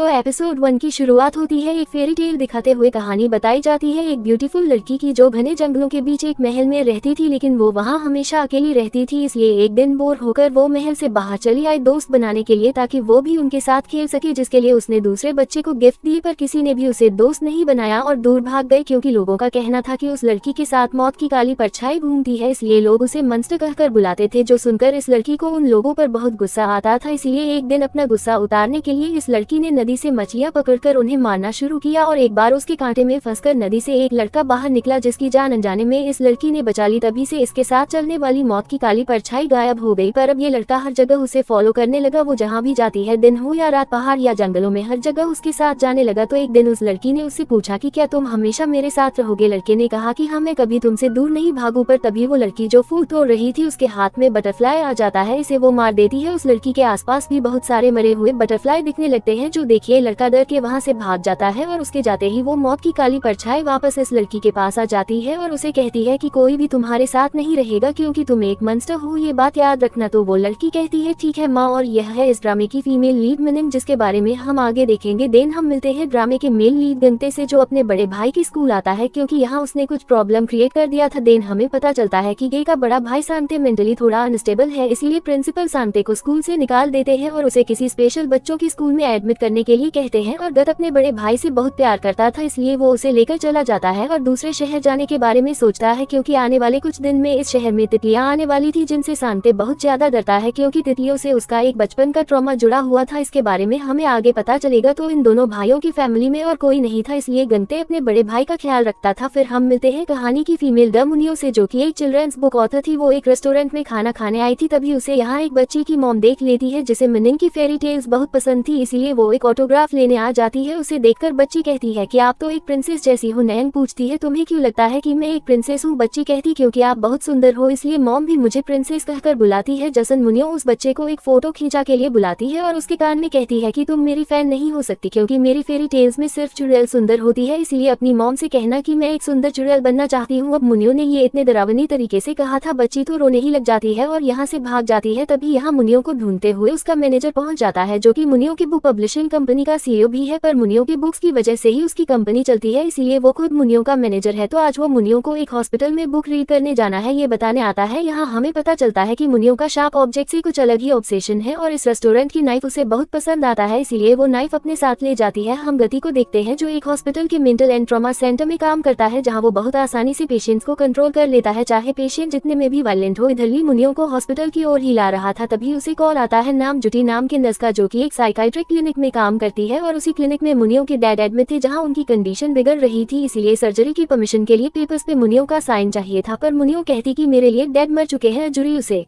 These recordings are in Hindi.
तो एपिसोड 1 की शुरुआत होती है एक फेरी टेल दिखाते हुए। कहानी बताई जाती है एक ब्यूटीफुल लड़की की जो घने जंगलों के बीच एक महल में रहती थी, लेकिन वो वहाँ हमेशा अकेली रहती थी। इसलिए एक दिन बोर होकर वो महल से बाहर चली आई दोस्त बनाने के लिए, ताकि वो भी उनके साथ खेल सके, जिसके लिए उसने दूसरे बच्चे को गिफ्ट दी। पर किसी ने भी उसे दोस्त नहीं बनाया और दूर भाग गए, क्योंकि लोगों का कहना था कि उस लड़की के साथ मौत की काली परछाई घूमती है। इसलिए लोग उसे मंस्टर कहकर बुलाते थे, जो सुनकर इस लड़की को उन लोगों पर बहुत गुस्सा आता था। इसलिए एक दिन अपना गुस्सा उतारने के लिए इस लड़की ने नदी से मछलियां पकड़कर उन्हें मारना शुरू किया, और एक बार उसके कांटे में फंसकर नदी से एक लड़का बाहर निकला, जिसकी जान अनजाने में इस लड़की ने बचा ली। तभी से इसके साथ चलने वाली मौत की काली परछाई गायब हो गई। पर अब ये लड़का हर जगह उसे फॉलो करने लगा। वो जहाँ भी जाती है, दिन हो या रात, पहाड़ या जंगलों में, हर जगह उसके साथ जाने लगा। तो एक दिन उस लड़की ने उससे पूछा कि क्या तुम हमेशा मेरे साथ रहोगे? लड़के ने कहा कि हाँ, मैं कभी तुमसे दूर नहीं भागू। पर तभी वो लड़की जो फूल तोड़ रही थी, उसके हाथ में बटरफ्लाई आ जाता है, इसे वो मार देती है। उस लड़की के आसपास भी बहुत सारे मरे हुए बटरफ्लाई दिखने लगते हैं, जो देखिए लड़का डर के वहाँ से भाग जाता है, और उसके जाते ही वो मौत की काली परछाई वापस इस लड़की के पास आ जाती है और उसे कहती है कि कोई भी तुम्हारे साथ नहीं रहेगा, क्योंकि तुम एक मंस्टर हो, ये बात याद रखना। तो वो लड़की कहती है ठीक है माँ। और यह है इस ड्रामे की फीमेल लीड मिनिंग, जिसके बारे में हम आगे देखेंगे। देन हम मिलते हैं ड्रामे के मेल लीड गंते से, जो अपने बड़े भाई की स्कूल आता है, क्योंकि यहाँ उसने कुछ प्रॉब्लम क्रिएट कर दिया था। देन हमें पता चलता है कि गे का बड़ा भाई सांते मेंटली थोड़ा अनस्टेबल है, इसलिए प्रिंसिपल सांते को स्कूल से निकाल देते हैं और उसे किसी स्पेशल बच्चों की स्कूल में एडमिट करने के लिए कहते हैं। और गत अपने बड़े भाई से बहुत प्यार करता था, इसलिए वो उसे लेकर चला जाता है और दूसरे शहर जाने के बारे में सोचता है, क्योंकि आने वाले कुछ दिन में इस शहर में तितलियां आने वाली थी, जिनसे सांते बहुत ज्यादा डरता है, क्योंकि तितलियों से उसका एक बचपन का ट्रॉमा जुड़ा हुआ था। इसके बारे में हमें आगे पता चलेगा। तो इन दोनों भाइयों की फैमिली में और कोई नहीं था, इसलिए गंते अपने बड़े भाई का ख्याल रखता था। फिर हम मिलते हैं कहानी की फीमेल द मुनियो से, जो कि एक चिल्ड्रंस बुक ऑथर थी। वो एक रेस्टोरेंट में खाना खाने आई थी, तभी उसे यहाँ एक बच्ची की मॉम देख लेती है, जिसे मिनिंग की फेरी टेल्स बहुत पसंद थी, इसलिए वो एक ऑटोग्राफ लेने आ जाती है। उसे देखकर बच्ची कहती है कि आप तो एक प्रिंसेस जैसी हो। नयन पूछती है तुम्हें क्यों लगता है कि मैं एक प्रिंसेस हूँ? बच्ची कहती क्योंकि आप बहुत सुंदर हो, इसलिए मॉम भी मुझे प्रिंसेस कहकर बुलाती है। जसन मुनियो उस बच्चे को एक फोटो खींचा के लिए बुलाती है और उसके कान में कहती है कि तुम मेरी फैन नहीं हो सकती, क्योंकि मेरी फेरी टेल्स में सिर्फ चुड़ैल सुंदर होती है, इसलिए अपनी मॉम से कहना कि मैं एक सुंदर चुड़ैल बनना चाहती हूँ। अब मुनियो ने ये इतने डरावनी तरीके से कहा था, बच्ची तो रोने ही लग जाती है और यहाँ से भाग जाती है। तभी यहाँ मुनियो को ढूंढते हुए उसका मैनेजर पहुंच जाता है, जो कि मुनियो की बुक पब्लिशिंग कंपनी का सीईओ भी है। पर मुनियो की बुक्स की वजह से ही उसकी कंपनी चलती है, इसीलिए वो खुद मुनियो का मैनेजर है। तो आज वो मुनियो को एक हॉस्पिटल में बुक रीड करने जाना है, ये बताने आता है। यहाँ हमें पता चलता है कि मुनियो का शार्प ऑब्जेक्ट से कुछ अलग ही ऑब्सेशन है, और इस रेस्टोरेंट की नाइफ उसे बहुत पसंद आता है, इसलिए वो नाइफ अपने साथ ले जाती है। हम गति को देखते हैं, जो एक हॉस्पिटल के मेंटल एंड ट्रॉमा सेंटर में काम करता है, जहाँ वो बहुत आसानी से पेशेंट्स को कंट्रोल कर लेता है, चाहे पेशेंट जितने में भी वायलेंट हो। इधर भी मुनियो को हॉस्पिटल की ओर ही ला रहा था, तभी उसे कॉल आता है नाम जुटी नाम के नर्स का, जो कि एक साइकाइट्रिक क्लिनिक में काम करती है। और उसी क्लिनिक में मुनियो के डैड एडमिट थे, जहाँ उनकी कंडीशन बिगड़ रही थी, इसलिए सर्जरी की परमिशन के लिए पेपर्स पे मुनियो का साइन चाहिए था। पर मुनियो कहती कि मेरे लिए डैड मर चुके हैं। जुरी उसे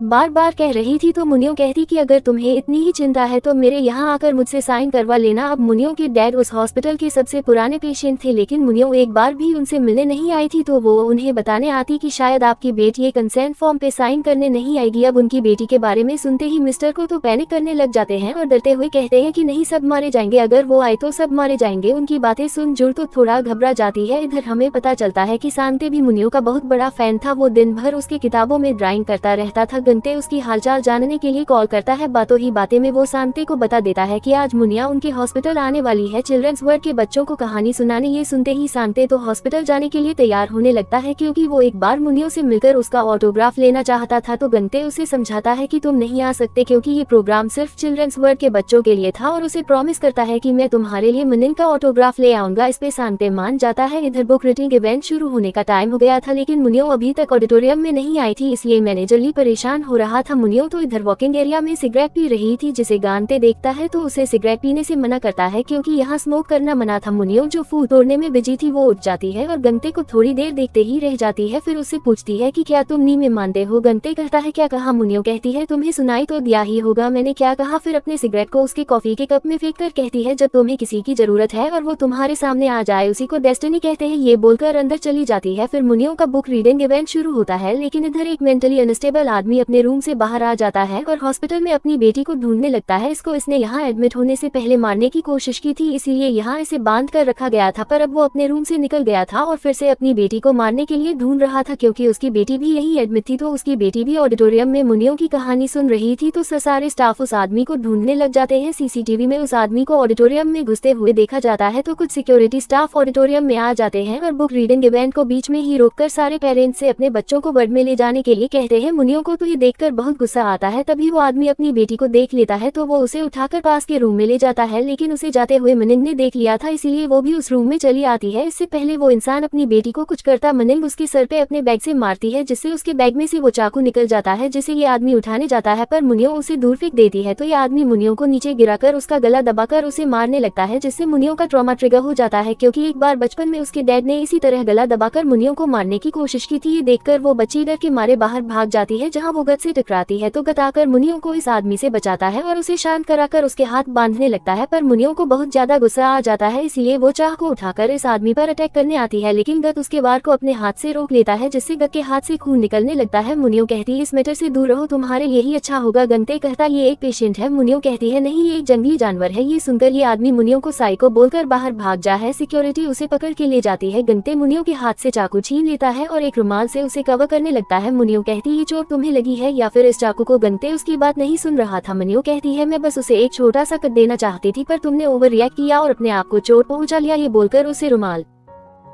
बार बार कह रही थी, तो मुनियो कहती कि अगर तुम्हें इतनी ही चिंता है तो मेरे यहाँ आकर मुझसे साइन करवा लेना। अब मुनियो के डैड उस हॉस्पिटल के सबसे पुराने पेशेंट थे, लेकिन मुनियो एक बार भी उनसे मिलने नहीं आई थी, तो वो उन्हें बताने आती कि शायद आपकी बेटी एक कंसेंट फॉर्म पे साइन करने नहीं आएगी। अब उनकी बेटी के बारे में सुनते ही मिस्टर को तो पैनिक करने लग जाते हैं और डरते हुए कहते हैं कि नहीं, सब मारे जाएंगे, अगर वो आए तो सब मारे जाएंगे। उनकी बातें सुन जुड़ तो थोड़ा घबरा जाती है। इधर हमें पता चलता है कि सांते भी मुनियो का बहुत बड़ा फैन था, वो दिन भर उसके किताबों में ड्राइंग करता रहता था। गंते उसकी हालचाल जानने के लिए कॉल करता है। बातों ही बातें में वो सांते को बता देता है कि आज मुनिया उनके हॉस्पिटल आने वाली है, चिल्ड्रंस वर्ड के बच्चों को कहानी सुनाने। ये सुनते ही सांते तो हॉस्पिटल जाने के लिए तैयार होने लगता है, क्योंकि वो एक बार मुनियो से मिलकर उसका ऑटोग्राफ लेना चाहता था। तो गंते उसे समझाता है कि तुम नहीं आ सकते, क्योंकि ये प्रोग्राम सिर्फ चिल्ड्रंस वर्ड के बच्चों के लिए था, और उसे प्रॉमिस करता है कि मैं तुम्हारे लिए मिनिंग का ऑटोग्राफ ले आऊंगा। इस पे सांते मान जाता है। इधर बुक रीडिंग इवेंट शुरू होने का टाइम हो गया था, लेकिन मुनियो अभी तक ऑडिटोरियम में नहीं आई थी, इसलिए मैनेजर ली परेशान हो रहा था। मुनियो तो इधर वॉकिंग एरिया में सिगरेट पी रही थी, जिसे गांते देखता है तो उसे सिगरेट पीने से मना करता है, क्योंकि यहाँ स्मोक करना मना था। मुनियो जो फूल तोड़ने में बिजी थी, वो उठ जाती है और गंते को थोड़ी देर देखते ही रह जाती है। फिर उससे पूछती है कि क्या तुम नी में मानते हो? गंते कहता है क्या कहा? मुनियो कहती है तुम्हें सुनाई तो दिया ही होगा मैंने क्या कहा। फिर अपने सिगरेट को उसके कॉफी के कप में फेंक कर कहती है जब तुम्हें किसी की जरूरत है और वो तुम्हारे सामने आ जाए, उसी को डेस्टिनी कहते हैं। ये बोलकर अंदर चली जाती है। फिर मुनियो का बुक रीडिंग इवेंट शुरू होता है, लेकिन इधर एक मेंटली अनस्टेबल आदमी अपने रूम से बाहर आ जाता है और हॉस्पिटल में अपनी बेटी को ढूंढने लगता है। इसने यहाँ एडमिट होने से पहले मारने की कोशिश की थी, इसीलिए यहाँ इसे बांध कर रखा गया था, पर अब वो अपने रूम से निकल गया था और फिर से अपनी बेटी को मारने के लिए ढूंढ रहा था। क्योंकि उसकी बेटी भी यही एडमिट थी तो उसकी बेटी भी ऑडिटोरियम में मुनियों की कहानी सुन रही थी। तो सारे स्टाफ उस आदमी को ढूंढने लग जाते हैं। सीसीटीवी में उस आदमी को ऑडिटोरियम में घुसते हुए देखा जाता है तो कुछ सिक्योरिटी स्टाफ ऑडिटोरियम में आ जाते हैं और बुक रीडिंग इवेंट को बीच में ही रोककर सारे पेरेंट्स से अपने बच्चों को वर्ड में ले जाने के लिए कहते हैं। मुनियों को तो ये देखकर बहुत गुस्सा आता है। तभी वो आदमी अपनी बेटी को देख लेता है तो वो उसे उठाकर पास के रूम में ले जाता है, लेकिन उसे जाते हुए मनिंग ने देख लिया था, इसीलिए वो भी उस रूम में चली आती है। इससे पहले वो इंसान अपनी बेटी को कुछ करता, मनिंग उसके सर पे अपने बैग से मारती है, जिससे उसके बैग में से वो चाकू निकल जाता है, जिसे ये आदमी उठाने जाता है पर मुनियों उसे दूर फेंक देती है। तो ये आदमी मुनियों को नीचे गिराकर उसका गला दबाकर उसे मारने लगता है, जिससे मुनियों का ट्रॉमा ट्रिगर हो जाता है, क्योंकि एक बार बचपन में उसके डैड ने इसी तरह गला दबाकर मुनियों को मारने की कोशिश की थी। ये देखकर वो बच्ची डर के मारे बाहर भाग जाती है, जहाँ वो गत से टकराती है तो गत आकर मुनियों को इस आदमी से बचाता है और उसे शांत कराकर उसके हाथ बांधने लगता है। पर मुनियों को बहुत ज्यादा गुस्सा आ जाता है, इसलिए वो चाह को उठाकर इस आदमी पर अटैक करने आती है, लेकिन गत उसके वार को अपने हाथ से रोक लेता है, जिससे गत के हाथ से खून निकलने लगता है। मुनियों कहती है इस मैटर से दूर रहो, तुम्हारे यही अच्छा होगा। गंते कहता ये एक पेशेंट है। मुनियों कहती है नहीं, ये एक जंगली जानवर है। ये सुनकर ये आदमी मुनियों को साइको बोलकर बाहर भाग जा है। सिक्योरिटी उसे पकड़ के ले जाती है। गंते मुनियों के हाथ से चाकू छीन लेता है और एक रुमाल से उसे कवर करने लगता है। मुनियों कहती ये चोट तुम्हें लगी है या फिर इस चाकू को? गंते उसकी बात नहीं सुन रहा था। मुनियों कहती है मैं बस उसे एक छोटा सा कट देना चाहती थी, पर तुमने ओवर रिएक्ट किया और अपने आप को चोट पहुंचा लिया। ये बोलकर उसे रुमाल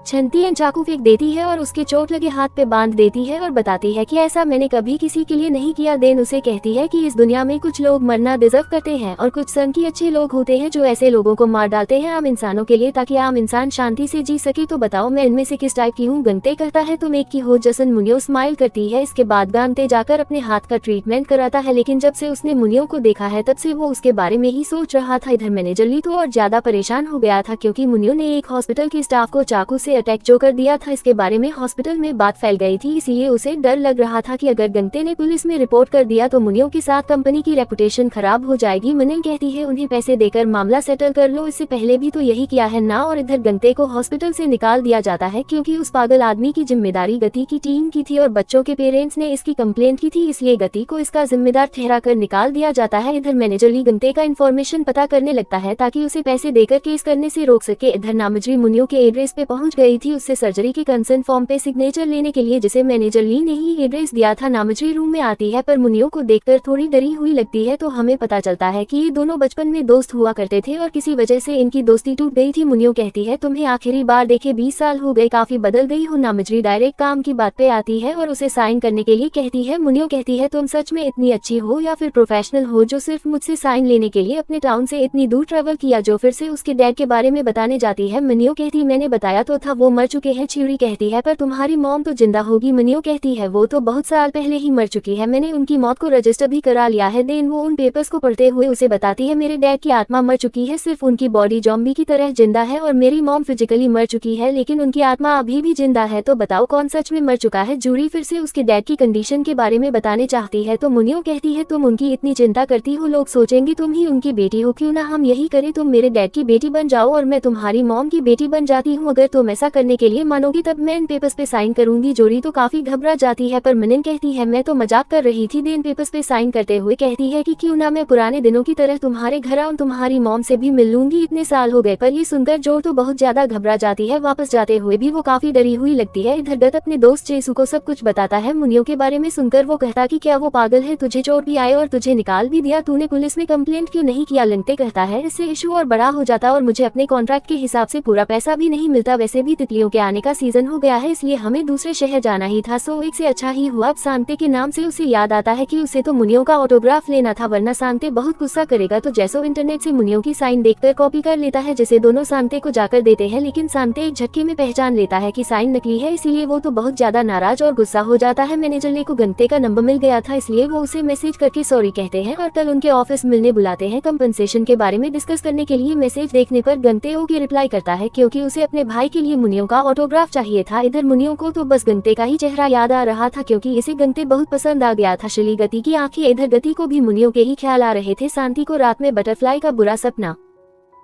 छनती है, चाकू फेंक देती है और उसके चोट लगे हाथ पे बांध देती है और बताती है कि ऐसा मैंने कभी किसी के लिए नहीं किया। देन उसे कहती है कि इस दुनिया में कुछ लोग मरना डिजर्व करते हैं और कुछ सन की अच्छे लोग होते हैं जो ऐसे लोगों को मार डालते हैं आम इंसानों के लिए, ताकि आम इंसान शांति से जी सके। तो बताओ मैं इनमें से किस टाइप की हूँ? गंते कहता है तुम एक की हो। जसन मुनियों स्माइल करती है। इसके बाद गंते जाकर अपने हाथ का ट्रीटमेंट कराता है, लेकिन जब से उसने मुनियों को देखा है तब से वो उसके बारे में ही सोच रहा था। इधर मैनेजर ली तो और ज्यादा परेशान हो गया था, क्योंकि मुनियों ने एक हॉस्पिटल के स्टाफ को चाकू से अटैक जो कर दिया था। इसके बारे में हॉस्पिटल में बात फैल गई थी, इसलिए उसे डर लग रहा था कि अगर गंते ने पुलिस में रिपोर्ट कर दिया तो मुनियों के साथ कंपनी की रेपुटेशन खराब हो जाएगी। मुनियों कहती है उन्हें पैसे देकर मामला सेटल कर लो, इससे पहले भी तो यही किया है ना। और इधर गंते को हॉस्पिटल से निकाल दिया जाता है, क्योंकि उस पागल आदमी की जिम्मेदारी गति की टीम की थी और बच्चों के पेरेंट्स ने इसकी कंप्लेंट की थी, इसलिए गति को इसका जिम्मेदार ठहरा कर निकाल दिया जाता है। इधर मैनेजर ली गंते का इन्फॉर्मेशन पता करने लगता है ताकि उसे पैसे देकर केस करने से रोक सके। इधर नामजरी मुनियों के एड्रेस पे पहुंच गई थी उससे सर्जरी के कंसर्न फॉर्म पे सिग्नेचर लेने के लिए, जिसे मैनेजर ली ने ही एड्रेस दिया था। नामजरी रूम में आती है पर मुनियों को देखकर थोड़ी डरी हुई लगती है, तो हमें पता चलता है कि ये दोनों बचपन में दोस्त हुआ करते थे और किसी वजह से इनकी दोस्ती टूट गई थी। मुनियों कहती है तुम्हें आखिरी बार देखे 20 साल हो गए, काफी बदल गई हो। नामजरी डायरेक्ट काम की बात पे आती है और उसे साइन करने के लिए कहती है। मुनियों कहती है तुम सच में इतनी अच्छी हो या फिर प्रोफेशनल हो जो सिर्फ मुझसे साइन लेने के लिए अपने टाउन से इतनी दूर ट्रेवल किया। जो फिर से उसके डैड के बारे में बताने जाती है। मुनियों कहती मैंने बताया तो था वो मर चुके हैं। चिड़ी कहती है पर तुम्हारी मॉम तो जिंदा होगी। मुनियों कहती है वो तो बहुत साल पहले ही मर चुकी है, मैंने उनकी मौत को रजिस्टर भी करा लिया है। देन वो उन पेपर्स को पढ़ते हुए उसे बताती है मेरे डैड की आत्मा मर चुकी है, सिर्फ उनकी बॉडी जॉम्बी की तरह जिंदा है और मेरी मॉम फिजिकली मर चुकी है लेकिन उनकी आत्मा अभी भी जिंदा है। तो बताओ कौन सच में मर चुका है? जूरी फिर से उसके डैड की कंडीशन के बारे में बताने चाहती है, तो मुनियों कहती है तुम उनकी इतनी चिंता करती हो, लोग सोचेंगे तुम ही उनकी बेटी हो, क्यों ना हम यही करें, तुम मेरे डैड की बेटी बन जाओ और मैं तुम्हारी मॉम की बेटी बन जाती हूँ। अगर तुम ऐसा करने के लिए मानोगी तब मैं इन पेपर्स पे साइन करूंगी। जोरी तो काफी घबरा जाती है पर मनिन कहती है मैं तो मजाक कर रही थी। देन पेपर्स पे साइन करते हुए कहती है कि क्यों ना मैं पुराने दिनों की तरह तुम्हारे घर आऊं, तुम्हारी मॉम से भी मिल लूंगी, इतने साल हो गए। पर ये सुनकर जोर तो बहुत ज्यादा घबरा जाती है, वापस जाते हुए भी वो काफी डरी हुई लगती है। इधर गत अपने दोस्त जेसू को सब कुछ बताता है। मुनियों के बारे में सुनकर वो कहता कि क्या वो पागल है, तुझे चोट भी आए और तुझे निकाल भी दिया, तूने पुलिस में कंप्लेंट क्यों नहीं किया? लंगटे कहता है इससे इशू और बड़ा हो जाता और मुझे अपने कॉन्ट्रैक्ट के हिसाब से पूरा पैसा भी नहीं मिलता। वैसे भी तितलियों के आने का सीजन हो गया है, इसलिए हमें दूसरे शहर जाना ही था, सो एक से अच्छा ही हुआ। अब सांते के नाम से उसे याद आता है कि उसे तो मुनियों का ऑटोग्राफ लेना था, वरना सांते बहुत गुस्सा करेगा। तो जैसो इंटरनेट से मुनियों की साइन देखकर कॉपी कर लेता है, जिसे दोनों सांते को जाकर देते हैं, लेकिन सांते एक झटके में पहचान लेता है कि साइन नकली है, इसीलिए वो तो बहुत ज्यादा नाराज और गुस्सा हो जाता है। मैनेजर ले को गंते का नंबर मिल गया था, इसलिए वो उसे मैसेज करके सॉरी कहते हैं और कल उनके ऑफिस मिलने बुलाते हैं कंपनसेशन के बारे में डिस्कस करने के लिए। मैसेज देखने पर गंते ओके रिप्लाई करता है, क्योंकि उसे अपने भाई के लिए मुनियों का ऑटोग्राफ चाहिए था। इधर मुनियों को तो बस गंते का ही चेहरा याद आ रहा था, क्योंकि इसे गंते बहुत पसंद आ गया था। शली गति की आंखें, इधर गति को भी मुनियों के ही ख्याल आ रहे थे। शांति को रात में बटरफ्लाई का बुरा सपना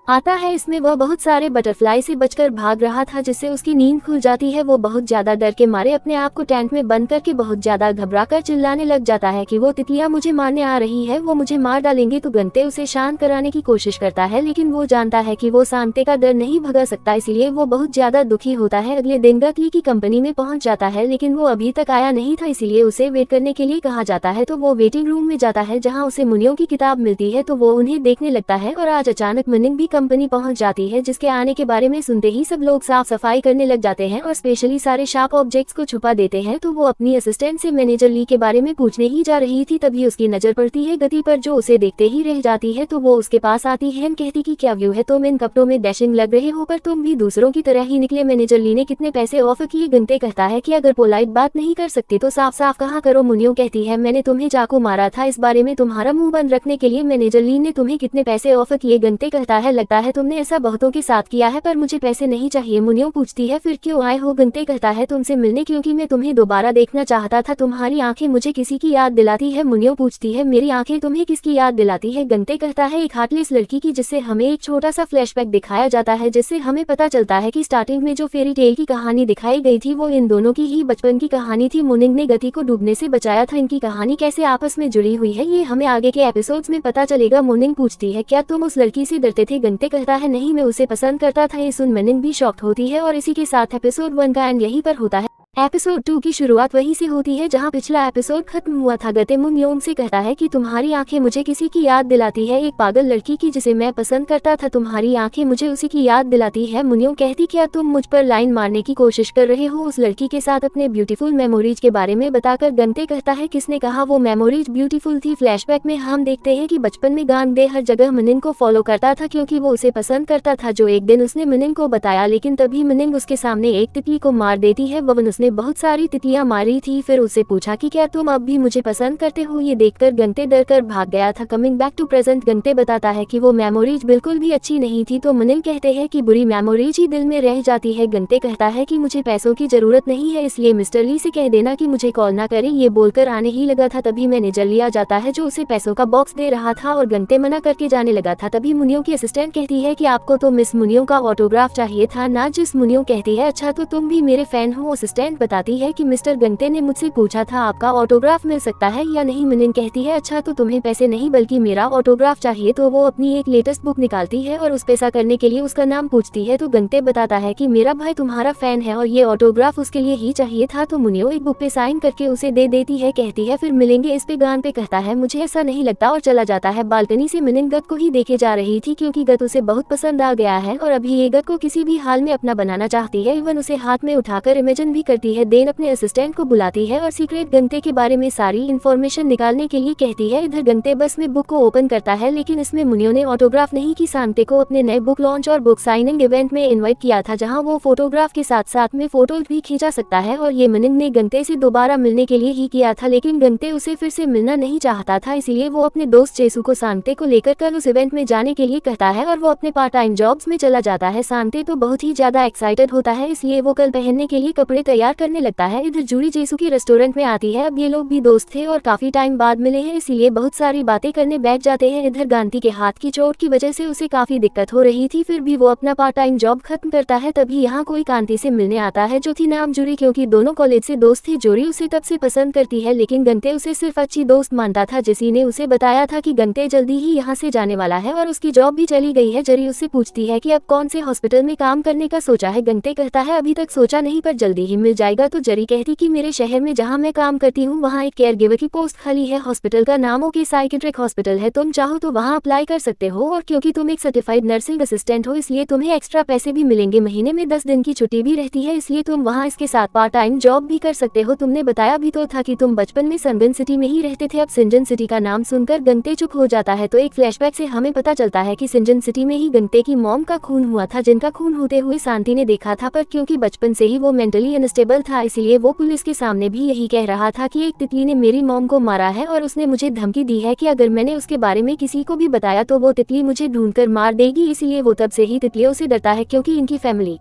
आता है। इसमें वह बहुत सारे बटरफ्लाई से बचकर भाग रहा था, जिससे उसकी नींद खुल जाती है। वो बहुत ज्यादा डर के मारे अपने आप को टेंट में बंद करके बहुत ज्यादा घबराकर चिल्लाने लग जाता है कि वो तितलियां मुझे मारने आ रही है, वो मुझे मार डालेंगे। तो गंते उसे शांत कराने की कोशिश करता है, लेकिन वो जानता है कि वो सांते का डर नहीं भगा सकता, इसलिए वो बहुत ज्यादा दुखी होता है। अगले दिन गतली की कंपनी में पहुंच जाता है, लेकिन वो अभी तक आया नहीं था, इसीलिए उसे वेट करने के लिए कहा जाता है। तो वो वेटिंग रूम में जाता है, जहाँ उसे मुनियों की किताब मिलती है, तो वो उन्हें देखने लगता है। और आज अचानक मुनिंग भी कंपनी पहुंच जाती है, जिसके आने के बारे में सुनते ही सब लोग साफ सफाई करने लग जाते हैं और स्पेशली सारे शार्प ऑब्जेक्ट्स को छुपा देते हैं। तो वो अपनी असिस्टेंट से मैनेजर ली के बारे में पूछने ही जा रही थी, तभी उसकी नजर पड़ती है गति पर, जो उसे देखते ही रह जाती है। तो वो उसके पास आती है, कहती कि क्या व्यू है, तुम इन कपड़ों में डैशिंग लग रहे हो, पर तुम भी दूसरों की तरह ही निकले। मैनेजर ली ने कितने पैसे ऑफर किए? गंते कहता है कि अगर पोलाइट बात नहीं कर सकती तो साफ साफ कहा करो। मुनियो कहती है मैंने तुम्हें चाकू मारा था, इस बारे में तुम्हारा मुंह बंद रखने के लिए मैनेजर ली ने तुम्हें कितने पैसे ऑफर किए? गंते कहता है लगता है तुमने ऐसा बहुतों के साथ किया है, पर मुझे पैसे नहीं चाहिए। मुनियो पूछती है फिर क्यों आए हो? गंते कहता है तुमसे मिलने, क्योंकि मैं तुम्हें दोबारा देखना चाहता था। तुम्हारी आंखें मुझे किसी की याद दिलाती है। मुनियो पूछती है मेरी आंखें तुम्हें किसकी याद दिलाती है? गंते कहता है एक हार्टलेस लड़की की, जिससे हमें एक छोटा सा फ्लैशबैक दिखाया जाता है, जिससे हमें पता चलता है कि स्टार्टिंग में जो फेरी टेल की कहानी दिखाई गई थी वो इन दोनों की ही बचपन की कहानी थी। मुनिंग ने गति को डूबने से बचाया था। इनकी कहानी कैसे आपस में जुड़ी हुई है, ये हमें आगे के एपिसोड्स में पता चलेगा। मुनिंग पूछती है क्या तुम उस लड़की से डरते थे? गंते कहता है नहीं, मैं उसे पसंद करता था। ये सुन मुनिंग भी शॉक्ड होती है और इसी के साथ एपिसोड 1 का एंड यहीं पर होता है। एपिसोड 2 की शुरुआत वहीं से होती है जहां पिछला एपिसोड खत्म हुआ था। गते मुनियोंग से कहता है कि तुम्हारी आंखें मुझे किसी की याद दिलाती है, एक पागल लड़की की जिसे मैं पसंद करता था। तुम्हारी आंखें मुझे उसी की याद दिलाती है। मुनियोंग कहती क्या तुम मुझ पर लाइन मारने की कोशिश कर रहे हो? उस लड़की के साथ अपने ब्यूटीफुल मेमोरीज के बारे में बताकर गंते कहता है किसने कहा वो मेमोरीज ब्यूटीफुल थी? फ्लैशबैक में हम देखते हैं कि बचपन में गांगदे हर जगह मुनिंग को फॉलो करता था, क्योंकि वो उसे पसंद करता था, जो एक दिन उसने मुनिंग को बताया। लेकिन तभी मुनिंग उसके सामने एक तितली को मार देती है। ववन उसने बहुत सारी तितलियां मारी थी। फिर उससे पूछा कि क्या तुम अब भी मुझे पसंद करते हो? ये देखकर गंते डर कर भाग गया था। कमिंग बैक टू प्रेजेंट, गंते बताता है कि वो मेमोरीज बिल्कुल भी अच्छी नहीं थी। तो मुनिंग कहते हैं कि बुरी मेमोरीज ही दिल में रह जाती है। गंते कहता है कि मुझे पैसों की जरूरत नहीं है, इसलिए मिस्टर ली से कह देना कि मुझे कॉल ना करे। ये बोलकर आने ही लगा था, तभी मैनेजर ली आ जाता है, जो उसे पैसों का बॉक्स दे रहा था और गंते मना करके जाने लगा था। तभी मुनियो की असिस्टेंट कहती है कि आपको तो मिस मुनियो का ऑटोग्राफ चाहिए था ना? जिस मुनियो कहती है अच्छा तो तुम भी मेरे फैन हो। असिस्टेंट बताती है कि मिस्टर गंते ने मुझसे पूछा था आपका ऑटोग्राफ मिल सकता है या नहीं? मुनिंग कहती है अच्छा तो तुम्हें पैसे नहीं बल्कि मेरा ऑटोग्राफ चाहिए। तो वो अपनी एक लेटेस्ट बुक निकालती है और उस पैसा करने के लिए उसका नाम पूछती है। तो गंते बताता है कि मेरा भाई तुम्हारा फैन है और ये ऑटोग्राफ उसके लिए ही चाहिए था। तो मुनियो एक बुक पे साइन करके उसे दे देती है, कहती है फिर मिलेंगे इस पे। गान पे कहता है मुझे ऐसा नहीं लगता और चला जाता है। बालकनी से मुनिंग गत को ही देखे जा रही थी, क्योंकि गत उसे बहुत पसंद आ गया है और अभी ये गत को किसी भी हाल में अपना बनाना चाहती है। इवन उसे हाथ में उठाकर इमेजिन भी करती है। देन अपने असिस्टेंट को बुलाती है और सीक्रेट गंते के बारे में सारी इन्फॉर्मेशन निकालने के लिए कहती है। इधर गंते बस में बुक को ओपन करता है, लेकिन इसमें मुनियो ने ऑटोग्राफ नहीं की। सांते को अपने नए बुक लॉन्च और बुक साइनिंग इवेंट में इनवाइट किया था, जहां वो फोटोग्राफ के साथ साथ में फोटोज भी खींचा सकता है और ये मुनिंग ने गंते से दोबारा मिलने के लिए ही किया था। लेकिन गंते उसे फिर से मिलना नहीं चाहता था, इसलिए वो अपने दोस्त जेसू को सांते को लेकर कल उस इवेंट में जाने के लिए कहता है और वो अपने पार्ट टाइम जॉब्स में चला जाता है। सांते तो बहुत ही ज्यादा एक्साइटेड होता है, इसलिए वो कल पहनने के लिए कपड़े तैयार करने लगता है। इधर जूरी जेसू की रेस्टोरेंट में आती है। अब ये लोग भी दोस्त थे और काफी टाइम बाद मिले हैं, इसीलिए बहुत सारी बातें करने बैठ जाते हैं। इधर गांती के हाथ की चोट की वजह से उसे काफी दिक्कत हो रही थी, फिर भी वो अपना पार्ट टाइम जॉब खत्म करता है। तभी यहाँ कोई कांति से मिलने आता है, जो थी नाम जूरी, क्योंकि दोनों कॉलेज से दोस्त थे। जूरी उसे तब से पसंद करती है, लेकिन गंते उसे सिर्फ अच्छी दोस्त मानता था। जेसी ने उसे बताया था कि गंते जल्दी ही यहाँ से जाने वाला है और उसकी जॉब भी चली गई है। जरी उससे पूछती है कि अब कौन से हॉस्पिटल में काम करने का सोचा है? गंते कहता है अभी तक सोचा नहीं, पर जल्दी ही मिल जाएगा। तो जरी कहती कि मेरे शहर में जहाँ मैं काम करती हूँ वहाँ एक केयर गिवर की पोस्ट खाली है। हॉस्पिटल का नाम ओके साइकेट्रिक हॉस्पिटल है, तुम चाहो तो वहाँ अप्लाई कर सकते हो और क्योंकि तुम एक सर्टिफाइड नर्सिंग असिस्टेंट हो इसलिए तुम्हें एक्स्ट्रा पैसे भी मिलेंगे। महीने में 10 दिन की छुट्टी भी रहती है, इसलिए तुम वहाँ इसके साथ पार्ट टाइम जॉब भी कर सकते हो। तुमने बताया भी तो था कि तुम बचपन में सनगन सिटी में ही रहते थे। अब सिंजन सिटी का नाम सुनकर गंते चुप हो जाता है। तो एक फ्लैशबैक से हमें पता चलता है कि सिंजन सिटी में ही गंते की मॉम का खून हुआ था, जिनका खून होते हुए शांति ने देखा था, पर क्योंकि बचपन से ही वो मेंटली अनस्टेबल था इसलिए वो पुलिस के सामने भी यही कह रहा था कि एक तितली ने मेरी मॉम को मारा है और उसने मुझे धमकी दी है कि अगर मैंने उसके बारे में किसी को भी बताया तो वो तितली मुझे ढूंढकर मार देगी। इसलिए वो तब से ही तितलियों से डरता है, क्योंकि इनकी फैमिली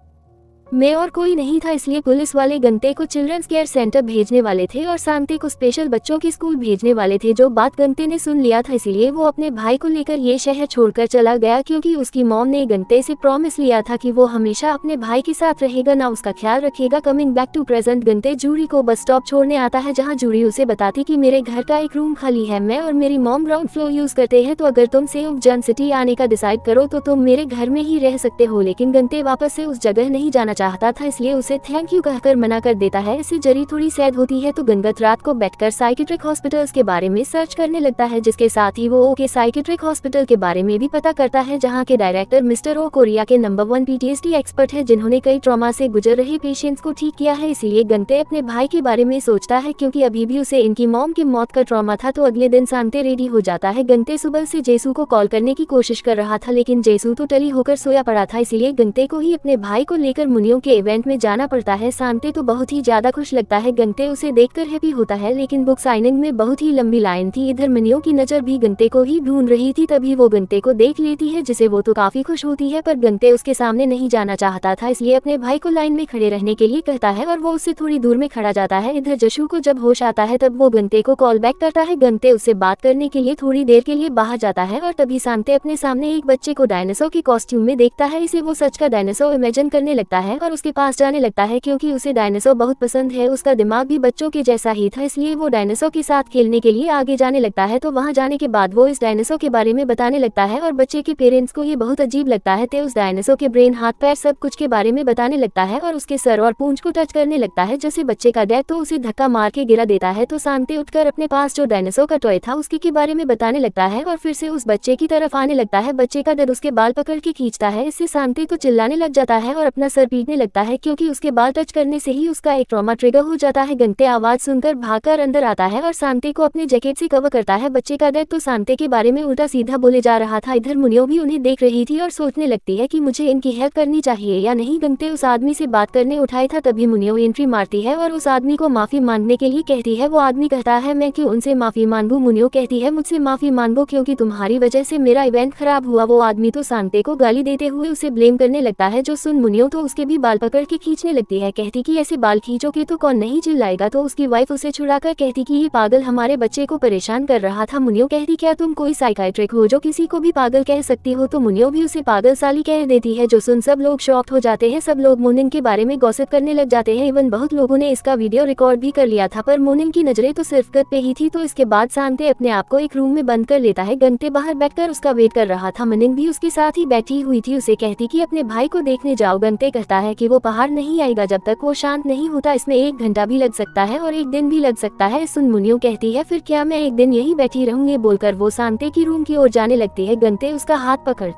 मैं और कोई नहीं था, इसलिए पुलिस वाले गंते को चिल्ड्रंस केयर सेंटर भेजने वाले थे और शांति को स्पेशल बच्चों की स्कूल भेजने वाले थे। जो बात गंते ने सुन लिया था, इसीलिए वो अपने भाई को लेकर ये शहर छोड़कर चला गया, क्योंकि उसकी मॉम ने गंते से प्रॉमिस लिया था कि वो हमेशा अपने भाई के साथ रहेगा, ना उसका ख्याल रखेगा। कमिंग बैक टू प्रेजेंट, गंते जूरी को बस स्टॉप छोड़ने आता है, जहाँ जूरी उसे बताती कि मेरे घर का एक रूम खाली है, मैं और मेरी मॉम ग्राउंड फ्लोर यूज करते हैं, तो अगर तुम सेउजन सिटी आने का डिसाइड करो तो तुम मेरे घर में ही रह सकते हो। लेकिन गंते वापस से उस जगह नहीं जाना चाहता था, इसलिए उसे थैंक यू कहकर मना कर देता है। इससे जरी थोड़ी सैड होती है तो गंगत रात को बैठकर साइकेट्रिक हॉस्पिटल्स के बारे में सर्च करने लगता है, जिसके साथ ही वो ओके साइकेट्रिक हॉस्पिटल के बारे में भी पता करता है, जहाँ के डायरेक्टर मिस्टर ओ कोरिया के नंबर 1 PTSD एक्सपर्ट है, जिन्होंने कई ट्रॉमा से गुजर रहे पेशेंट्स को ठीक किया है। इसीलिए गंते अपने भाई के बारे में सोचता है, क्योंकि अभी भी उसे इनकी मॉम की मौत का ट्रॉमा था। तो अगले दिन शांति रेडी हो जाता है। गंते सुबह से जेसू को कॉल करने की कोशिश कर रहा था, लेकिन जेसू तो टली होकर सोया पड़ा था, इसीलिए गंते को ही अपने भाई को लेकर मुनियों के इवेंट में जाना पड़ता है। शांति तो बहुत ही ज्यादा खुश लगता है, गंते उसे देखकर हैप्पी होता है, लेकिन बुक साइनिंग में बहुत ही लंबी लाइन थी। इधर मुनियों की नजर भी गंते को ही ढूंढ रही थी, तभी वो गंते को देख लेती है, जिसे वो तो काफी खुश होती है, पर गंते उसके सामने नहीं जाना चाहता था, इसलिए अपने भाई को लाइन में खड़े रहने के लिए कहता है और वो उससे थोड़ी दूर में खड़ा जाता है। इधर जशु को जब होश आता है तब वो गंते को कॉल बैक करता है। गंते उससे बात करने के लिए थोड़ी देर के लिए बाहर जाता है और तभी शांति अपने सामने एक बच्चे को डायनासोर के कॉस्ट्यूम में देखता है। इसे वो सच का डायनासोर इमेजिन करने लगता है और उसके पास जाने लगता है, क्योंकि उसे डायनासोर बहुत पसंद है। उसका दिमाग भी बच्चों के जैसा ही था, इसलिए वो डायनासोर के साथ खेलने के लिए आगे जाने लगता है। तो वहां जाने के बाद वो इस डायनासोर के बारे में बताने लगता है और बच्चे के पेरेंट्स को ये बहुत अजीब लगता है। तो उस डायनासोर के ब्रेन, हाथ पैर, सब कुछ के बारे में बताने लगता है और उसके सर और पूंछ को टच करने लगता है, जैसे बच्चे का डैड तो उसे धक्का मार के गिरा देता है। तो शांति उठकर अपने पास जो डायनासोर का टॉय था उसके के बारे में बताने लगता है और फिर से उस बच्चे की तरफ आने लगता है। बच्चे का डैड उसके बाल पकड़ के खींचता है, इससे शांति तो चिल्लाने लग जाता है और अपना सर पीटने लगता है, क्योंकि उसके बाल टच करने से ही उसका एक ट्रॉमा ट्रिगर हो जाता है। गंते आवाज सुनकर भागकर अंदर आता है और शांति को अपने जैकेट से कवर करता है। बच्चे का डैड तो शांति के बारे में उल्टा सीधा बोले जा रहा था। इधर मुनियो भी उन्हें देख रही थी और सोचने लगती है कि मुझे इनकी हेल्प करनी चाहिए या नहीं। गंते उस आदमी से बात करने उठाई था, तभी मुनियो एंट्री मारती है और उस आदमी को माफी मांगने के लिए कहती है। वो आदमी कहता है, मैं क्यों उनसे माफी मांगू? मुनियो कहती है, मुझसे माफी मांगो, क्योंकि तुम्हारी वजह से मेरा इवेंट खराब हुआ। वो आदमी तो शांति को गाली देते हुए उसे ब्लेम करने लगता है, जो सुन मुनियो तो उसके भी बाल पकड़ के खींचने लगती है, कहती कि ऐसे बाल खींचोगे तो कौन नहीं चिल्लाएगा। तो उसकी वाइफ उसे छुड़ाकर कहती कि ये पागल हमारे बच्चे को परेशान कर रहा था। मुनियो कहती, क्या तुम कोई साइकाइट्रिक हो जो किसी को भी पागल कह सकती हो? तो मुनियो भी उसे पागल साली कह देती है, जो सुन सब लोग शॉक्ड हो जाते हैं। सब लोग मोनिन के बारे में गॉसिप करने लग जाते हैं। इवन बहुत लोगों ने इसका वीडियो रिकॉर्ड भी कर लिया था, पर मोनिन की नजरें तो सिर्फ गत पे ही थी। तो इसके बाद शांति अपने आप को एक रूम में बंद कर लेता है। गंते बाहर बैठकर उसका वेट कर रहा था। मोनिन भी उसके साथ ही बैठी हुई थी। उसे कहती कि अपने भाई को देखने जाओ। गंते कहता है कि वो पहाड़ नहीं आएगा जब तक वो शांत नहीं होता। इसमें 1 घंटा भी लग सकता है और 1 दिन भी लग सकता है। सुन मुनियो कहती है, फिर क्या मैं 1 दिन यही बैठी रहूंगी? बोलकर वो शांति की रूम की ओर जाने लगती है। गंते उसका हाथ पकड़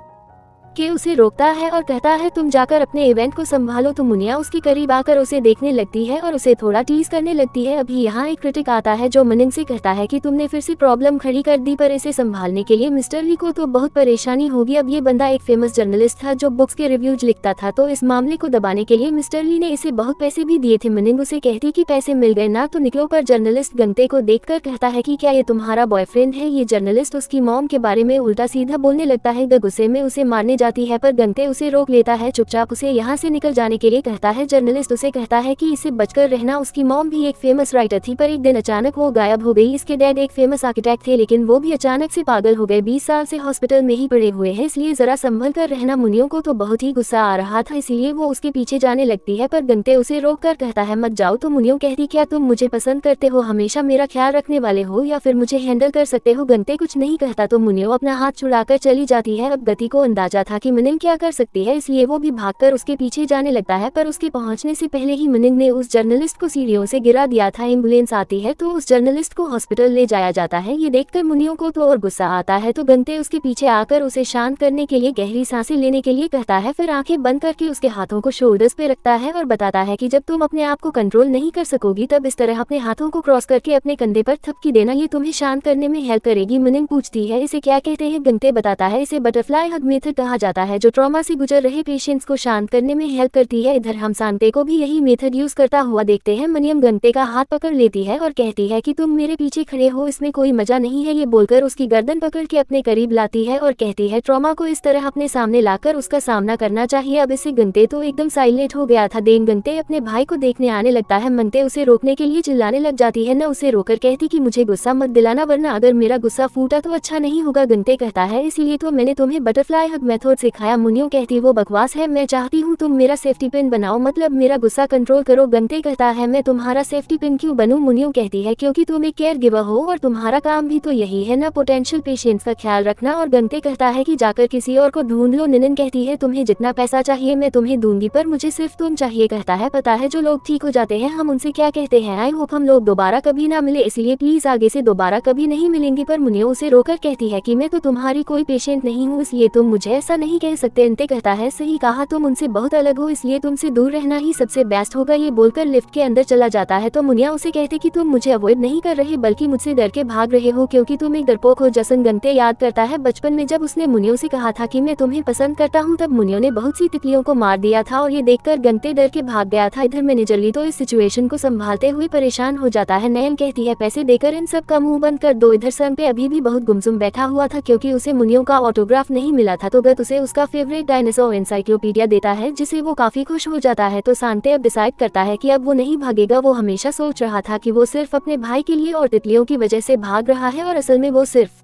के उसे रोकता है और कहता है, तुम जाकर अपने इवेंट को संभालो। तो मुनिया उसके करीब आकर उसे देखने लगती है और उसे थोड़ा टीज करने लगती है। अभी यहाँ एक क्रिटिक आता है जो मुनिन से कहता है कि तुमने फिर से प्रॉब्लम खड़ी कर दी, पर इसे संभालने के लिए मिस्टर ली को तो बहुत परेशानी होगी। अब ये बंदा एक फेमस जर्नलिस्ट था जो बुक्स के रिव्यूज लिखता था, तो इस मामले को दबाने के लिए मिस्टर ली ने इसे बहुत पैसे भी दिए थे। मुनिन उसे कहती कि पैसे मिल गए ना तो निकलो, पर जर्नलिस्ट गंते को देखकर कहता है कि क्या ये तुम्हारा बॉयफ्रेंड है? ये जर्नलिस्ट उसकी मॉम के बारे में उल्टा सीधा बोलने लगता है। गुस्से में उसे मारने जाती है, पर गंते उसे रोक लेता है। चुपचाप उसे यहाँ से निकल जाने के लिए कहता है। जर्नलिस्ट उसे कहता है कि इसे बचकर रहना। उसकी मॉम भी एक फेमस राइटर थी, पर एक दिन अचानक वो गायब हो गई। इसके डैड एक फेमस आर्किटेक्ट थे, लेकिन वो भी अचानक से पागल हो गए। 20 साल से हॉस्पिटल में ही पड़े हुए हैं, इसलिए जरा संभल कर रहना। मुनियों को तो बहुत ही गुस्सा आ रहा था, इसीलिए वो उसके पीछे जाने लगती है, पर गंते उसे रोक कर कहता है, मत जाओ। तो मुनियों कहती, क्या तुम मुझे पसंद करते हो? हमेशा मेरा ख्याल रखने वाले हो, या फिर मुझे हैंडल कर सकते हो? गंते कुछ नहीं कहता तो मुनियों अपना हाथ छुड़ाकर चली जाती है। अब गति को अंदाजा था कि मुनिन क्या कर सकती है, इसलिए वो भी भागकर उसके पीछे जाने लगता है, पर उसके पहुंचने से पहले ही मुनिन ने उस जर्नलिस्ट को सीढ़ियों से गिरा दिया था। एम्बुलेंस आती है तो उस जर्नलिस्ट को हॉस्पिटल ले जाया जाता है। ये देखकर मुनियों को तो और गुस्सा आता है, तो गंते उसके पीछे आकर उसे शांत करने के लिए गहरी सांसें लेने के लिए कहता है, फिर आंखें बंद करके उसके हाथों को शोल्डर्स पे रखता है और बताता है कि जब तुम अपने आप को कंट्रोल नहीं कर सकोगी तब इस तरह अपने हाथों को क्रॉस करके अपने कंधे पर थपकी देना, ये तुम्हें शांत करने में हेल्प करेगी। मुनिन पूछती है, इसे क्या कहते हैं? गंते बताता है, इसे बटरफ्लाई हग मेथड कहा जाता है जो ट्रॉमा से गुजर रहे पेशेंट्स को शांत करने में हेल्प करती है। इधर हम सांते को भी यही मेथड यूज करता हुआ देखते हैं। मनियम गंते का हाथ पकड़ लेती है और कहती है कि तुम मेरे पीछे खड़े हो, इसमें कोई मजा नहीं है। ये बोलकर उसकी गर्दन पकड़ के अपने करीब लाती है और कहती है ट्रॉमा को इस तरह अपने सामने लाकर उसका सामना करना चाहिए। अब इससे गंते तो एकदम साइलेंट हो गया था। देन गंते अपने भाई को देखने आने लगता है। मनते उसे रोकने के लिए चिल्लाने लग जाती है, न उसे रोकर कहती कि मुझे गुस्सा मत दिलाना वरना अगर मेरा गुस्सा फूटा तो अच्छा नहीं होगा। गंते कहता है इसीलिए तो मैंने तुम्हें बटरफ्लाई हग मेथड सिखाया। मुनियो कहती वो बकवास है, मैं चाहती हूँ तुम मेरा सेफ्टी पिन बनाओ, मतलब मेरा गुस्सा कंट्रोल करो। गंते कहता है मैं तुम्हारा सेफ्टी पिन क्यों बनूं? मुनियो कहती है क्योंकि तुम एक केयर गिवर हो और तुम्हारा काम भी तो यही है ना, पोटेंशियल पेशेंट्स का ख्याल रखना। और गंते कहता है कि जाकर किसी और को ढूंढ लो। निनन कहती है तुम्हें जितना पैसा चाहिए मैं तुम्हें दूंगी, पर मुझे सिर्फ तुम चाहिए। कहता है पता है जो लोग ठीक हो जाते हैं हम उनसे क्या कहते हैं, आई होप हम लोग दोबारा कभी ना मिले, इसलिए प्लीज आगे से दोबारा कभी नहीं मिलेंगे। पर मुनियो उसे रोकर कहती है कि मैं तो तुम्हारी कोई पेशेंट नहीं हूँ, इसलिए तुम मुझे ऐसा नहीं कह सकते। अंते कहता है सही कहा, तुम उनसे बहुत अलग हो, इसलिए तुमसे दूर रहना ही सबसे बेस्ट होगा। ये बोलकर लिफ्ट के अंदर चला जाता है तो मुनिया उसे कहते कि तुम मुझे अवॉइड नहीं कर रहे बल्कि मुझसे डर के भाग रहे हो क्योंकि तुम एक डरपोक हो। जसन गंते याद करता है बचपन में जब उसने मुनियो से कहा था कि मैं तुम्हें पसंद करता हूँ, तब मुनियो ने बहुत सी तितलियों को मार दिया था और ये देखकर गंते डर के भाग गया था। इधर मैनेजरली तो इस सिचुएशन को संभालते हुए परेशान हो जाता है। नयन कहती है पैसे देकर इन सब का मुंह बंद कर दो। इधर सन पे अभी भी बहुत गुमसुम बैठा हुआ था क्योंकि उसे मुनियो का ऑटोग्राफ नहीं मिला था, तो गत उसे उसका फेवरेट डायनासोर एनसाइक्लोपीडिया देता है जिसे वो काफी खुश हो जाता है। तो सांते अब डिसाइड करता है कि अब वो नहीं भागेगा। वो हमेशा सोच रहा था कि वो सिर्फ अपने भाई के लिए और तितलियों की वजह से भाग रहा है और असल में वो सिर्फ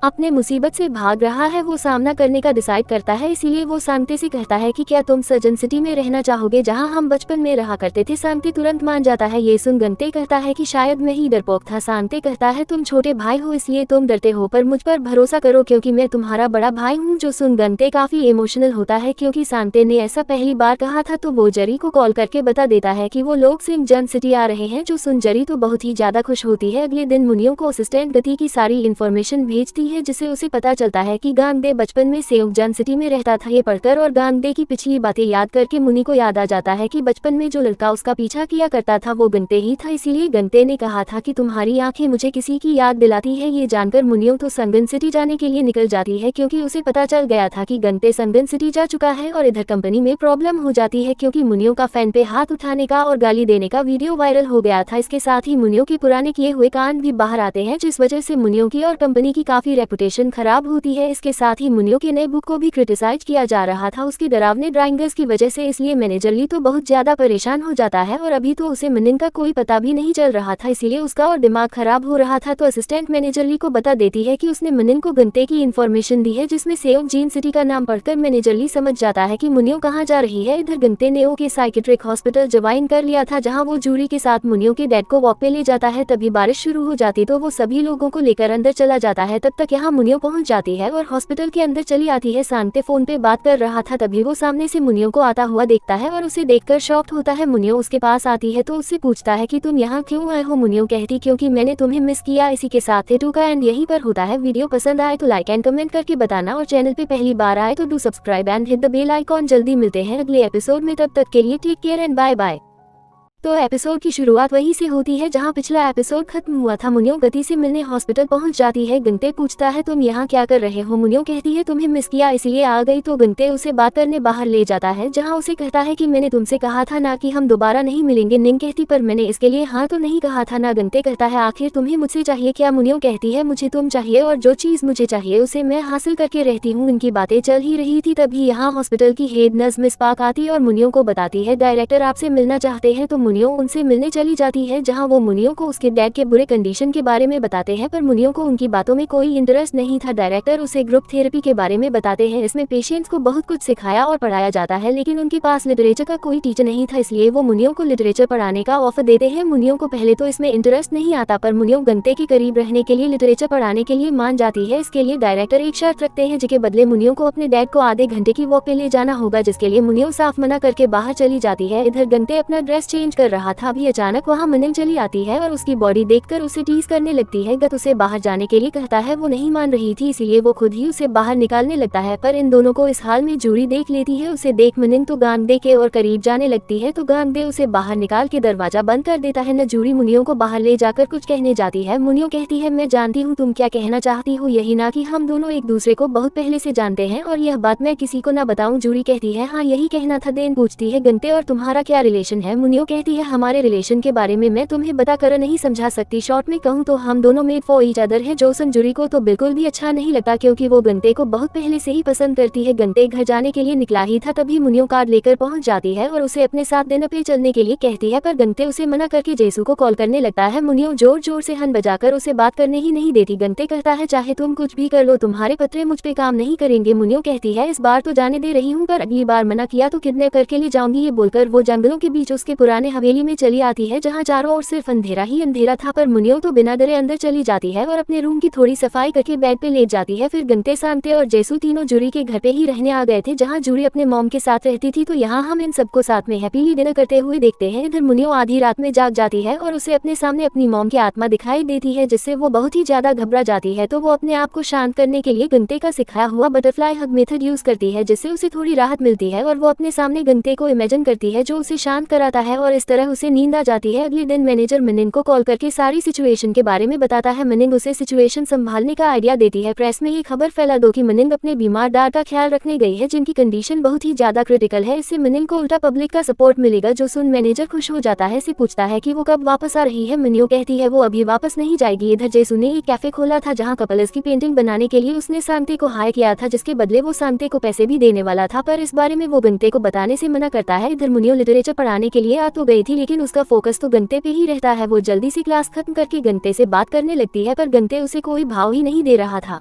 अपने मुसीबत से भाग रहा है। वो सामना करने का डिसाइड करता है, इसीलिए वो सांते से कहता है कि क्या तुम सर्जन सिटी में रहना चाहोगे जहां हम बचपन में रहा करते थे। सांते तुरंत मान जाता है। ये सुन गंते कहता है कि शायद मैं ही डरपोक था। सांते कहता है तुम छोटे भाई हो इसलिए तुम डरते हो, पर मुझ पर भरोसा करो क्योंकि मैं तुम्हारा बड़ा भाई हूँ। जो सुन गंते काफी इमोशनल होता है क्योंकि सांते ने ऐसा पहली बार कहा था, तो वो जरी को कॉल करके बता देता है कि वो लोग सिंगजन सिटी आ रहे हैं। जो सुन जरी तो बहुत ही ज्यादा खुश होती है। अगले दिन मुनियो को असिस्टेंट गति की सारी इन्फॉर्मेशन भेजती है जिससे उसे पता चलता है कि गांगदे बचपन में सेयोगजन सिटी में रहता था। ये पढ़कर और गांगदे की पिछली बातें याद करके मुनि को याद आ जाता है कि बचपन में जो लड़का उसका पीछा किया करता था वो गंते ही था। इसीलिए गंते ने कहा था कि तुम्हारी आंखें मुझे किसी की याद दिलाती है। ये जानकर मुनियो तो संगन सिटी जाने के लिए निकल जाती है क्योंकि उसे पता चल गया था कि गंते संगन सिटी जा चुका है। और इधर कंपनी में प्रॉब्लम हो जाती है क्योंकि मुनियो का फैन पे हाथ उठाने का और गाली देने का वीडियो वायरल हो गया था। इसके साथ ही मुनियो के पुराने किए हुए कांड भी बाहर आते हैं जिस वजह से मुनियो की और कंपनी की काफी रेपुटेशन खराब होती है। इसके साथ ही मुनियो के नए बुक को भी क्रिटिसाइज किया जा रहा था उसकी डरावने ड्राइंगर्स की वजह से, इसलिए मैनेजरली तो बहुत ज्यादा परेशान हो जाता है। और अभी तो उसे मिनिन का कोई पता भी नहीं चल रहा था, इसीलिए उसका और दिमाग खराब हो रहा था। तो असिस्टेंट मैनेजरली को बता देती है कि उसने मिनिन को गंते की इन्फॉर्मेशन दी है जिसमें सेयोगजीन सिटी का नाम पढ़कर मैनेजरली समझ जाता है कि मुनियो कहाँ जा रही है। इधर गंते ने ओ के साइकेट्रिक हॉस्पिटल ज्वाइन कर लिया था जहाँ वो जूरी के साथ मुनियो के डैड को वॉक पे ले जाता है। तभी बारिश शुरू हो जाती तो वो सभी लोगों को लेकर अंदर चला जाता है। तब तक यहाँ मुनियो पहुंच जाती है और हॉस्पिटल के अंदर चली आती है। सांते फोन पे बात कर रहा था तभी वो सामने से मुनियो को आता हुआ देखता है और उसे देखकर शॉक्ड होता है। मुनियो उसके पास आती है तो उससे पूछता है कि तुम यहाँ क्यों आए हो। मुनियो कहती क्योंकि मैंने तुम्हें मिस किया। इसी के साथ थे टू का एंड यहीं पर होता है। वीडियो पसंद आए तो लाइक एंड कमेंट करके बताना और चैनल पे पहली बार आए तो do subscribe and hit the bell icon. जल्दी मिलते हैं अगले एपिसोड में, तब तक के लिए take care and bye bye. तो एपिसोड की शुरुआत वहीं से होती है जहां पिछला एपिसोड खत्म हुआ था। मुनियो गति से मिलने हॉस्पिटल पहुंच जाती है। गंते पूछता है तुम यहाँ क्या कर रहे हो। मुनियो कहती है तुम्हें मिस किया इसलिए आ गई। तो गंते उसे बात करने बाहर ले जाता है जहां उसे कहता है कि मैंने तुमसे कहा था ना कि हम दोबारा नहीं मिलेंगे। निंग कहती पर मैंने इसके लिए हाँ तो नहीं कहा था ना। गंते कहता है आखिर तुम्हें मुझसे चाहिए क्या। मुनियो कहती है मुझे तुम चाहिए और जो चीज मुझे चाहिए उसे मैं हासिल करके रहती हूँ। इनकी बातें चल ही रही थी तभी यहाँ हॉस्पिटल की हेड नर्स मिस पाक आती और मुनियो को बताती है डायरेक्टर आपसे मिलना चाहते हैं। तो मुनियो उनसे मिलने चली जाती है जहां वो मुनियो को उसके डैड के बुरे कंडीशन के बारे में बताते हैं, पर मुनियो को उनकी बातों में कोई इंटरेस्ट नहीं था। डायरेक्टर उसे ग्रुप थेरेपी के बारे में बताते हैं, इसमें पेशेंट्स को बहुत कुछ सिखाया और पढ़ाया जाता है लेकिन उनके पास लिटरेचर का कोई टीचर नहीं था, इसलिए वो मुनियो को लिटरेचर पढ़ाने का ऑफर देते हैं। मुनियो को पहले तो इसमें इंटरेस्ट नहीं आता पर मुनियो गंते के करीब रहने के लिए लिटरेचर पढ़ाने के लिए मान जाती है। इसके लिए डायरेक्टर एक शर्त रखते हैं जिसके बदले मुनियो को अपने डैड को आधे घंटे की वॉक पे ले जाना होगा, जिसके लिए मुनियो साफ मना करके बाहर चली जाती है। इधर गंते अपना ड्रेस चेंज कर रहा था, अभी अचानक वहाँ मनिंग चली आती है और उसकी बॉडी देखकर उसे टीज करने लगती है। गत उसे बाहर जाने के लिए कहता है, वो नहीं मान रही थी, इसीलिए वो खुद ही उसे बाहर निकालने लगता है। पर इन दोनों को इस हाल में जूरी देख लेती है। उसे देख मनिंग तो गांगदे के और करीब जाने लगती है, तो गांगदे उसे बाहर निकाल के दरवाजा बंद कर देता है। न जूरी मुनियों को बाहर ले जाकर कुछ कहने जाती है। मुनियों कहती है, मैं जानती हूँ तुम क्या कहना चाहती हो, यही ना कि हम दोनों एक दूसरे को बहुत पहले से जानते हैं और यह बात मैं किसी को ना बताऊं। जूरी कहती है, हाँ यही कहना था। देन पूछती है, गंते और तुम्हारा क्या रिलेशन है? मुनियों कहती है, हमारे रिलेशन के बारे में मैं तुम्हें बताकर नहीं समझा सकती। शॉर्ट में कहूँ तो हम दोनों मेड फॉर ईच अदर है। जोसन जूरी को तो बिल्कुल भी अच्छा नहीं लगता क्योंकि वो गंते को बहुत पहले से ही पसंद करती है। गंते घर जाने के लिए निकला ही था तभी मुनियों कार्ड लेकर पहुंच जाती है और उसे अपने साथ डिनर पे चलने के लिए कहती है, पर गंते उसे मना करके जेसू को कॉल करने लगता है। मुनियों जोर जोर से हन बजाकर उसे बात करने ही नहीं देती। गंते कहता है, चाहे तुम कुछ भी कर लो, तुम्हारे पत्रे मुझ पे काम नहीं करेंगे। मुनियों कहती है, इस बार तो जाने दे रही हूँ, पर अगली बार मना किया तो किडनैप करके ले जाऊंगी। ये बोलकर वो जंगलों के बीच उसके पुराने हवेली में चली आती है जहाँ चारों ओर सिर्फ अंधेरा ही अंधेरा था। पर मुनियों तो बिना डरे अंदर चली जाती है और अपने रूम की थोड़ी सफाई करके बेड पे लेट जाती है। फिर गंते, सांते और जेसू तीनों जूरी के घर पे ही रहने आ गए थे जहाँ जूरी अपने मॉम के साथ रहती थी। तो यहाँ हम इन सबको साथ में हैप्पीली डिनर करते हुए देखते हैं। इधर मुनियों आधी रात में जाग जाती है और उसे अपने सामने अपनी मॉम की आत्मा दिखाई देती है जिससे वो बहुत ही ज्यादा घबरा जाती है। तो वो अपने आप को शांत करने के लिए गंते का सिखाया हुआ बटरफ्लाई हग मेथड यूज करती है जिससे उसे थोड़ी राहत मिलती है और वो अपने सामने गंते को इमेजिन करती है जो उसे शांत कराता है और इस तरह उसे नींद आ जाती है। अगले दिन मैनेजर मनिंग को कॉल करके सारी सिचुएशन के बारे में बताता है। मनिंग उसे सिचुएशन संभालने का आइडिया देती है। प्रेस में ये खबर फैला दो कि मनिंग अपने बीमार डैड का ख्याल रखने गई है जिनकी कंडीशन बहुत ही ज्यादा क्रिटिकल है। इससे मनिंग को उल्टा पब्लिक का सपोर्ट मिलेगा जो सुन मैनेजर खुश हो जाता है। इसे पूछता है कि वो कब वापस आ रही है। मनियो कहती है वो अभी वापस नहीं जाएगी। इधर जेसू ने एक कैफे खोला था जहाँ कपल्स की पेंटिंग बनाने के लिए उसने सांते को हायर किया था जिसके बदले वो सांते को पैसे भी देने वाला था, पर इस बारे में वो गंते को बताने से मना करता है। इधर मुनियो लिटरेचर पढ़ाने के लिए आ तो गई थी लेकिन उसका फोकस तो गंते पे ही रहता है। वो जल्दी से क्लास खत्म करके गंते से बात करने लगती है पर गंते उसे कोई भाव ही नहीं दे रहा था।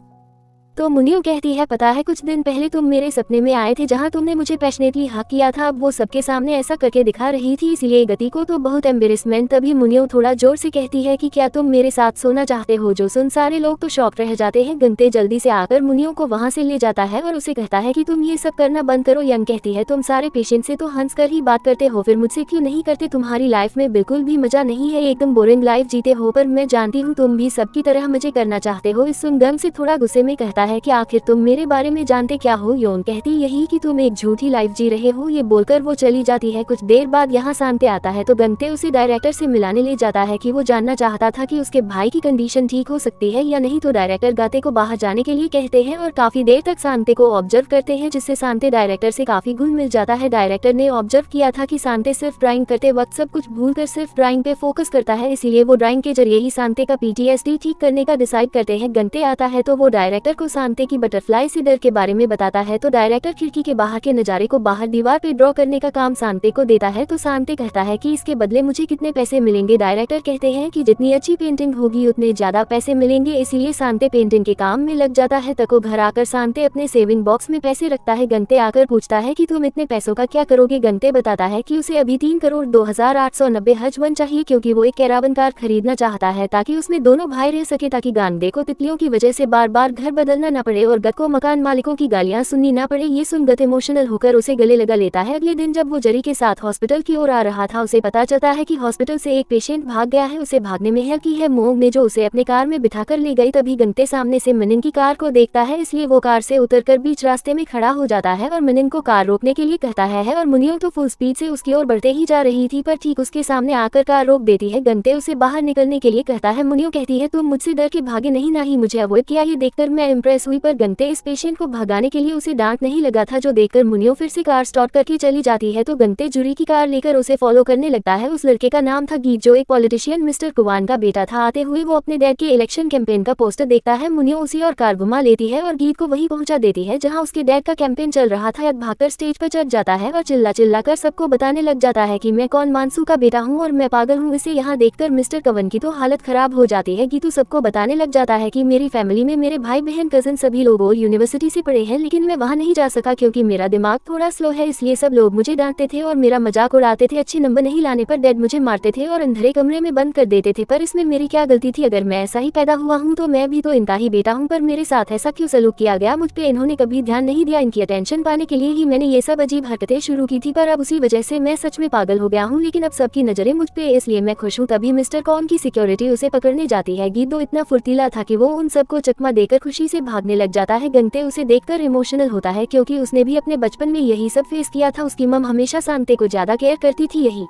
तो मुनियो कहती है, पता है कुछ दिन पहले तुम मेरे सपने में आए थे जहां तुमने मुझे पैशनेटली हक किया था। अब वो सबके सामने ऐसा करके दिखा रही थी इसीलिए गति को तो बहुत एम्बेरसमेंट। तभी मुनियो थोड़ा जोर से कहती है कि क्या तुम मेरे साथ सोना चाहते हो? जो सुन सारे लोग तो शॉक रह जाते हैं। गंते जल्दी से आकर मुनियो को वहां से ले जाता है और उसे कहता है कि तुम ये सब करना बंद करो। यंग कहती है, तुम सारे पेशेंट से तो हंस कर ही बात करते हो, फिर मुझसे क्यों नहीं करते? तुम्हारी लाइफ में बिल्कुल भी मजा नहीं है, एकदम बोरिंग लाइफ जीते हो, पर मैं जानती हूँ तुम भी सबकी तरह मजे करना चाहते हो। इस सुन गम से थोड़ा गुस्से में कहता है कि आखिर तुम मेरे बारे में जानते क्या हो? योन कहती यही कि तुम एक झूठी लाइफ जी रहे हो। ये बोलकर वो चली जाती है। कुछ देर बाद यहाँ सांते आता है तो गंते उसे डायरेक्टर से मिलाने ले जाता है कि वो जानना चाहता था कि उसके भाई की कंडीशन ठीक हो सकती है या नहीं। तो डायरेक्टर गाते को बाहर जाने के लिए कहते हैं और काफी देर तक सांते को ऑब्जर्व करते हैं जिससे सांते डायरेक्टर से काफी घुल मिल जाता है। डायरेक्टर ने ऑब्जर्व किया था कि सांते सिर्फ ड्राइंग करते वक्त सब कुछ भूलकर सिर्फ ड्राइंग पे फोकस करता है, इसीलिए वो ड्राइंग के जरिए ही सांते का PTSD ठीक करने का डिसाइड करते हैं। गंते आता है तो वो डायरेक्टर को सांते की बटरफ्लाई से डर के बारे में बताता है तो डायरेक्टर खिड़की के बाहर के नजारे को बाहर दीवार पे ड्रॉ करने का काम सांते को देता है। तो सांते कहता है कि इसके बदले मुझे कितने पैसे मिलेंगे? डायरेक्टर कहते हैं कि जितनी अच्छी पेंटिंग होगी उतने ज्यादा पैसे मिलेंगे, इसीलिए सांते पेंटिंग के काम में लग जाता है। तको घर आकर सांते अपने सेविंग बॉक्स में पैसे रखता है। गंते आकर पूछता है कि तुम इतने पैसों का क्या करोगे? गंते बताता है कि उसे अभी 3,02,890 हज-1 चाहिए क्योंकि वो एक कैरावन कार खरीदना चाहता है ताकि उसमें दोनों भाई रह सके, ताकि गांधे को तितलियों की वजह से बार बार घर बदलना न पड़े और गत को मकान मालिकों की गालियां सुननी ना पड़े। ये सुन गत इमोशनल होकर उसे गले लगा लेता है। अगले दिन जब वो जरी के साथ हॉस्पिटल की ओर आ रहा था उसे पता चलता है कि हॉस्पिटल से एक पेशेंट भाग गया है। उसे भागने में हेल्प की है मोंग ने जो उसे अपने कार में बिठाकर ले गई। तभी गंते सामने से मनिंग की कार को देखता है, इसलिए वो कार से उतरकर बीच रास्ते में खड़ा हो जाता है और मनिंग को कार रोकने के लिए कहता है और मुनियो तो फुल स्पीड से उसकी ओर बढ़ते ही जा रही थी पर ठीक उसके सामने आकर कार रोक देती है। गंते उसे बाहर निकलने के लिए कहता है। मुनियो कहती है, तुम मुझसे डर के भागे नहीं, ना ही मुझे अवॉइड किया। ये देखकर मैं इम्प्रेस हुई, पर गंते इस पेशेंट को भगाने के लिए उसे डांट नहीं लगा था, जो देखकर मुनियो फिर से कार स्टार्ट करके चली जाती है। तो गंते जूरी की कार लेकर उसे फॉलो करने लगता है। उस लड़के का नाम था गीत जो एक पॉलिटिशियन मिस्टर कुवान का बेटा था। आते हुए वो अपने डैड के इलेक्शन कैंपेन का पोस्टर देखता है। मुनियो उसी और कार घुमा लेती है और गीत को वहीं पहुंचा देती है जहां उसके डैड का कैंपेन चल रहा था। यद भागकर स्टेज पर चढ़ जाता है और चिल्ला चिल्ला कर सबको बताने लग जाता है कि मैं कौन मानसू का बेटा हूँ और मैं पागल हूँ। इसे यहाँ देखकर मिस्टर कवन की तो हालत खराब हो जाती है। गीतू सबको बताने लग जाता है कि मेरी फैमिली में मेरे भाई बहन कजन सभी लोग और यूनिवर्सिटी से पढ़े हैं, लेकिन मैं वहाँ नहीं जा सका क्योंकि मेरा दिमाग थोड़ा स्लो है, इसलिए सब लोग मुझे डांटते थे और मेरा मजाक उड़ाते थे। अच्छे नंबर नहीं लाने पर डैड मुझे मारते थे और अंधेरे कमरे में बंद कर देते थे, पर इसमें मेरी क्या गलती थी? अगर मैं ऐसा ही पैदा हुआ हूँ तो मैं भी तो इनका ही बेटा हूँ, पर मेरे साथ ऐसा क्यों सलूक किया गया? मुझ पे इन्होंने कभी ध्यान नहीं दिया। इनकी अटेंशन पाने के लिए ही मैंने ये सब अजीब हरकतें शुरू की थी, पर अब उसी वजह से मैं सच में पागल हो गया हूँ। लेकिन अब सबकी नजरें मुझ पे, इसलिए मैं खुश हूँ। तभी मिस्टर कॉन की सिक्योरिटी उसे पकड़ने जाती है। गीदो इतना फुर्तीला था कि वो उन सबको चकमा देकर खुशी से भागने लग जाता है। गंते उसे देखकर इमोशनल होता है क्योंकि उसने भी अपने बचपन में यही सब फेस किया था। उसकी मम हमेशा सांते को ज्यादा केयर करती थी। यही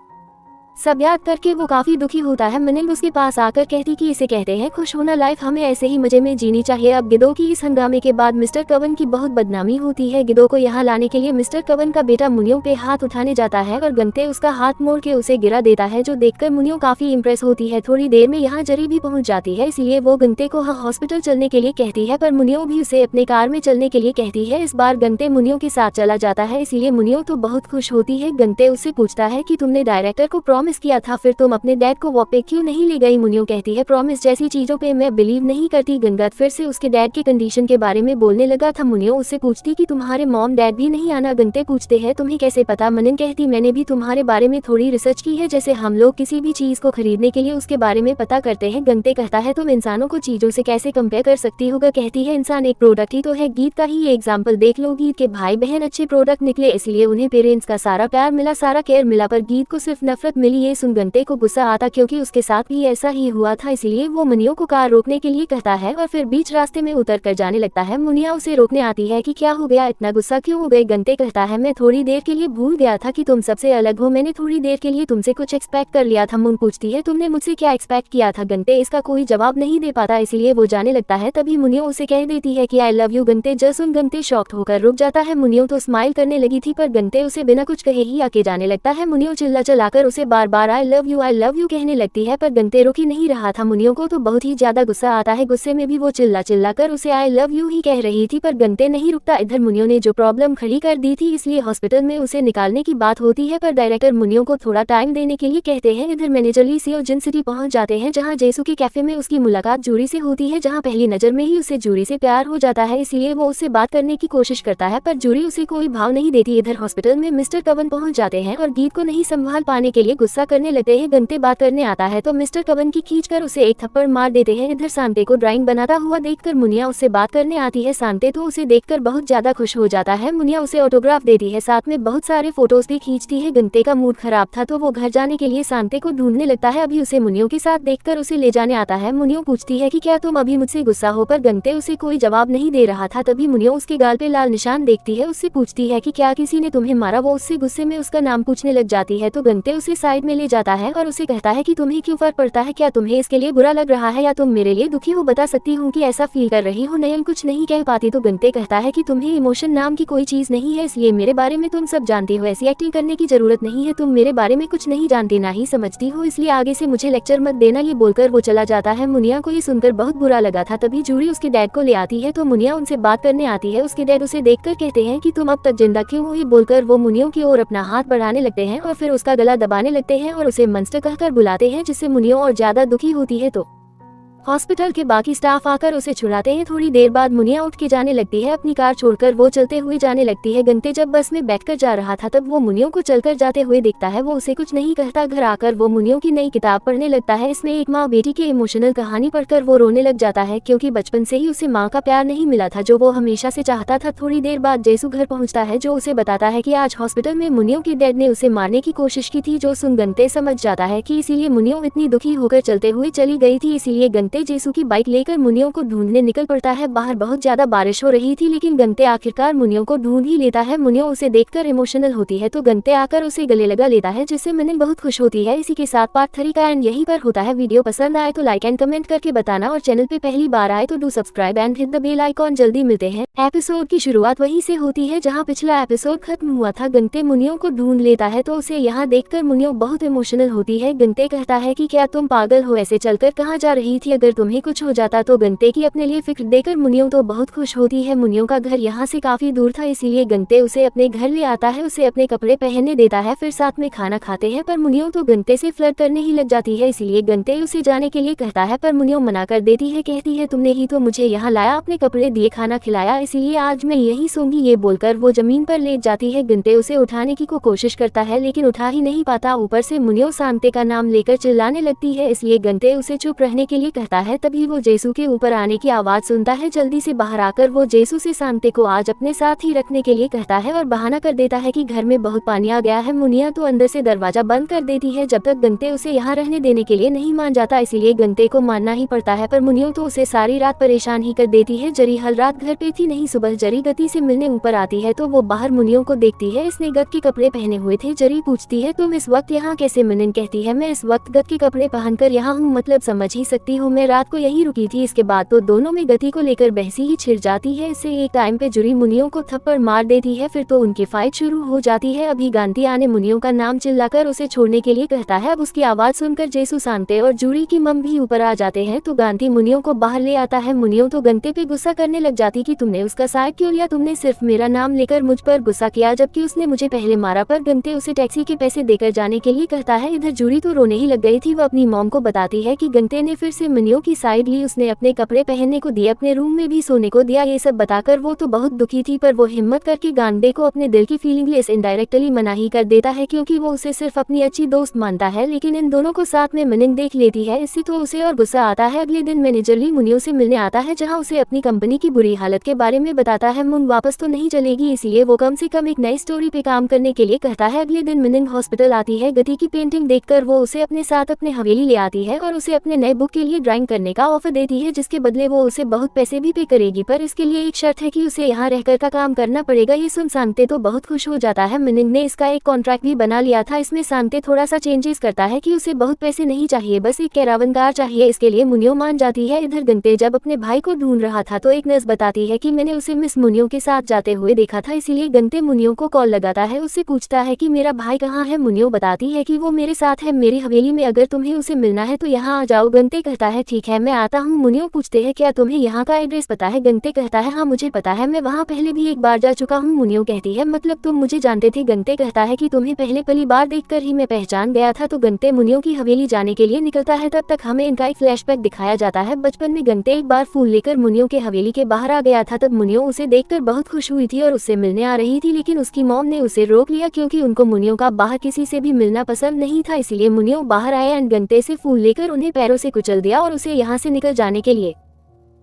सब याद करके वो काफी दुखी होता है। मिनिंग उसके पास आकर कहती कि इसे कहते हैं खुश होना, लाइफ हमें ऐसे ही मजे में जीनी चाहिए। अब गिदो की इस हंगामे के बाद मिस्टर कवन की बहुत बदनामी होती है। गिदो को यहाँ लाने के लिए मिस्टर कवन का बेटा मुनियो पे हाथ उठाने जाता है और गंते उसका हाथ मोड़ के उसे गिरा देता है, जो देखकर मुनियो काफी इम्प्रेस होती है। थोड़ी देर में यहाँ जरी भी पहुँच जाती है, इसलिए वो गंते को हॉस्पिटल चलने के लिए कहती है, पर मुनियो भी उसे अपने कार में चलने के लिए कहती है। इस बार गंते मुनियो के साथ चला जाता है, इसीलिए मुनियो तो बहुत खुश होती है। गंते उससे पूछता है कि तुमने डायरेक्टर को प्रॉमिस किया था, फिर तुम अपने डैड को वॉक पे क्यों नहीं ले गई? मुनियो कहती है प्रॉमिस जैसी चीजों पे मैं बिलीव नहीं करती। गंगत फिर से उसके डैड के कंडीशन के बारे में बोलने लगा था। मुनियो उससे पूछती कि तुम्हारे मॉम डैड भी नहीं आना? गंते पूछते हैं तुम्हें कैसे पता? मनन कहती मैंने भी तुम्हारे बारे में थोड़ी रिसर्च की है, जैसे हम लोग किसी भी चीज को खरीदने के लिए उसके बारे में पता करते हैं। गंते कहता है तुम इंसानों को चीजों से कैसे कंपेयर कर सकती होगा? कहती है इंसान एक प्रोडक्ट ही तो है। गीत का ही एग्जाम्पल देख लो, गीत के भाई बहन अच्छे प्रोडक्ट निकले, इसलिए उन्हें पेरेंट्स का सारा प्यार मिला, सारा केयर मिला, पर गीत को सिर्फ नफरत मिली। ये सुन गंते को गुस्सा आता क्योंकि उसके साथ भी ऐसा ही हुआ था, इसलिए वो मुनियो को कार रोकने के लिए कहता है और फिर बीच रास्ते में उतर कर जाने लगता है। मुनिया उसे रोकने आती है कि क्या हो गया, इतना गुस्सा क्यों हो गए? गंते कहता है मैं थोड़ी देर के लिए भूल गया था कि तुम सबसे अलग हो, मैंने थोड़ी देर के लिए तुमसे कुछ एक्सपेक्ट कर लिया था। मुन पूछती है तुमने मुझसे क्या एक्सपेक्ट किया था? गंते इसका कोई जवाब नहीं दे पाता, इसलिए वो जाने लगता है। तभी मुनियो उसे कह देती है कि आई लव यू। गंते जस्ट सुन गंते शॉक्ड होकर रुक जाता है। मुनियो तो स्माइल करने लगी थी, पर गंते उसे बिना कुछ कहे ही आके जाने लगता है। मुनियो चिल्ला चलाकर उसे बार बार आई लव यू कहने लगती है, पर गंते रुक ही नहीं रहा था। मुनियो को तो बहुत ही ज्यादा गुस्सा आता है, गुस्से में भी वो चिल्ला चिल्ला कर उसे आई लव यू ही कह रही थी, पर गंते नहीं रुकता। इधर मुनियो ने जो प्रॉब्लम खड़ी कर दी थी, इसलिए हॉस्पिटल में उसे निकालने की बात होती है, पर डायरेक्टर मुनियो को थोड़ा टाइम देने के लिए कहते हैं। इधर मैनेजर ली सीओ जिन सिटी पहुंच जाते हैं, जहां जेसू के कैफे में उसकी मुलाकात जूरी से होती है, जहां पहली नजर में ही उसे जूरी से प्यार हो जाता है, इसलिए वो उससे बात करने की कोशिश करता है, पर जूरी उसे कोई भाव नहीं देती। इधर हॉस्पिटल में मिस्टर कवन पहुंच जाते हैं और गीत को नहीं संभाल पाने के लिए गुस्सा करने लगते हैं। गंते बात करने आता है तो मिस्टर कवन की खींचकर उसे एक थप्पड़ मार देते हैं। इधर सांते को ड्राइंग बनाता हुआ देखकर मुनिया उससे बात करने आती है। सांते तो उसे देखकर बहुत ज्यादा खुश हो जाता है। मुनिया उसे ऑटोग्राफ देती है, साथ में बहुत सारे फोटोज भी खींचती है। गंते का मूड खराब था तो वो घर जाने के लिए सांते को ढूंढने लगता है। अभी उसे मुनियो के साथ देखकर उसे ले जाने आता है। मुनियो पूछती है कि क्या तुम अभी मुझसे गुस्सा हो, पर गंते उसे कोई जवाब नहीं दे रहा था। तभी मुनियो उसके गाल पे लाल निशान देखती है, उससे पूछती है कि क्या किसी ने तुम्हें मारा? वो उससे गुस्से में उसका नाम पूछने लग जाती है, तो गंते उसे साइड में ले जाता है और उसे कहता है कि तुम्हें क्यों फर्क पड़ता है? क्या तुम्हें इसके लिए बुरा लग रहा है या तुम मेरे लिए दुखी हो? बता सकती हूँ कि ऐसा फील कर रही हो। नयन कुछ नहीं कह पाती तो गंते कहता है कि तुम्हें इमोशन नाम की कोई चीज नहीं है, इसलिए मेरे बारे में तुम सब जानती हो, ऐसी एक्टिंग करने की जरूरत नहीं है। तुम मेरे बारे में कुछ नहीं जानती ना ही समझती हो, इसलिए आगे से मुझे लेक्चर मत देना। ये बोलकर वो चला जाता है। मुनिया को ये सुनकर बहुत बुरा लगा था। तभी जूरी उसके डैड को ले आती है तो मुनिया उनसे बात करने आती है। उसके डैड उसे देखकर कहते हैं कि तुम अब तक जिंदा क्यों हो? ये बोलकर वो मुनियो की ओर अपना हाथ बढ़ाने लगते हैं और फिर उसका गला दबाने लगते हैं और उसे मंस्टर कहकर बुलाते हैं, जिससे मुनियो और ज्यादा दुखी होती है। तो हॉस्पिटल के बाकी स्टाफ आकर उसे छुड़ाते हैं। थोड़ी देर बाद मुनिया उठ के जाने लगती है, अपनी कार छोड़कर वो चलते हुए जाने लगती है। गंते जब बस में बैठकर जा रहा था तब वो मुनियो को चलकर जाते हुए देखता है। वो उसे कुछ नहीं कहता। घर आकर वो मुनियो की नई किताब पढ़ने लगता है। इसमें एक माँ बेटी की इमोशनल कहानी पढ़कर वो रोने लग जाता है, क्योंकि बचपन से ही उसे माँ का प्यार नहीं मिला था जो वो हमेशा से चाहता था। थोड़ी देर बाद जेसू घर पहुँचता है, जो उसे बताता है कि आज हॉस्पिटल में मुनियो के डैड ने उसे मारने की कोशिश की थी, जो सुन गंते समझ जाता है कि इसीलिए मुनियो इतनी दुखी होकर चलते हुए चली गई थी। इसीलिए गंते जेसू की बाइक लेकर मुनियो को ढूंढने निकल पड़ता है। बाहर बहुत ज्यादा बारिश हो रही थी, लेकिन गंते आखिरकार मुनियो को ढूंढ ही लेता है। मुनियो उसे देखकर इमोशनल होती है तो गंते आकर उसे गले लगा लेता है, जिससे मिनिंग बहुत खुश होती है। इसी के साथ पार्ट 3 का एंड यहीं पर होता है। वीडियो पसंद आए तो लाइक एंड कमेंट करके बताना, और चैनल पे पहली बार आए तो do subscribe and hit the bell icon. जल्दी मिलते हैं। एपिसोड की शुरुआत वहीं से होती है जहाँ पिछला एपिसोड खत्म हुआ था। गंते मुनियो को ढूंढ लेता है तो उसे यहाँ देखकर मुनियो बहुत इमोशनल होती है। गंते कहता है कि क्या तुम पागल हो, ऐसे चलकर कहाँ जा रही थी? अगर तुम्हें कुछ हो जाता तो गंते की अपने लिए फिक्र देकर मुनियो तो बहुत खुश होती है। मुनियो का घर यहाँ से काफी दूर था, इसीलिए गंते उसे अपने घर ले आता है, उसे अपने कपड़े पहनने देता है, फिर साथ में खाना खाते हैं। पर मुनियो तो गंते से फ्लर्ट करने ही लग जाती है, इसीलिए गंते उसे जाने के लिए कहता है, पर मुनियो मना कर देती है। कहती है तुमने ही तो मुझे यहाँ लाया, अपने कपड़े दिए, खाना खिलाया, इसीलिए आज मैं यही सोऊंगी। ये बोलकर वो जमीन पर लेट जाती है। गंते उसे उठाने की कोशिश करता है लेकिन उठा ही नहीं पाता। ऊपर से मुनियो सांते का नाम लेकर चिल्लाने लगती है, इसलिए गंते उसे चुप रहने के लिए कहता है। तभी वो जेसू के ऊपर आने की आवाज सुनता है। जल्दी से बाहर आकर वो जेसू से सांते को आज अपने साथ ही रखने के लिए कहता है और बहाना कर देता है कि घर में बहुत पानी आ गया है। मुनिया तो अंदर से दरवाजा बंद कर देती है जब तक गंते उसे यहाँ रहने देने के लिए नहीं मान जाता, इसीलिए गंते को मानना ही पड़ता है। पर मुनियो तो उसे सारी रात परेशान ही कर देती है। जरी हर रात घर पे थी नहीं, सुबह जरी गति से मिलने ऊपर आती है तो वो बाहर मुनियो को देखती है। इसने गत के कपड़े पहने हुए थे। जरी पूछती है तुम इस वक्त यहाँ कैसे? मिनन कहती है मैं इस वक्त गत के कपड़े पहनकर यहाँ हूँ, मतलब समझ ही सकती हूँ, मैं रात को यही रुकी थी। इसके बाद तो दोनों में गति को लेकर बहसी ही छिड़ जाती है। इससे एक टाइम पे जुरी मुनियो को थप्पड़ मार देती है, फिर तो उनकी फाइट शुरू हो जाती है। अभी गांधी आने मुनियो का नाम चिल्लाकर उसे छोड़ने के लिए कहता है। अब उसकी आवाज सुनकर जेसू, सांते और जुरी की मम भी ऊपर आ जाते हैं तो गांधी मुनियो को बाहर ले आता है। मुनियो तो गंते पे गुस्सा करने लग जाती कि तुमने उसका साथ क्यों लिया, तुमने सिर्फ मेरा नाम लेकर मुझ पर गुस्सा किया जबकि उसने मुझे पहले मारा। पर गंते उसे टैक्सी के पैसे देकर जाने के लिए कहता है। इधर जुरी तो रोने ही लग गई थी। वो अपनी मॉम को बताती है कि गंते ने फिर से मुनियो की साइड ली, उसने अपने कपड़े पहनने को दिए, अपने रूम में भी सोने को दिया। ये सब बताकर वो तो बहुत दुखी थी, पर वो हिम्मत करके गांधे को अपने दिल की फीलिंग लेस इनडायरेक्टली मना ही कर देता है क्योंकि वो उसे सिर्फ अपनी अच्छी दोस्त मानता है। लेकिन इन दोनों को साथ में मिनिंग देख लेती है, इससे तो उसे और गुस्सा आता है। अगले दिन मैनेजर ली मुनियो से मिलने आता है जहाँ उसे अपनी कंपनी की बुरी हालत के बारे में बताता है। मुन वापस तो नहीं चलेगी, इसलिए वो कम से कम एक नई स्टोरी पे काम करने के लिए कहता है। अगले दिन मिनिंग हॉस्पिटल आती है। गति की पेंटिंग देखकर वो उसे अपने साथ अपने हवेली ले आती है और उसे अपने नए बुक के लिए ड्राइंग करने का ऑफर देती है, जिसके बदले वो उसे बहुत पैसे भी पे करेगी, पर इसके लिए एक शर्त है कि उसे यहाँ रहकर का काम करना पड़ेगा। ये सुन सांते तो बहुत खुश हो जाता है। मिनिंग ने इसका एक कॉन्ट्रैक्ट भी बना लिया था, इसमें सांते थोड़ा सा चेंजेस करता है कि उसे बहुत पैसे नहीं चाहिए, बस एक कैरावन कार चाहिए। इसके लिए मुनियो मान जाती है। इधर गंते जब अपने भाई को ढूंढ रहा था तो एक नर्स बताती है कि मैंने उसे मिस मुनियो के साथ जाते हुए देखा था, इसीलिए गंते मुनियो को कॉल लगाता है, उससे पूछता है कि मेरा भाई कहाँ है। मुनियो बताती है कि वो मेरे साथ है मेरी हवेली में, अगर तुम्हें उसे मिलना है तो यहाँ आ जाओ। गंते कहता है ठीक है मैं आता हूँ। मुनियो पूछते हैं क्या तुम्हें यहाँ का एड्रेस पता है? गंते कहता है हाँ मुझे पता है, मैं वहाँ पहले भी एक बार जा चुका हूँ। मुनियो कहती है मतलब तुम मुझे जानते थे? गंते कहता है कि तुम्हें पहले पहली बार देखकर ही मैं पहचान गया था। तो गंते मुनियो की हवेली जाने के लिए निकलता है। तब तक हमें इनका एक फ्लैशबैक दिखाया जाता है। बचपन में गंते एक बार फूल लेकर मुनियो के हवेली के बाहर आ गया था, तब मुनियो उसे देखकर बहुत खुश हुई थी और उससे मिलने आ रही थी, लेकिन उसकी मॉम ने उसे रोक लिया क्योंकि उनको मुनियो का बाहर किसी से भी मिलना पसंद नहीं था। इसीलिए मुनियो बाहर आए एंड गंते से फूल लेकर उन्हें पैरों से कुचल दिया और उसे यहाँ से निकल जाने के लिए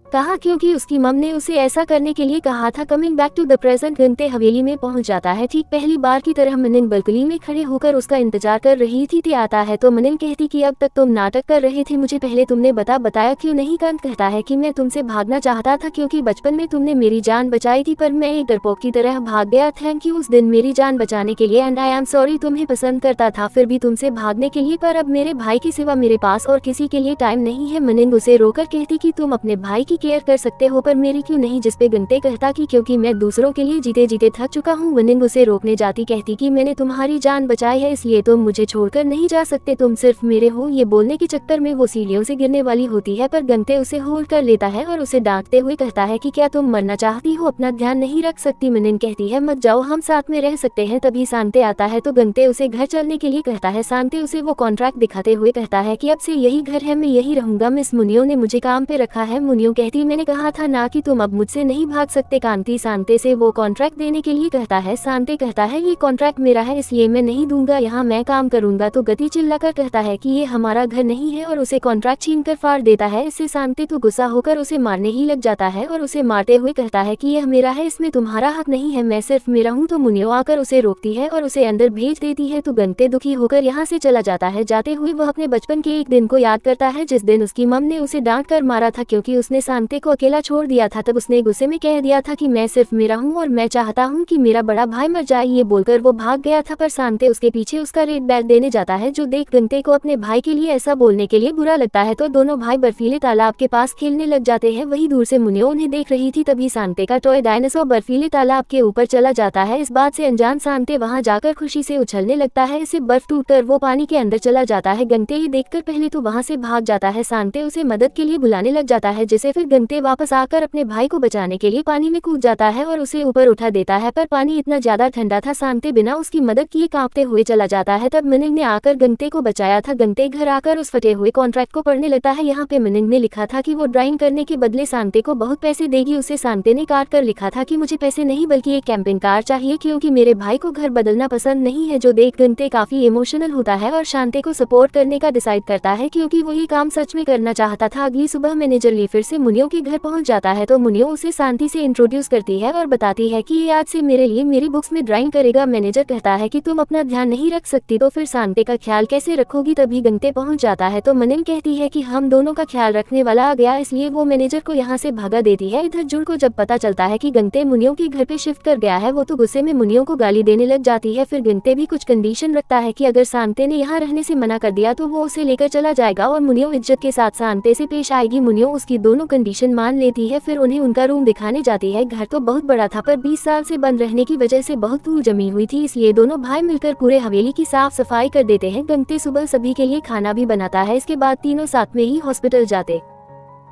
कहा क्योंकि उसकी मम ने उसे ऐसा करने के लिए कहा था। Coming back to the present, गंते हवेली में पहुंच जाता है। ठीक पहली बार की तरह मिनिंग बलकनी में खड़े होकर उसका इंतजार कर रही थी। ते आता है तो मिनिंग कहती कि अब तक तुम नाटक कर रहे थे, मुझे पहले तुमने बताया क्यों नहीं? कंत कहता है कि मैं तुमसे भागना चाहता था क्योंकि बचपन में तुमने मेरी जान बचाई थी, पर मैं एक डरपोक की तरह भाग गया। थैंक यू उस दिन मेरी जान बचाने के लिए एंड आई एम सॉरी। तुम्हें पसंद करता था फिर भी तुमसे भागने के लिए, पर अब मेरे भाई के सिवा मेरे पास और किसी के लिए टाइम नहीं है। मिनिंग उसे रोकर कहती कि तुम अपने भाई की केयर कर सकते हो पर मेरी क्यों नहीं? जिसपे गंते कहता कि क्योंकि मैं दूसरों के लिए जीते जीते थक चुका हूँ। मिनिंग उसे रोकने जाती, कहती कि मैंने तुम्हारी जान बचाई है इसलिए तुम मुझे छोड़कर नहीं जा सकते, तुम सिर्फ मेरे हो। ये बोलने के चक्कर में वो सीढ़ियों से गिरने वाली होती है, पर गंते उसे होल्ड कर लेता है और उसे डांटते हुए कहता है कि क्या तुम मरना चाहती हो, अपना ध्यान नहीं रख सकती? मिनिंग कहती है मत जाओ, हम साथ में रह सकते हैं। तभी सांते आता है तो गंते उसे घर चलने के लिए कहता है। सांते उसे वो कॉन्ट्रैक्ट दिखाते हुए कहता है कि अब से यही घर है, मैं यही रहूंगा, मिस मुनियो ने मुझे काम पे रखा है। मुनियो कहती मैंने कहा था ना कि तुम अब मुझसे नहीं भाग सकते। कांति सांते से वो कॉन्ट्रैक्ट देने के लिए कहता है। सांते कहता है ये कॉन्ट्रैक्ट मेरा है इसलिए मैं नहीं दूंगा, यहाँ मैं काम करूंगा। तो गति चिल्लाकर कहता है कि ये हमारा घर नहीं है और उसे कॉन्ट्रैक्ट छीन कर फाड़ देता है। इससे सांते तो गुस्सा होकर उसे मारने ही लग जाता है और उसे मारते हुए कहता है कि यह मेरा है, इसमें तुम्हारा हक नहीं है, मैं सिर्फ मेरा हूँ। तो मुनियो आकर उसे रोकती है और उसे अंदर भेज देती है। तो गंते दुखी होकर यहाँ से चला जाता है। जाते हुए वह अपने बचपन के एक दिन को याद करता है जिस दिन उसकी मम ने उसे डांट कर मारा था क्योंकि उसने शांति को अकेला छोड़ दिया था तब उसने गुस्से में कह दिया था कि मैं सिर्फ मेरा हूँ और मैं चाहता हूँ कि मेरा बड़ा भाई मर जाए। ये बोलकर वो भाग गया था, पर शांति उसके पीछे उसका रेड बैग देने जाता है, जो देख गंते को अपने भाई के लिए ऐसा बोलने के लिए बुरा लगता है। तो दोनों भाई बर्फीले तालाब के पास खेलने लग जाते हैं। वही दूर से मुनियो उन्हें देख रही थी। तभी शांति का टॉय डायनासोर बर्फीले तालाब के ऊपर चला जाता है। इस बात से अनजान शांति वहां जाकर खुशी से उछलने लगता है। इससे बर्फ टूटकर वो पानी के अंदर चला जाता है। गंते ये देखकर पहले तो वहां से भाग जाता है। शांति उसे मदद के लिए बुलाने लग जाता है, जिसे फिर गंते वापस आकर अपने भाई को बचाने के लिए पानी में कूद जाता है और उसे ऊपर उठा देता है, पर पानी इतना ज्यादा ठंडा था शांति बिना उसकी मदद किए कांपते हुए चला जाता है। तब मिनिंग ने आकर गंते को बचाया था। गंते घर आकर उस फटे हुए कॉन्ट्रैक्ट को पढ़ने लगता है। यहाँ पे मिनिंग ने लिखा था कि वो ड्राइंग करने के बदले शांति को बहुत पैसे देगी। उसे शांति ने काट कर लिखा था कि मुझे पैसे नहीं बल्कि एक कैंपिंग कार चाहिए, क्योंकि मेरे भाई को घर बदलना पसंद नहीं है। जो देख गंते काफी इमोशनल होता है और शांति को सपोर्ट करने का डिसाइड करता है, क्योंकि वो ये काम सच में करना चाहता था। अगली सुबह मैनेजर ली फिर से मुनियो के घर पहुंच जाता है, तो मुनियो उसे शांति से इंट्रोड्यूस करती है और बताती है कि ये आज से मेरे लिए मेरी बुक्स में ड्राइंग करेगा। मैनेजर कहता है कि तुम अपना ध्यान नहीं रख सकती तो फिर शांति का ख्याल कैसे रखोगी। तभी गंते पहुंच जाता है, तो मनिंग कहती है कि हम दोनों का ख्याल रखने वाला आ गया, इसलिए वो मैनेजर को यहाँ से भगा देती है। इधर जुड़ को जब पता चलता है कि गंते मुनियो के घर पे शिफ्ट कर गया है, वो तो गुस्से में मुनियो को गाली देने लग जाती है। फिर गंते भी कुछ कंडीशन रखता है कि अगर शांति ने यहाँ रहने से मना कर दिया तो वो उसे लेकर चला जाएगा और मुनियो इज्जत के साथ शांति से पेश आएगी। मुनियो उसकी दोनों कंडीशन मान लेती है। फिर उन्हें उनका रूम दिखाने जाती है। घर तो बहुत बड़ा था, पर 20 साल से बंद रहने की वजह से बहुत धूल जमी हुई थी, इसलिए दोनों भाई मिलकर पूरे हवेली की साफ सफाई कर देते हैं। गंते सुबह सभी के लिए खाना भी बनाता है। इसके बाद तीनों साथ में ही हॉस्पिटल जाते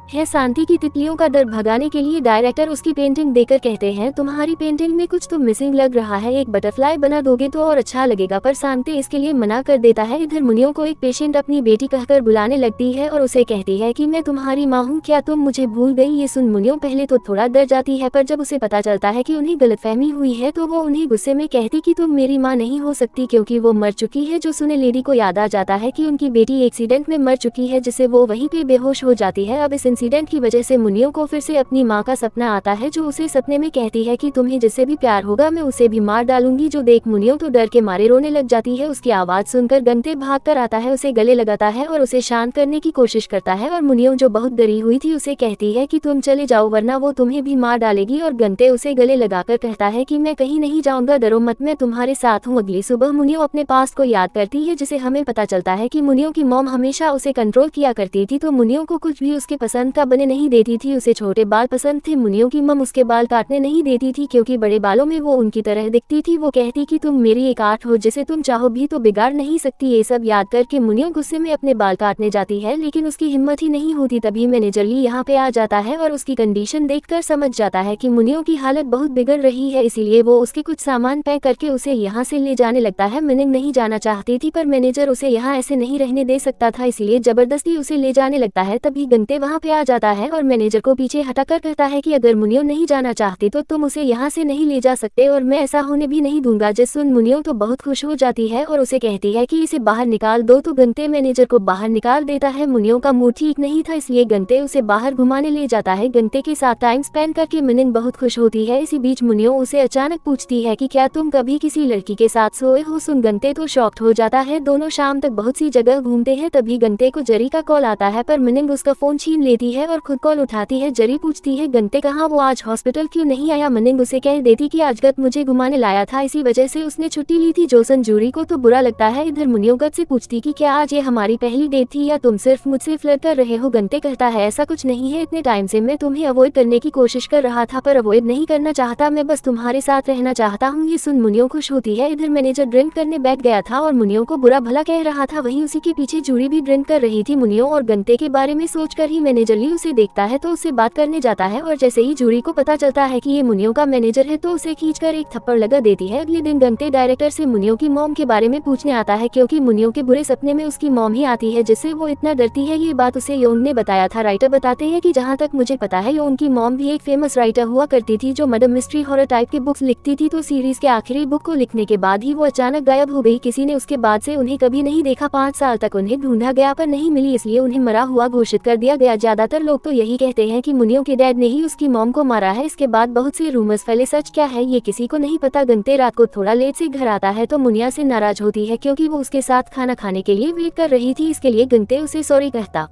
है। शांति की तितलियों का डर भगाने के लिए डायरेक्टर उसकी पेंटिंग देकर कहते हैं, तुम्हारी पेंटिंग में कुछ तो मिसिंग लग रहा है, एक बटरफ्लाई बना दोगे तो और अच्छा लगेगा, पर शांति इसके लिए मना कर देता है। इधर मुनियो को एक पेशेंट अपनी बेटी कहकर बुलाने लगती है और उसे कहती है कि मैं तुम्हारी माँ हूँ, क्या तुम मुझे भूल गई। ये सुन मुनियो पहले तो थोड़ा डर जाती है, पर जब उसे पता चलता है कि उन्हें गलतफहमी हुई है तो वो उन्हें गुस्से में कहती कि तुम मेरी माँ नहीं हो सकती, क्योंकि वो मर चुकी है। जो सुने लेडी को याद आ जाता है कि उनकी बेटी एक्सीडेंट में मर चुकी है, जिससे वो वहीं पे बेहोश हो जाती है। अब इस इंसिडेंट की वजह से मुनियो को फिर से अपनी माँ का सपना आता है, जो उसे सपने में कहती है कि तुम्हें जिससे भी प्यार होगा मैं उसे भी मार डालूंगी। जो देख मुनियो तो डर के मारे रोने लग जाती है। उसकी आवाज सुनकर गंते भाग कर आता है, उसे गले लगाता है और उसे शांत करने की कोशिश करता है। और मुनियो जो बहुत डरी हुई थी उसे कहती है कि तुम चले जाओ वरना वो तुम्हें भी मार डालेगी। और गंते उसे गले लगाकर कहता है कि मैं कहीं नहीं जाऊंगा, डरो मत, मैं तुम्हारे साथ हूँ। अगली सुबह मुनियो अपने पास्ट को याद करती है, जिसे हमें पता चलता है कि मुनियो की मॉम हमेशा उसे कंट्रोल किया करती थी, तो मुनियो को कुछ भी उसके पसंद का बने नहीं देती थी। उसे छोटे बाल पसंद थे। मुनियो की मम उसके बाल काटने नहीं देती थी, क्योंकि बड़े बालों में वो उनकी तरह दिखती थी। वो कहती कि तुम मेरी एक आर्ट हो, जिसे तुम चाहो भी तो बिगाड़ नहीं सकती। ये सब याद करके मुनियो गुस्से में अपने बाल काटने जाती है, लेकिन उसकी हिम्मत ही नहीं होती। तभी मैनेजर ली यहाँ पे आ जाता है और उसकी कंडीशन देखकर समझ जाता है कि मुनियो की हालत बहुत बिगड़ रही है, इसीलिए वो उसके कुछ सामान पैक करके उसे यहाँ से ले जाने लगता है। मिनिंग नहीं जाना चाहती थी, पर मैनेजर उसे यहाँ ऐसे नहीं रहने दे सकता था, इसलिए जबरदस्ती उसे ले जाने लगता है। तभी गंते वहाँ पे आ जाता है और मैनेजर को पीछे हटाकर कहता है कि अगर मुनियो नहीं जाना चाहती तो तुम उसे यहाँ से नहीं ले जा सकते और मैं ऐसा होने भी नहीं दूंगा। जिस सुन मुनियो तो बहुत खुश हो जाती है और उसे कहती है कि इसे बाहर निकाल दो, तो गंते मैनेजर को बाहर निकाल देता है। मुनियो का मूड ठीक नहीं था, इसलिए गंते उसे बाहर घुमाने ले जाता है। गंते के साथ टाइम स्पेंड करके मिनिंग बहुत खुश होती है। इसी बीच मुनियो उसे अचानक पूछती है कि क्या तुम कभी किसी लड़की के साथ सोए हो। सुन गंते तो शॉक्ड हो जाता है। दोनों शाम तक बहुत सी जगह घूमते हैं। तभी गंते को जरी का कॉल आता है, पर मिनिंग उसका फोन छीन लेती है और खुद कॉल उठाती है। जरी पूछती है गंते कहाँ, वो आज हॉस्पिटल क्यों नहीं आया। मिनिंग उसे कह देती कि आज गत मुझे घुमाने लाया था, इसी वजह से उसने छुट्टी ली थी। जोसन जूरी को तो बुरा लगता है। इधर मुनियो गत से पूछती कि क्या आज ये हमारी पहली डेट थी या तुम सिर्फ मुझसे फ्लर्ट कर रहे हो। गंते कहता है ऐसा कुछ नहीं है, इतने टाइम से मैं तुम्हें अवॉइड करने की कोशिश कर रहा था, पर अवॉइड नहीं करना चाहता, मैं बस तुम्हारे साथ रहना चाहता हूँ। ये सुन मुनियो खुश होती है। इधर मैनेजर ड्रिंक करने बैठ गया था और मुनियो को बुरा भला कह रहा था, वहीं उसी के पीछे जूरी भी ड्रिंक कर रही थी। मुनियो और गंते के बारे में सोचकर ही मैनेजर ली उसे देखता है तो उससे बात करने जाता है, और जैसे ही जूरी को पता चलता है कि ये मुनियो का मैनेजर है तो उसे खींचकर एक थप्पड़ लगा देती है। अगले दिन गंते डायरेक्टर से मुनियो की मॉम के बारे में पूछने आता है, क्योंकि मुनियो के बुरे सपने में उसकी मॉम ही आती है, जिससे वो इतना डरती है। ये बात उसे योन ने बताया था। राइटर बताते हैं कि जहाँ तक मुझे पता है योन की मॉम भी एक फेमस राइटर हुआ करती थी, जो मर्डर मिस्ट्री हॉरर टाइप के बुक्स लिखती थी। तो सीरीज के आखिरी बुक को लिखने के बाद ही वो अचानक गायब हो गई। किसी ने उसके बाद से उन्हें कभी नहीं देखा। 5 साल तक उन्हें ढूंढा गया पर नहीं मिली, इसलिए उन्हें मरा हुआ घोषित कर दिया गया। ज्यादातर लोग तो यही कहते हैं कि मुनियो के डैड ने ही उसकी मॉम को मारा है। इसके बाद बहुत से रूमर्स फैले, सच क्या है ये किसी को नहीं पता। गंते रात को थोड़ा लेट से घर आता है तो मुनिया से नाराज होती है, क्योंकि वो उसके साथ खाना खाने के लिए वेट कर रही थी। इसके लिए गंते उसे सॉरी कहता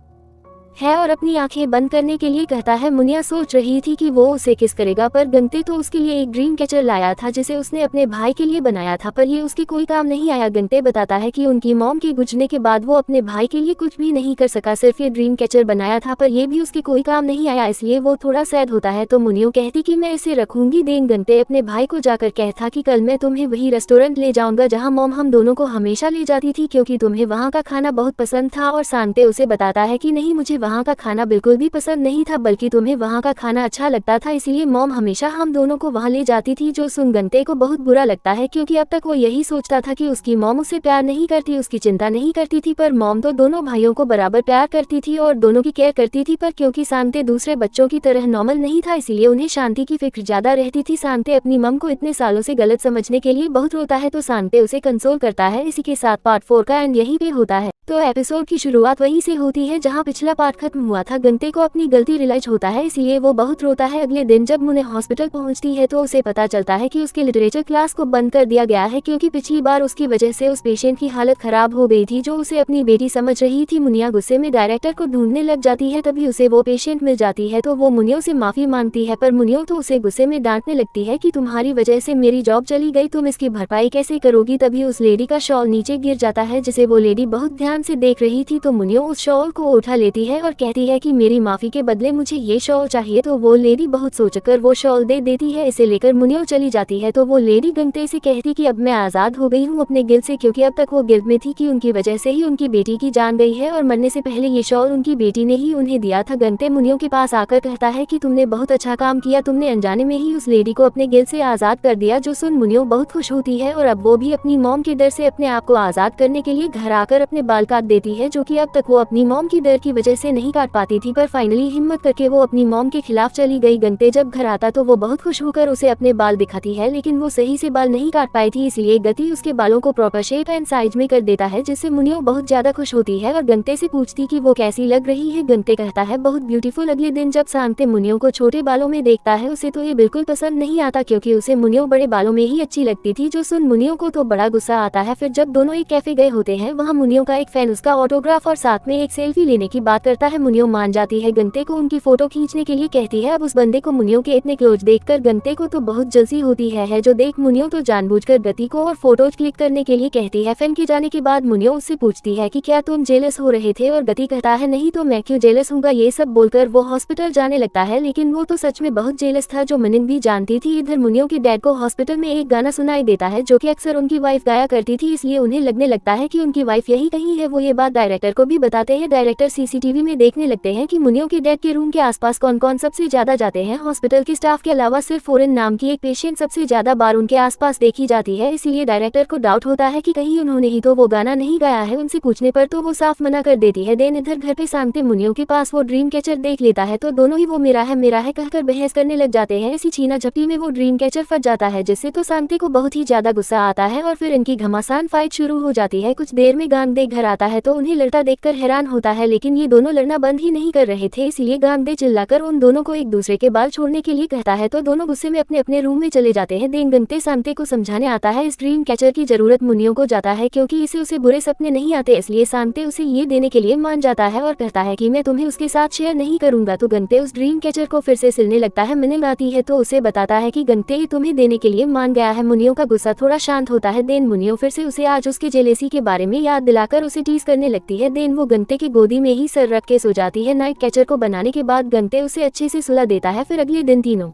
है और अपनी आंखें बंद करने के लिए कहता है। मुनिया सोच रही थी कि वो उसे किस करेगा, पर गंते तो उसके लिए एक ड्रीम कैचर लाया था जिसे उसने अपने भाई के लिए बनाया था, पर ये उसके कोई काम नहीं आया। गंते बताता है कि उनकी मॉम के गुजरने के बाद वो अपने भाई के लिए कुछ भी नहीं कर सका, सिर्फ ये ड्रीम कैचर बनाया था, पर ये भी उसके कोई काम नहीं आया, इसलिए वो थोड़ा सैड होता है। तो मुनियो कहती कि मैं इसे रखूंगी। देन गंते अपने भाई को जाकर कहता कि कल मैं तुम्हें वही रेस्टोरेंट ले जाऊंगा जहाँ मॉम हम दोनों को हमेशा ले जाती थी, क्योंकि तुम्हें वहाँ का खाना बहुत पसंद था। और सांते उसे बताता है कि नहीं, मुझे वहाँ का खाना बिल्कुल भी पसंद नहीं था, बल्कि तुम्हें वहाँ का खाना अच्छा लगता था, इसलिए मॉम हमेशा हम दोनों को वहाँ ले जाती थी। जो सुन गंते को बहुत बुरा लगता है, क्योंकि अब तक वो यही सोचता था कि उसकी मॉम उसे प्यार नहीं करती, उसकी चिंता नहीं करती थी, पर मॉम तो दोनों भाइयों को बराबर प्यार करती थी और दोनों की केयर करती थी। पर क्योंकि सांते दूसरे बच्चों की तरह नॉर्मल नहीं था, इसीलिए उन्हें शांति की फिक्र ज्यादा रहती थी। सांते अपनी मॉम को इतने सालों से गलत समझने के लिए बहुत रोता है, तो सांते उसे कंसोल करता है। इसी के साथ पार्ट 4 का एंड यही पे होता है। तो एपिसोड की शुरुआत वहीं से होती है जहां पिछला पार्ट खत्म हुआ था। गंते को अपनी गलती रियलाइज होता है, इसलिए वो बहुत रोता है। अगले दिन जब मुने हॉस्पिटल पहुंचती है तो उसे पता चलता है कि उसके लिटरेचर क्लास को बंद कर दिया गया है, क्योंकि पिछली बार उसकी वजह से उस पेशेंट की हालत खराब हो गई थी जो उसे अपनी बेटी समझ रही थी। मुनिया गुस्से में डायरेक्टर को ढूंढने लग जाती है, तभी उसे वो पेशेंट मिल जाती है, तो वो मुनियो से माफी मांगती है, पर मुनियो तो उसे गुस्से में डांटने लगती है कि तुम्हारी वजह से मेरी जॉब चली गई, तुम इसकी भरपाई कैसे करोगी। तभी उस लेडी का शॉल नीचे गिर जाता है जिसे वो लेडी बहुत ध्यान से देख रही थी, तो मुनियो उस शॉल को उठा लेती है और कहती है कि मेरी माफी के बदले मुझे ये शॉल चाहिए। तो वो लेडी बहुत सोचकर वो शॉल दे देती है। इसे लेकर मुनियो चली जाती है, तो वो लेडी गंते से कहती कि अब मैं आजाद हो गई हूँ अपने गिल्ट से, क्योंकि अब तक वो गिल्ट में थी कि उनकी वजह से ही उनकी बेटी की जान गई है और मरने से पहले ये शॉल उनकी बेटी ने ही उन्हें दिया था। गंते मुनियो के पास आकर कहता है कि तुमने बहुत अच्छा काम किया, तुमने अनजाने में ही उस लेडी को अपने गिल्ट से आजाद कर दिया। जो सुन मुनियो बहुत खुश होती है और अब वो भी अपनी मॉम के डर से अपने आप को आजाद करने के लिए घर आकर अपने बाल काट देती है, जो कि अब तक वो अपनी मॉम की डर की वजह से नहीं काट पाती थी, पर फाइनली हिम्मत करके वो अपनी मॉम के खिलाफ चली गई। गंते जब घर आता तो वो बहुत खुश होकर उसे अपने बाल दिखाती है, लेकिन वो सही से बाल नहीं काट पाई थी, इसलिए गति उसके बालों को प्रॉपर शेप एंड साइज में कर देता है, जिससे मुनियो बहुत ज्यादा खुश होती है और गंते से पूछती कि वो कैसी लग रही है। गंते कहता है बहुत ब्यूटीफुल। अगले दिन जब सांते मुनियो को छोटे बालों में देखता है, उसे तो ये बिल्कुल पसंद नहीं आता, क्योंकि उसे मुनियो बड़े बालों में ही अच्छी लगती थी। जो सुन मुनियो को तो बड़ा गुस्सा आता है। फिर जब दोनों एक कैफे गए होते हैं, वहाँ मुनियो का एक फैन उसका ऑटोग्राफ और साथ में एक सेल्फी लेने की बात करता है। मुनियो मान जाती है, गंते को उनकी फोटो खींचने के लिए कहती है। अब उस बंदे को मुनियो के इतने क्लोज देखकर गंते को तो बहुत जल्दी होती है जो देख मुनियो तो जानबूझकर गति को और फोटोज क्लिक करने के लिए कहती है। फैन के जाने के बाद मुनियो उससे पूछती है कि क्या तुम जेलस हो रहे थे, और गति कहता है नहीं तो मैं क्यों जेलस हूँगा। ये सब बोलकर वो हॉस्पिटल जाने लगता है, लेकिन वो तो सच में बहुत जेलस था, जो मनिन भी जानती थी। इधर मुनियो के डैड को हॉस्पिटल में एक गाना सुनाई देता है जो कि अक्सर उनकी वाइफ गाया करती थी, इसलिए उन्हें लगने लगता है कि उनकी वाइफ यही कहीं है। वो ये बात डायरेक्टर को भी बताते हैं। डायरेक्टर सीसीटीवी में देखने लगते हैं कि मुनियो के डैड के रूम के आसपास कौन कौन सबसे ज्यादा जाते हैं। हॉस्पिटल के स्टाफ के अलावा सिर्फ फॉरेन नाम की एक पेशेंट सबसे ज्यादा बार उनके आसपास देखी जाती है, इसीलिए डायरेक्टर को डाउट होता है कि कहीं उन्होंने ही तो वो गाना नहीं गाया है। उनसे पूछने पर तो वो साफ मना कर देती है। देन इधर घर पे सांते मुनियो के पास वो ड्रीम कैचर देख लेता है, तो दोनों ही वो मेरा है कहकर बहस करने लग जाते हैं। इसी छीना झपटी में वो ड्रीम कैचर फट जाता है, जिससे तो सांते को बहुत ही ज्यादा गुस्सा आता है और फिर इनकी घमासान फाइट शुरू हो जाती है। कुछ देर में गांगदे घर आता है तो उन्हें लड़ता देखकर हैरान होता है, लेकिन ये दोनों लड़ना बंद ही नहीं कर रहे थे, इसलिए गांगदे चिल्लाकर उन दोनों को एक दूसरे के बाल छोड़ने के लिए कहता है, तो दोनों गुस्से में अपने अपने रूम में चले जाते हैं। देन गंते सांते को समझाने आता है इस ड्रीम कैचर की जरूरत मुनियो को जाता है, क्योंकि इसे उसे बुरे सपने नहीं आते, इसलिए सांते उसे ये देने के लिए मान जाता है और कहता है कि मैं तुम्हें उसके साथ शेयर नहीं करूंगा। तो गंते उस ड्रीम कैचर को फिर से सिलने लगता है। मिनिंग आती है तो उसे बताता है कि गंते ये तुम्हें देने के लिए मान गया है। मुनियो का गुस्सा थोड़ा शांत होता है। देन मुनियो फिर से उसे आज उसके जेलेसी के बारे में याद दिलाकर उसे टीज करने लगती है। देन वो गंते की गोदी में ही सर रख के सो जाती है। नाइट कैचर को बनाने के बाद गंते उसे अच्छे से सुला देता है। फिर अगले दिन तीनों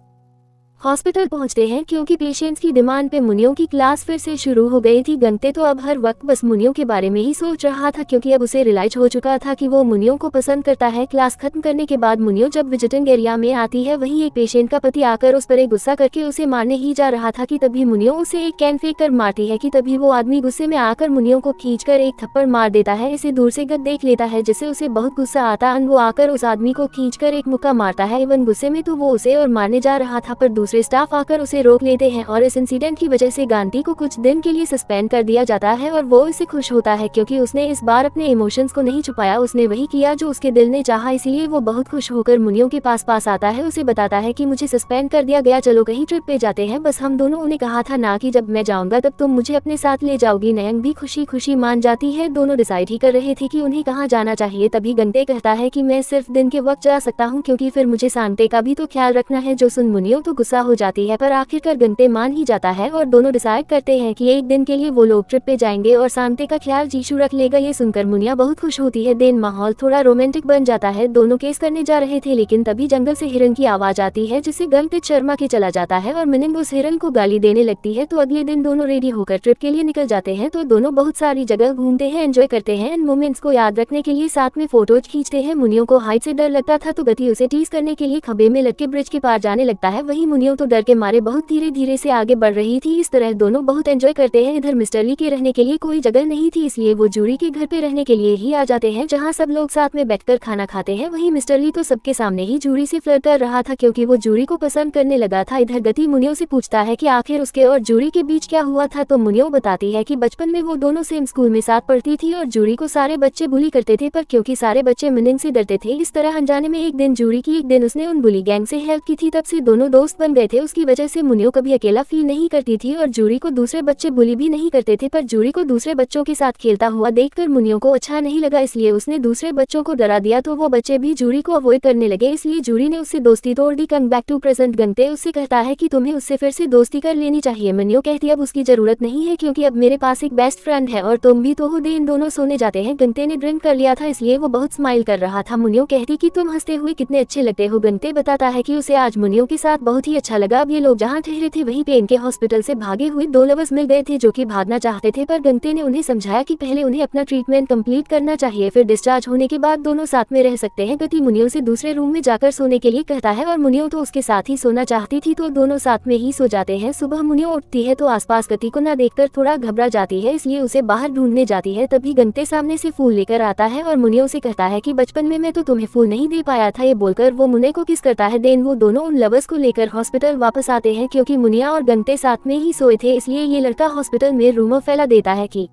हॉस्पिटल पहुंचते हैं, क्योंकि पेशेंट्स की डिमांड पे मुनियो की क्लास फिर से शुरू हो गई थी। गंते तो अब हर वक्त बस मुनियो के बारे में ही सोच रहा था, क्योंकि अब उसे रियलाइज हो चुका था कि वो मुनियो को पसंद करता है। क्लास खत्म करने के बाद मुनियो जब विजिटिंग एरिया में आती है, वहीं एक पेशेंट का पति आकर उस पर एक गुस्सा करके उसे मारने ही जा रहा था कि तभी मुनियो उसे एक कैन फेंक कर मारती है कि तभी वो आदमी गुस्से में आकर मुनियो को खींचकर एक थप्पड़ मार देता है। इसे दूर से गद देख लेता है, जिससे उसे बहुत गुस्सा आता है। वो आकर उस आदमी को खींचकर एक मुक्का मारता है। इवन गुस्से में तो वो उसे और मारने जा रहा था, पर दूसरी दूसरे स्टाफ आकर उसे रोक लेते हैं और इस इंसिडेंट की वजह से गांधी को कुछ दिन के लिए सस्पेंड कर दिया जाता है और वो इससे खुश होता है क्योंकि उसने इस बार अपने इमोशंस को नहीं छुपाया, उसने वही किया जो उसके दिल ने चाहा। इसीलिए वो बहुत खुश होकर मुनियो के पास आता है, उसे बताता है कि मुझे सस्पेंड कर दिया गया, चलो कहीं ट्रिप पे जाते हैं, बस हम दोनों। उन्हें कहा था ना कि जब मैं जाऊंगा तब तुम मुझे अपने साथ ले जाओगी। नयंग भी खुशी खुशी मान जाती है। दोनों डिसाइड ही कर रहे थे कि उन्हें कहाँ जाना चाहिए, तभी गंते कहता है कि मैं सिर्फ दिन के वक्त जा सकता हूँ क्योंकि फिर मुझे सांते का भी तो ख्याल रखना है। जो सुन मुनियो तो गुस्सा हो जाती है, पर आखिरकार गंते मान ही जाता है और दोनों डिसाइड करते हैं कि एक दिन के लिए वो लोग ट्रिप पे जाएंगे और सांते का ख्याल जीशु रख लेगा। ये सुनकर मुनिया बहुत खुश होती है। दिन माहौल थोड़ा रोमांटिक बन जाता है। दोनों केस करने जा रहे थे लेकिन तभी जंगल से हिरन की आवाज आती है जिससे गंते शर्मा के चला जाता है और मिनिंग उस हिरन को गाली देने लगती है। तो अगले दिन दोनों रेडी होकर ट्रिप के लिए निकल जाते हैं। तो दोनों बहुत सारी जगह घूमते हैं, एंजॉय करते हैं, इन मोमेंट्स को याद रखने के लिए साथ में फोटोज खींचते हैं। मुनियो को हाइट से डर लगता था तो गति उसे टीज करने के लिए खंबे में लटके ब्रिज के पार जाने लगता है। वहीं मुनियो तो डर के मारे बहुत धीरे धीरे से आगे बढ़ रही थी। इस तरह दोनों बहुत एंजॉय करते हैं। इधर मिस्टर ली के रहने के लिए कोई जगह नहीं थी, इसलिए वो जूरी के घर पे रहने के लिए ही आ जाते हैं जहाँ सब लोग साथ में बैठकर खाना खाते हैं। वहीं मिस्टर ली तो सबके सामने ही जूरी से फ्लर्ट कर रहा था क्योंकि वो जूरी को पसंद करने लगा था। इधर गति मुनियो से पूछता है कि आखिर उसके और जूरी के बीच क्या हुआ था, तो मुनियो बताती है कि बचपन में वो दोनों सेम स्कूल में साथ पढ़ती थी और जूरी को सारे बच्चे बुली करते थे, पर क्योंकि सारे बच्चे मिनिंग से डरते थे इस तरह अनजाने में एक दिन जूरी की, एक दिन उसने उन बुली गैंग से हेल्प की थी। तब से दोनों दोस्त बन गए थे। उसकी वजह से मुनियो कभी अकेला फील नहीं करती थी और जूरी को दूसरे बच्चे बुली भी नहीं करते थे। पर जूरी को दूसरे बच्चों के साथ खेलता हुआ देखकर मुनियो को अच्छा नहीं लगा, इसलिए उसने दूसरे बच्चों को डरा दिया तो वो बच्चे भी जूरी को अवॉइड करने लगे, इसलिए जूरी ने उससे दोस्ती तोड़ दी। Come back to present. गंते उससे कहता है कि तुम्हें उससे फिर से दोस्ती कर लेनी चाहिए। मुनियो कहती अब उसकी जरूरत नहीं है क्योंकि अब मेरे पास एक बेस्ट फ्रेंड है और तुम भी तो हो। इन दोनों सोने जाते हैं। गंते ने ड्रिंक कर लिया था इसलिए वो बहुत स्माइल कर रहा था। मुनियो कहती कि तुम हंसते हुए कितने अच्छे लगते हो। गंते बताता है कि उसे आज मुनियो के साथ बहुत ही अच्छा लगा। अब ये लोग जहाँ ठहरे थे वहीं पे इनके हॉस्पिटल से भागे हुए दो लवर्स मिल गए थे जो कि भागना चाहते थे, पर गंते ने उन्हें समझाया कि पहले उन्हें अपना ट्रीटमेंट कंप्लीट करना चाहिए, फिर डिस्चार्ज होने के बाद दोनों साथ में रह सकते हैं। गति मुनियो से दूसरे रूम में जाकर सोने के लिए कहता है और मुनियो तो उसके साथ ही सोना चाहती थी तो दोनों साथ में ही सो जाते हैं। सुबह मुनियो उठती है तो आसपास गति को न देखकर थोड़ा घबरा जाती है, इसलिए उसे बाहर ढूंढने जाती है। तभी गंते सामने से फूल लेकर आता है और मुनियो से कहता है कि बचपन में मैं तो तुम्हें फूल नहीं दे पाया था। ये बोलकर वो मुने को किस करता है। देन वो दोनों उन लवर्स को लेकर हॉस्पिटल वापस आते हैं क्योंकि मुनिया और गंते साथ में ही सोए थे, इसलिए ये लड़का हॉस्पिटल में रूमर फैला देता है कि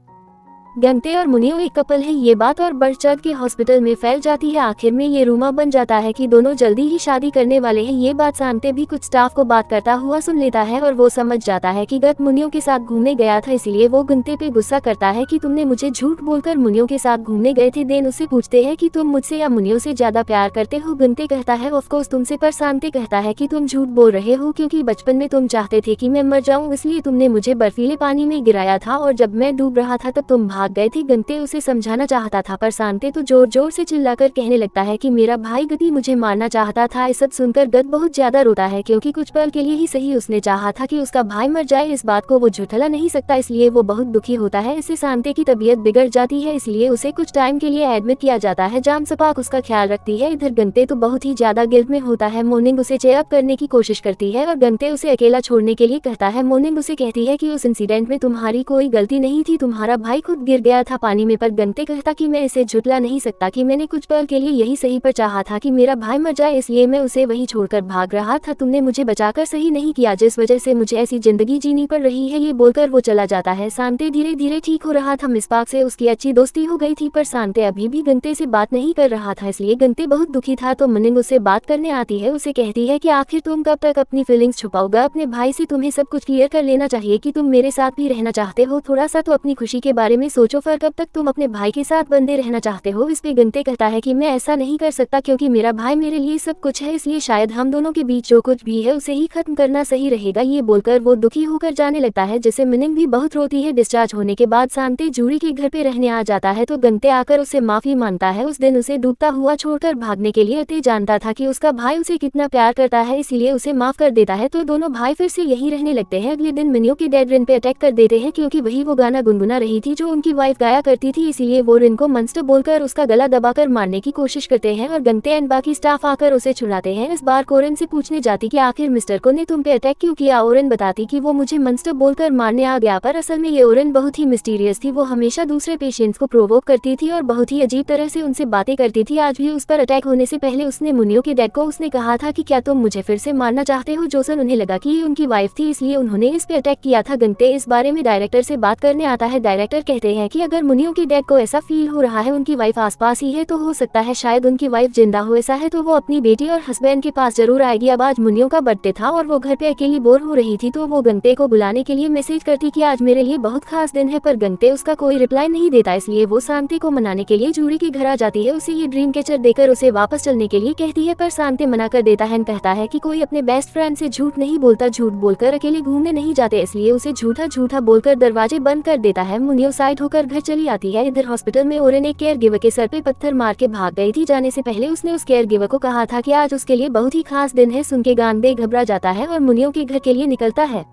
गंते और मुनियो एक कपल है। ये बात और बढ़ चढ़ के हॉस्पिटल में फैल जाती है। आखिर में ये रूमर बन जाता है कि दोनों जल्दी ही शादी करने वाले हैं। ये बात सांते भी कुछ स्टाफ को बात करता हुआ सुन लेता है और वो समझ जाता है कि गत मुनियो के साथ घूमने गया था, इसीलिए वो गंते पे गुस्सा करता है कि तुमने मुझे झूठ बोलकर मुनियो के साथ घूमने गए थे। देन उससे पूछते हैं कि तुम मुझसे या मुनियो से ज्यादा प्यार करते हो। गंते कहता है ऑफकोर्स तुमसे, पर सांते कहता है कि तुम झूठ बोल रहे हो क्योंकि बचपन में तुम चाहते थे कि मैं मर जाऊं, इसलिए तुमने मुझे बर्फीले पानी में गिराया था और जब मैं डूब रहा था तब तुम भाग गए थे। गंते उसे समझाना चाहता था पर सांते तो जोर जोर से चिल्लाकर कहने लगता है कि मेरा भाई गति मुझे मारना चाहता था। ये सब सुनकर गत बहुत ज्यादा रोता है क्योंकि कुछ पल के लिए ही सही उसने चाहा था कि उसका भाई मर जाए। इस बात को वो झुठला नहीं सकता, इसलिए वो बहुत दुखी होता है। इससे सांते की तबीयत बिगड़ जाती है, इसलिए उसे कुछ टाइम के लिए एडमिट किया जाता है। जाम सपाक उसका ख्याल रखती है। इधर गंते तो बहुत ही ज्यादा गिल्ट में होता है। मोर्निंग उसे चेयरअप करने की कोशिश करती है और गंते उसे अकेला छोड़ने के लिए कहता है। मोर्निंग उसे कहती है कि उस इंसिडेंट में तुम्हारी कोई गलती नहीं थी, तुम्हारा भाई खुद गिर गया था पानी में। पर गंते कहता कि मैं इसे झुटला नहीं सकता कि मैंने कुछ पल के लिए यही सही पर चाहा था कि मेरा भाई मर जाए, इसलिए मैं उसे वही छोड़कर भाग रहा था। तुमने मुझे बचाकर सही नहीं किया जिस वजह से मुझे ऐसी जिंदगी जीनी पड़ रही है। ये बोलकर वो चला जाता है। सांते धीरे धीरे ठीक हो रहा था। मिसबाक से उसकी अच्छी दोस्ती हो गई थी पर सांते अभी भी गंते से बात नहीं कर रहा था, इसलिए गंते बहुत दुखी था। तो मनिंग उससे बात करने आती है। उसे कहती है कि आखिर तुम कब तक अपनी फीलिंग्स छुपाओगा अपने भाई से, तुम्हें सब कुछ क्लियर कर लेना चाहिए कि तुम मेरे साथ भी रहना चाहते हो। थोड़ा सा तो अपनी खुशी के बारे में सोचो, फिर कब तक तुम अपने भाई के साथ बंधे रहना चाहते हो। इस पे गंते कहता है कि मैं ऐसा नहीं कर सकता क्योंकि मेरा भाई मेरे लिए सब कुछ है, इसलिए शायद हम दोनों के बीच जो कुछ भी है उसे ही खत्म करना सही रहेगा। ये बोलकर वो दुखी होकर जाने लगता है, जिसे मिनिंग भी बहुत रोती है। डिस्चार्ज होने के बाद सांते जूरी के घर पे रहने आ जाता है तो गंते आकर उससे माफी मांगता है। उस दिन उसे डूबता हुआ छोड़कर भागने के लिए अते जानता था कि उसका भाई उसे कितना प्यार करता है, इसीलिए उसे माफ कर देता है। तो दोनों भाई फिर से यहीं रहने लगते हैं। अगले दिन मिनियो के डैड रिन पे अटैक कर देते हैं क्योंकि वही वो गाना गुनगुना रही थी जो उनकी की वाइफ गाया करती थी, इसीलिए वो रिन को मंस्टर बोलकर उसका गला दबाकर मारने की कोशिश करते हैं और गंते एंड बाकी स्टाफ आकर उसे छुड़ाते हैं। इस बार कोरिन से पूछने जाती कि आखिर मिस्टर को ने तुम पे अटैक क्यों किया। ओरेन बताती कि वो मुझे मंस्टर बोलकर मारने आ गया, पर असल में ये ओरेन बहुत ही मिस्टीरियस थी। वो हमेशा दूसरे पेशेंट्स को प्रोवोक करती थी और बहुत ही अजीब तरह से उनसे बातें करती थी। आज भी उस पर अटैक होने से पहले उसने मुनियो के डैड को उसने कहा था कि क्या तुम मुझे फिर से मारना चाहते हो। जोसन उन्हें लगा कि ये उनकी वाइफ थी, इसलिए उन्होंने इस पे अटैक किया था। गंते इस बारे में डायरेक्टर से बात करने आता है। डायरेक्टर कहते हैं कि अगर मुनियो के डैड को ऐसा फील हो रहा है उनकी वाइफ आसपास ही है तो हो सकता है शायद उनकी वाइफ जिंदा हो। ऐसा है तो वो अपनी बेटी और हस्बैंड के पास जरूर आएगी। अब आज मुनियो का बर्थडे था और वो घर पे अकेली बोर हो रही थी, तो वो गंते को बुलाने के लिए मैसेज करती कि आज मेरे लिए बहुत खास दिन है, पर गंते उसका कोई रिप्लाई नहीं देता। इसलिए वो शांति को मनाने के लिए जूरी के घर आ जाती है। उसे ये ड्रीम कैचर देकर उसे वापस चलने के लिए कहती है, पर शांति मना कर देता है। कहता है कि कोई अपने बेस्ट फ्रेंड से झूठ नहीं बोलता, झूठ बोलकर अकेले घूमने नहीं जाते, इसलिए उसे झूठा बोलकर दरवाजे बंद कर देता है। मुनियो साइड होकर घर चली आती है। इधर हॉस्पिटल में ओरेन एक केयर गिवर के सर पे पत्थर मार के भाग गई थी। जाने से पहले उसने उस केयर गिवर को कहा था कि आज उसके लिए बहुत ही खास दिन है। सुन के गांधे घबरा जाता है और मुनियो के घर के लिए निकलता है,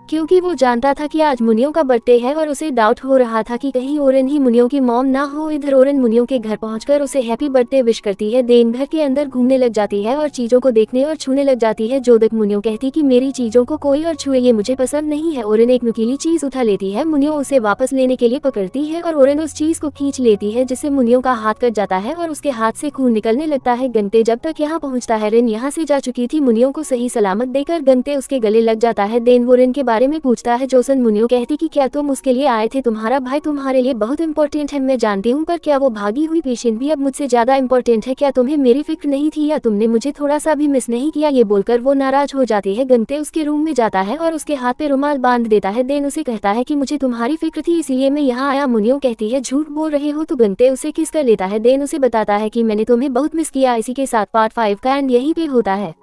क्योंकि वो जानता था कि आज मुनियो का बर्थडे है और उसे डाउट हो रहा था कि कहीं ओरेन ही मुनियो की मॉम ना हो। इधर ओरेन मुनियो के घर पहुंचकर उसे हैप्पी बर्थडे विश करती है। देन घर के अंदर घूमने लग जाती है और चीजों को देखने और छूने लग जाती है। जो तक मुनियो कहती कि मेरी चीजों को कोई और छुए, ये मुझे पसंद नहीं है। ओरेन एक नुकीली चीज उठा लेती है। मुनियो उसे वापस लेने के लिए पकड़ती है और ओरेन उस चीज को खींच लेती है, जिससे मुनियो का हाथ कट जाता है और उसके हाथ से खून निकलने लगता है। गंते जब तक यहाँ पहुँचता है रिन यहाँ से जा चुकी थी। मुनियो को सही सलामत देकर गंते उसके गले लग जाता है। देन वो रिन के बारे में पूछता है। जोसन मुनियो कहती कि क्या तुम उसके लिए आए थे, तुम्हारा भाई तुम्हारे लिए बहुत इंपॉर्टेंट है, मैं जानती हूँ, पर क्या वो भागी हुई पेशेंट भी अब मुझसे ज्यादा इंपॉर्टेंट है? क्या तुम्हें मेरी फिक्र नहीं थी या तुमने मुझे थोड़ा सा भी मिस नहीं किया? ये बोलकर वो नाराज हो जाती है। गंते उसके रूम में जाता है और उसके हाथ पे रुमाल बांध देता है। देन उसे कहता है कि मुझे तुम्हारी फिक्र थी इसलिए मैं यहाँ आया। मुनियो कहती है झूठ बोल रहे हो, तो गंते उसे किस कर लेता है। देन उसे बताता है कि मैंने तुम्हें बहुत मिस किया। इसी के साथ पार्ट 5 का एंड यहीं पे होता है।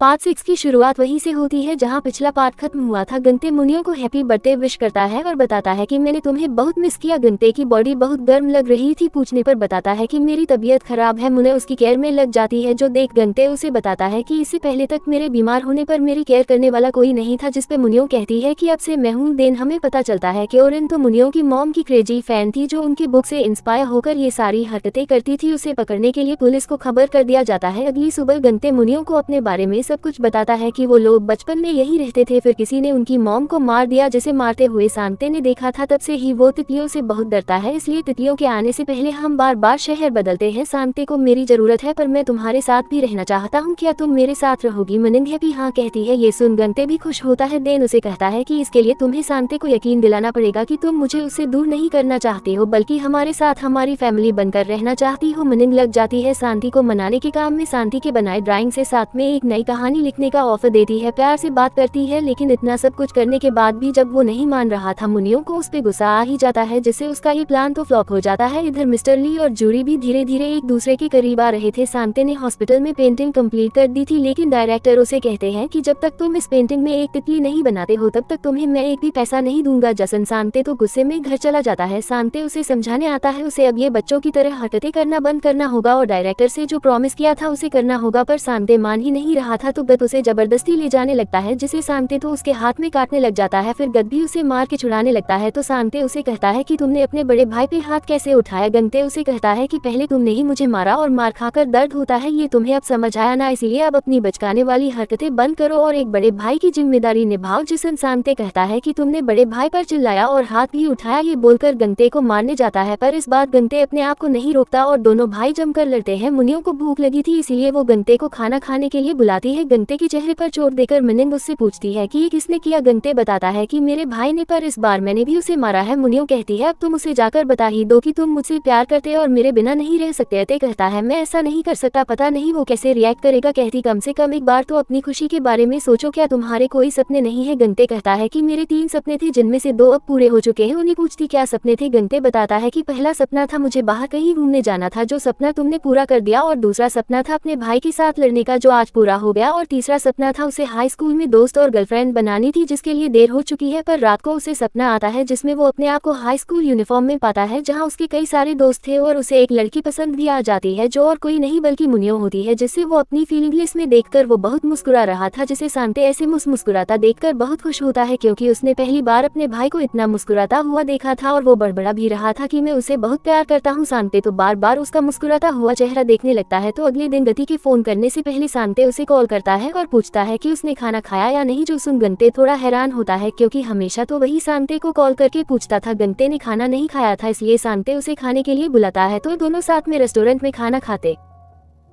पार्ट 6 की शुरुआत वहीं से होती है जहां पिछला पार्ट खत्म हुआ था। गंते मुनियो को हैप्पी बर्थडे विश करता है और बताता है कि मैंने तुम्हें बहुत मिस किया। गंते की बॉडी बहुत गर्म लग रही थी। पूछने पर बताता है कि मेरी तबीयत खराब है। मुने उसकी केयर में लग जाती है, जो देख गंते उसे बताता है कि इससे पहले तक मेरे बीमार होने पर मेरी केयर करने वाला कोई नहीं था, जिसपे मुनियो कहती है कि अब से मैं हूँ। देन हमें पता चलता है कि ओरेन तो मुनियो की मॉम की क्रेजी फैन थी, जो उनकी बुक से इंस्पायर होकर ये सारी हरकतें करती थी। उसे पकड़ने के लिए पुलिस को खबर कर दिया जाता है। अगली सुबह गंते मुनियो को अपने बारे में सब कुछ बताता है कि वो लोग बचपन में यही रहते थे, फिर किसी ने उनकी मॉम को मार दिया जिसे मारते हुए शांति ने देखा था। तब से ही वो तितलियों से बहुत डरता है, इसलिए तितलियों के आने से पहले हम बार बार शहर बदलते हैं। शांति को मेरी जरूरत है, पर मैं तुम्हारे साथ भी रहना चाहता हूँ, क्या तुम मेरे साथ रहोगी? मनिंग भी हाँ कहती है। ये सुन गंते भी खुश होता है। देन उसे कहता है कि इसके लिए तुम्हें शांति को यकीन दिलाना पड़ेगा कि तुम मुझे उससे दूर नहीं करना चाहती हो, बल्कि हमारे साथ हमारी फैमिली बनकर रहना चाहती हो। मनिंग लग जाती है शांति को मनाने के काम में। शांति के बनाए ड्राइंग से साथ में एक नई कहानी लिखने का ऑफर देती है। प्यार से बात करती है, लेकिन इतना सब कुछ करने के बाद भी जब वो नहीं मान रहा था, मुनियो को उस पे गुस्सा आ ही जाता है, जिससे उसका ये प्लान तो फ्लॉप हो जाता है। इधर मिस्टर ली और जूरी भी धीरे धीरे एक दूसरे के करीब आ रहे थे। शांति ने हॉस्पिटल में पेंटिंग कंप्लीट कर दी थी, लेकिन डायरेक्टर उसे कहते हैं कि जब तक तुम इस पेंटिंग में एक तितली नहीं बनाते हो तब तक तुम्हें मैं एक भी पैसा नहीं दूंगा। जसन शांति तो गुस्से में घर चला जाता है। शांति उसे समझाने आता है उसे अब ये बच्चों की तरह हरकतें करना बंद करना होगा और डायरेक्टर से जो प्रॉमिस किया था उसे करना होगा, पर शांति मान ही नहीं रहा था। तो गद उसे जबरदस्ती ले जाने लगता है, जिसे शांति तो उसके हाथ में काटने लग जाता है। फिर गद भी उसे मार के छुड़ाने लगता है, तो शांति उसे कहता है कि तुमने अपने बड़े भाई पे हाथ कैसे उठाया? गंते उसे कहता है कि पहले तुमने ही मुझे मारा और मार खाकर दर्द होता है, ये तुम्हें अब समझ आया ना, इसलिए अब अपनी बचकाने वाली हरकतें बंद करो और एक बड़े भाई की जिम्मेदारी निभाओ। जिसन शांति कहता है कि तुमने बड़े भाई पर चिल्लाया और हाथ भी उठाया, ये बोलकर गंते को मारने जाता है, पर इस बार गंते अपने आप को नहीं रोकता और दोनों भाई जमकर लड़ते हैं। मुनियो को भूख लगी थी, इसीलिए वो गंते को खाना खाने के लिए बुलाती है। गंते के चेहरे पर चोट देकर मनिंग उससे पूछती है कि ये किसने किया? गंते बताता है कि मेरे भाई ने, पर इस बार मैंने भी उसे मारा है। मुनियो कहती है अब तुम उसे जाकर बता ही दो कि तुम मुझसे प्यार करते और मेरे बिना नहीं रह सकते। अते कहता है मैं ऐसा नहीं कर सकता, पता नहीं वो कैसे रिएक्ट करेगा। कहती कम से कम एक बार तो अपनी खुशी के बारे में सोचो, क्या तुम्हारे कोई सपने नहीं है? गंते कहता है कि मेरे 3 सपने थे, जिनमें से 2 अब पूरे हो चुके हैं। उन्हें पूछती क्या सपने थे? गंते बताता है कि पहला सपना था मुझे बाहर कहीं घूमने जाना था, जो सपना तुमने पूरा कर दिया, और दूसरा सपना था अपने भाई के साथ लड़ने का, जो आज पूरा हो गया। गया और तीसरा सपना था उसे हाई स्कूल में दोस्त और गर्लफ्रेंड बनानी थी, जिसके लिए देर हो चुकी है। पर रात को उसे सपना आता है जिसमें वो अपने आप को हाई स्कूल यूनिफॉर्म में पाता है, जहां उसके कई सारे दोस्त थे और उसे एक लड़की पसंद भी आ जाती है, जो और कोई नहीं बल्कि मुनियो होती है, जिससे वो अपनी फीलिंग लिस्ट में देखकर वो बहुत मुस्कुरा रहा था, जिसे सांते ऐसे मुस्कुराता देखकर बहुत खुश होता है, क्योंकि उसने पहली बार अपने भाई को इतना मुस्कुराता हुआ देखा था और वो बड़बड़ा भी रहा था कि मैं उसे बहुत प्यार करता हूँ। सांते तो बार बार उसका मुस्कुराता हुआ चेहरा देखने लगता है। तो अगले दिन गति के फोन करने से पहले सांते उसे कॉल करता है और पूछता है कि उसने खाना खाया या नहीं, जो सुन गंते थोड़ा हैरान होता है, क्योंकि हमेशा तो वही सांते को कॉल करके पूछता था। गंते ने खाना नहीं खाया था, इसलिए सांते उसे खाने के लिए बुलाता है। तो दोनों साथ में रेस्टोरेंट में खाना खाते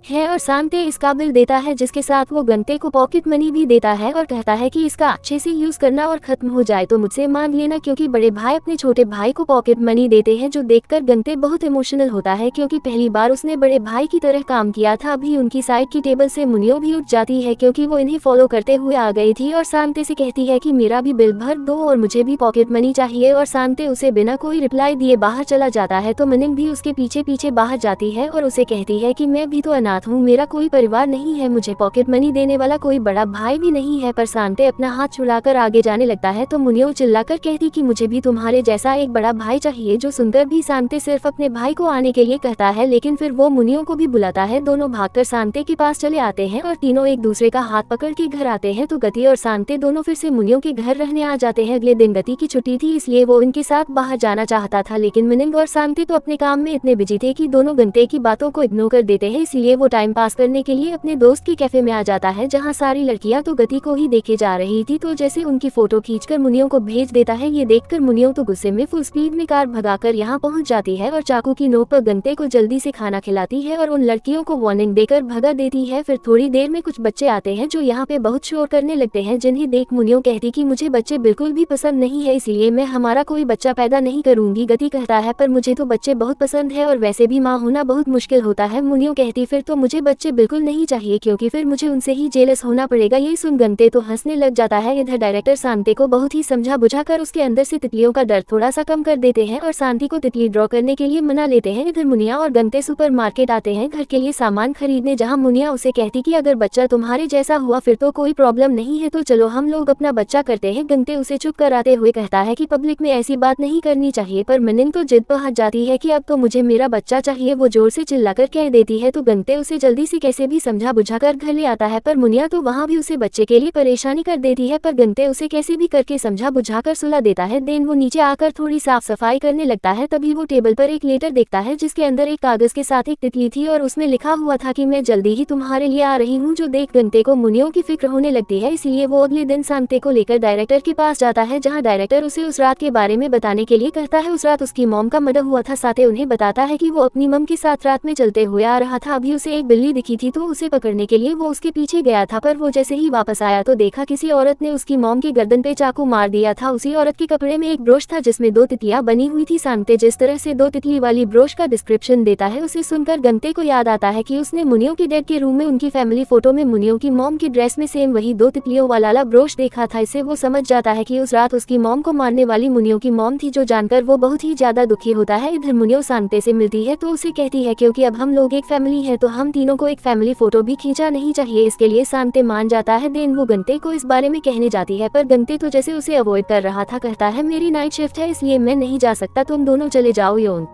है और सांते इसका बिल देता है, जिसके साथ वो गंते को पॉकेट मनी भी देता है और कहता है कि इसका अच्छे से यूज करना और खत्म हो जाए तो मुझसे मांग लेना, क्योंकि बड़े भाई अपने छोटे भाई को पॉकेट मनी देते हैं, जो देखकर गंते बहुत इमोशनल होता है, क्योंकि पहली बार उसने बड़े भाई की तरह काम किया था। अभी उनकी साइड की टेबल से मुनियो भी उठ जाती है, क्योंकि वो इन्हें फॉलो करते हुए आ गई थी और सांते से कहती है कि मेरा भी बिल भर दो और मुझे भी पॉकेट मनी चाहिए, और सांते उसे बिना कोई रिप्लाई दिए बाहर चला जाता है। तो मिनिंग भी उसके पीछे पीछे बाहर जाती है और उसे कहती है कि मैं भी तो अनाथ हूँ, मेरा कोई परिवार नहीं है, मुझे पॉकेट मनी देने वाला कोई बड़ा भाई भी नहीं है। पर सांते अपना हाथ छुड़ाकर आगे जाने लगता है तो मुनियो चिल्लाकर कहती कि मुझे भी तुम्हारे जैसा एक बड़ा भाई चाहिए, जो सुनकर भी सांते सिर्फ अपने भाई को आने के लिए कहता है, लेकिन फिर वो मुनियो को भी बुलाता है। दोनों भागकर सांते के पास चले आते हैं और तीनों एक दूसरे का हाथ पकड़ के घर आते हैं। तो गति और सांते दोनों फिर से मुनियो के घर रहने आ जाते हैं। अगले दिन गति की छुट्टी थी, इसलिए वो इनके साथ बाहर जाना चाहता था, लेकिन मिनिंग और सांते तो अपने काम में इतने बिजी थे कि दोनों गंते की बातों को इग्नोर कर देते हैं। इसीलिए वो टाइम पास करने के लिए अपने दोस्त के कैफे में आ जाता है, जहां सारी लड़कियां तो गति को ही देखे जा रही थी। तो जैसे उनकी फोटो खींचकर मुनियो को भेज देता है। ये देखकर मुनियो तो गुस्से में फुल स्पीड में कार भगाकर यहाँ पहुंच जाती है और चाकू की नोक पर गंते को जल्दी से खाना खिलाती है और उन लड़कियों को वार्निंग देकर भगा देती है। फिर थोड़ी देर में कुछ बच्चे आते हैं जो यहाँ पे बहुत शोर करने लगते हैं, जिन्हें देख मुनियो कहती कि मुझे बच्चे बिल्कुल भी पसंद नहीं है, इसलिए मैं हमारा कोई बच्चा पैदा नहीं करूंगी। गति कहता है पर मुझे तो बच्चे बहुत पसंद है और वैसे भी माँ होना बहुत मुश्किल होता है। मुनियो कहती फिर तो मुझे बच्चे बिल्कुल नहीं चाहिए, क्योंकि फिर मुझे उनसे ही जेलस होना पड़ेगा। ये सुन गंते तो हंसने लग जाता है। इधर डायरेक्टर सांते को बहुत ही समझा बुझाकर उसके अंदर से तितलियों का डर थोड़ा सा कम कर देते हैं और शांति को तितली ड्रॉ करने के लिए मना लेते हैं। इधर मुनिया और गंते सुपरमार्केट आते हैं घर के लिए सामान खरीदने, जहां मुनिया उसे कहती कि अगर बच्चा तुम्हारे जैसा हुआ फिर तो कोई प्रॉब्लम नहीं है, तो चलो हम लोग अपना बच्चा करते हैं। गंते उसे चुप कराते हुए कहता है कि पब्लिक में ऐसी बात नहीं करनी चाहिए, पर मिनिंग तो जिद पर हट जाती है कि अब तो मुझे मेरा बच्चा चाहिए। वो जोर से चिल्लाकर कह देती है, तो गंते उसे जल्दी से कैसे भी समझा बुझाकर घर ले आता है, पर मुनिया तो वहाँ भी उसे बच्चे के लिए परेशानी कर देती है। पर गंते उसे कैसे भी करके समझा बुझाकर सुला देता है। देन वो नीचे आकर थोड़ी साफ सफाई करने लगता है। तभी वो टेबल पर एक लेटर देखता है जिसके अंदर एक कागज के साथ एक तितली थी और उसमें लिखा हुआ था कि मैं जल्दी ही तुम्हारे लिए आ रही हूँ, जो देख गंते को मुनियों की फिक्र होने लगती है। इसलिए वो अगले दिन सांते को लेकर डायरेक्टर के पास जाता है, जहाँ डायरेक्टर उसे उस रात के बारे में बताने के लिए कहता है। उस रात उसकी मॉम का मर्डर हुआ था। साथे उन्हें बताता है कि वो अपनी मॉम के साथ रात में चलते हुए आ रहा था, अभी उसे एक बिल्ली दिखी थी, तो उसे पकड़ने के लिए वो उसके पीछे गया था। पर वो जैसे ही वापस आया तो देखा किसी औरत ने उसकी मॉम की गर्दन पे चाकू मार दिया था। उसी औरत के कपड़े में एक ब्रोश था जिसमें 2 तितलियां बनी हुई थी। सांते जिस तरह से 2 तितली वाली ब्रोश का डिस्क्रिप्शन देता है, उसे सुनकर गंते को याद आता है कि उसने मुनियो की डेड के रूम में उनकी फैमिली फोटो में मुनियो की मॉम की ड्रेस में सेम वही 2 तितलियों वाला ब्रोश देखा था। इससे वो समझ जाता है कि उस रात उसकी मॉम को मारने वाली मुनियो की मॉम थी, जो जानकर वो बहुत ही ज्यादा दुखी होता है। इधर मुनियो सांते से मिलती है तो उसे कहती है क्योंकि अब हम लोग एक फैमिली है तो हम तीनों को एक फैमिली फोटो भी खींचा नहीं चाहिए, इसके लिए सांते मान जाता है। देन वो गंते को इस बारे में कहने जाती है, पर गंते तो जैसे उसे अवॉइड कर रहा था, कहता है मेरी नाइट शिफ्ट है इसलिए मैं नहीं जा सकता, तुम दोनों चले जाओ। योन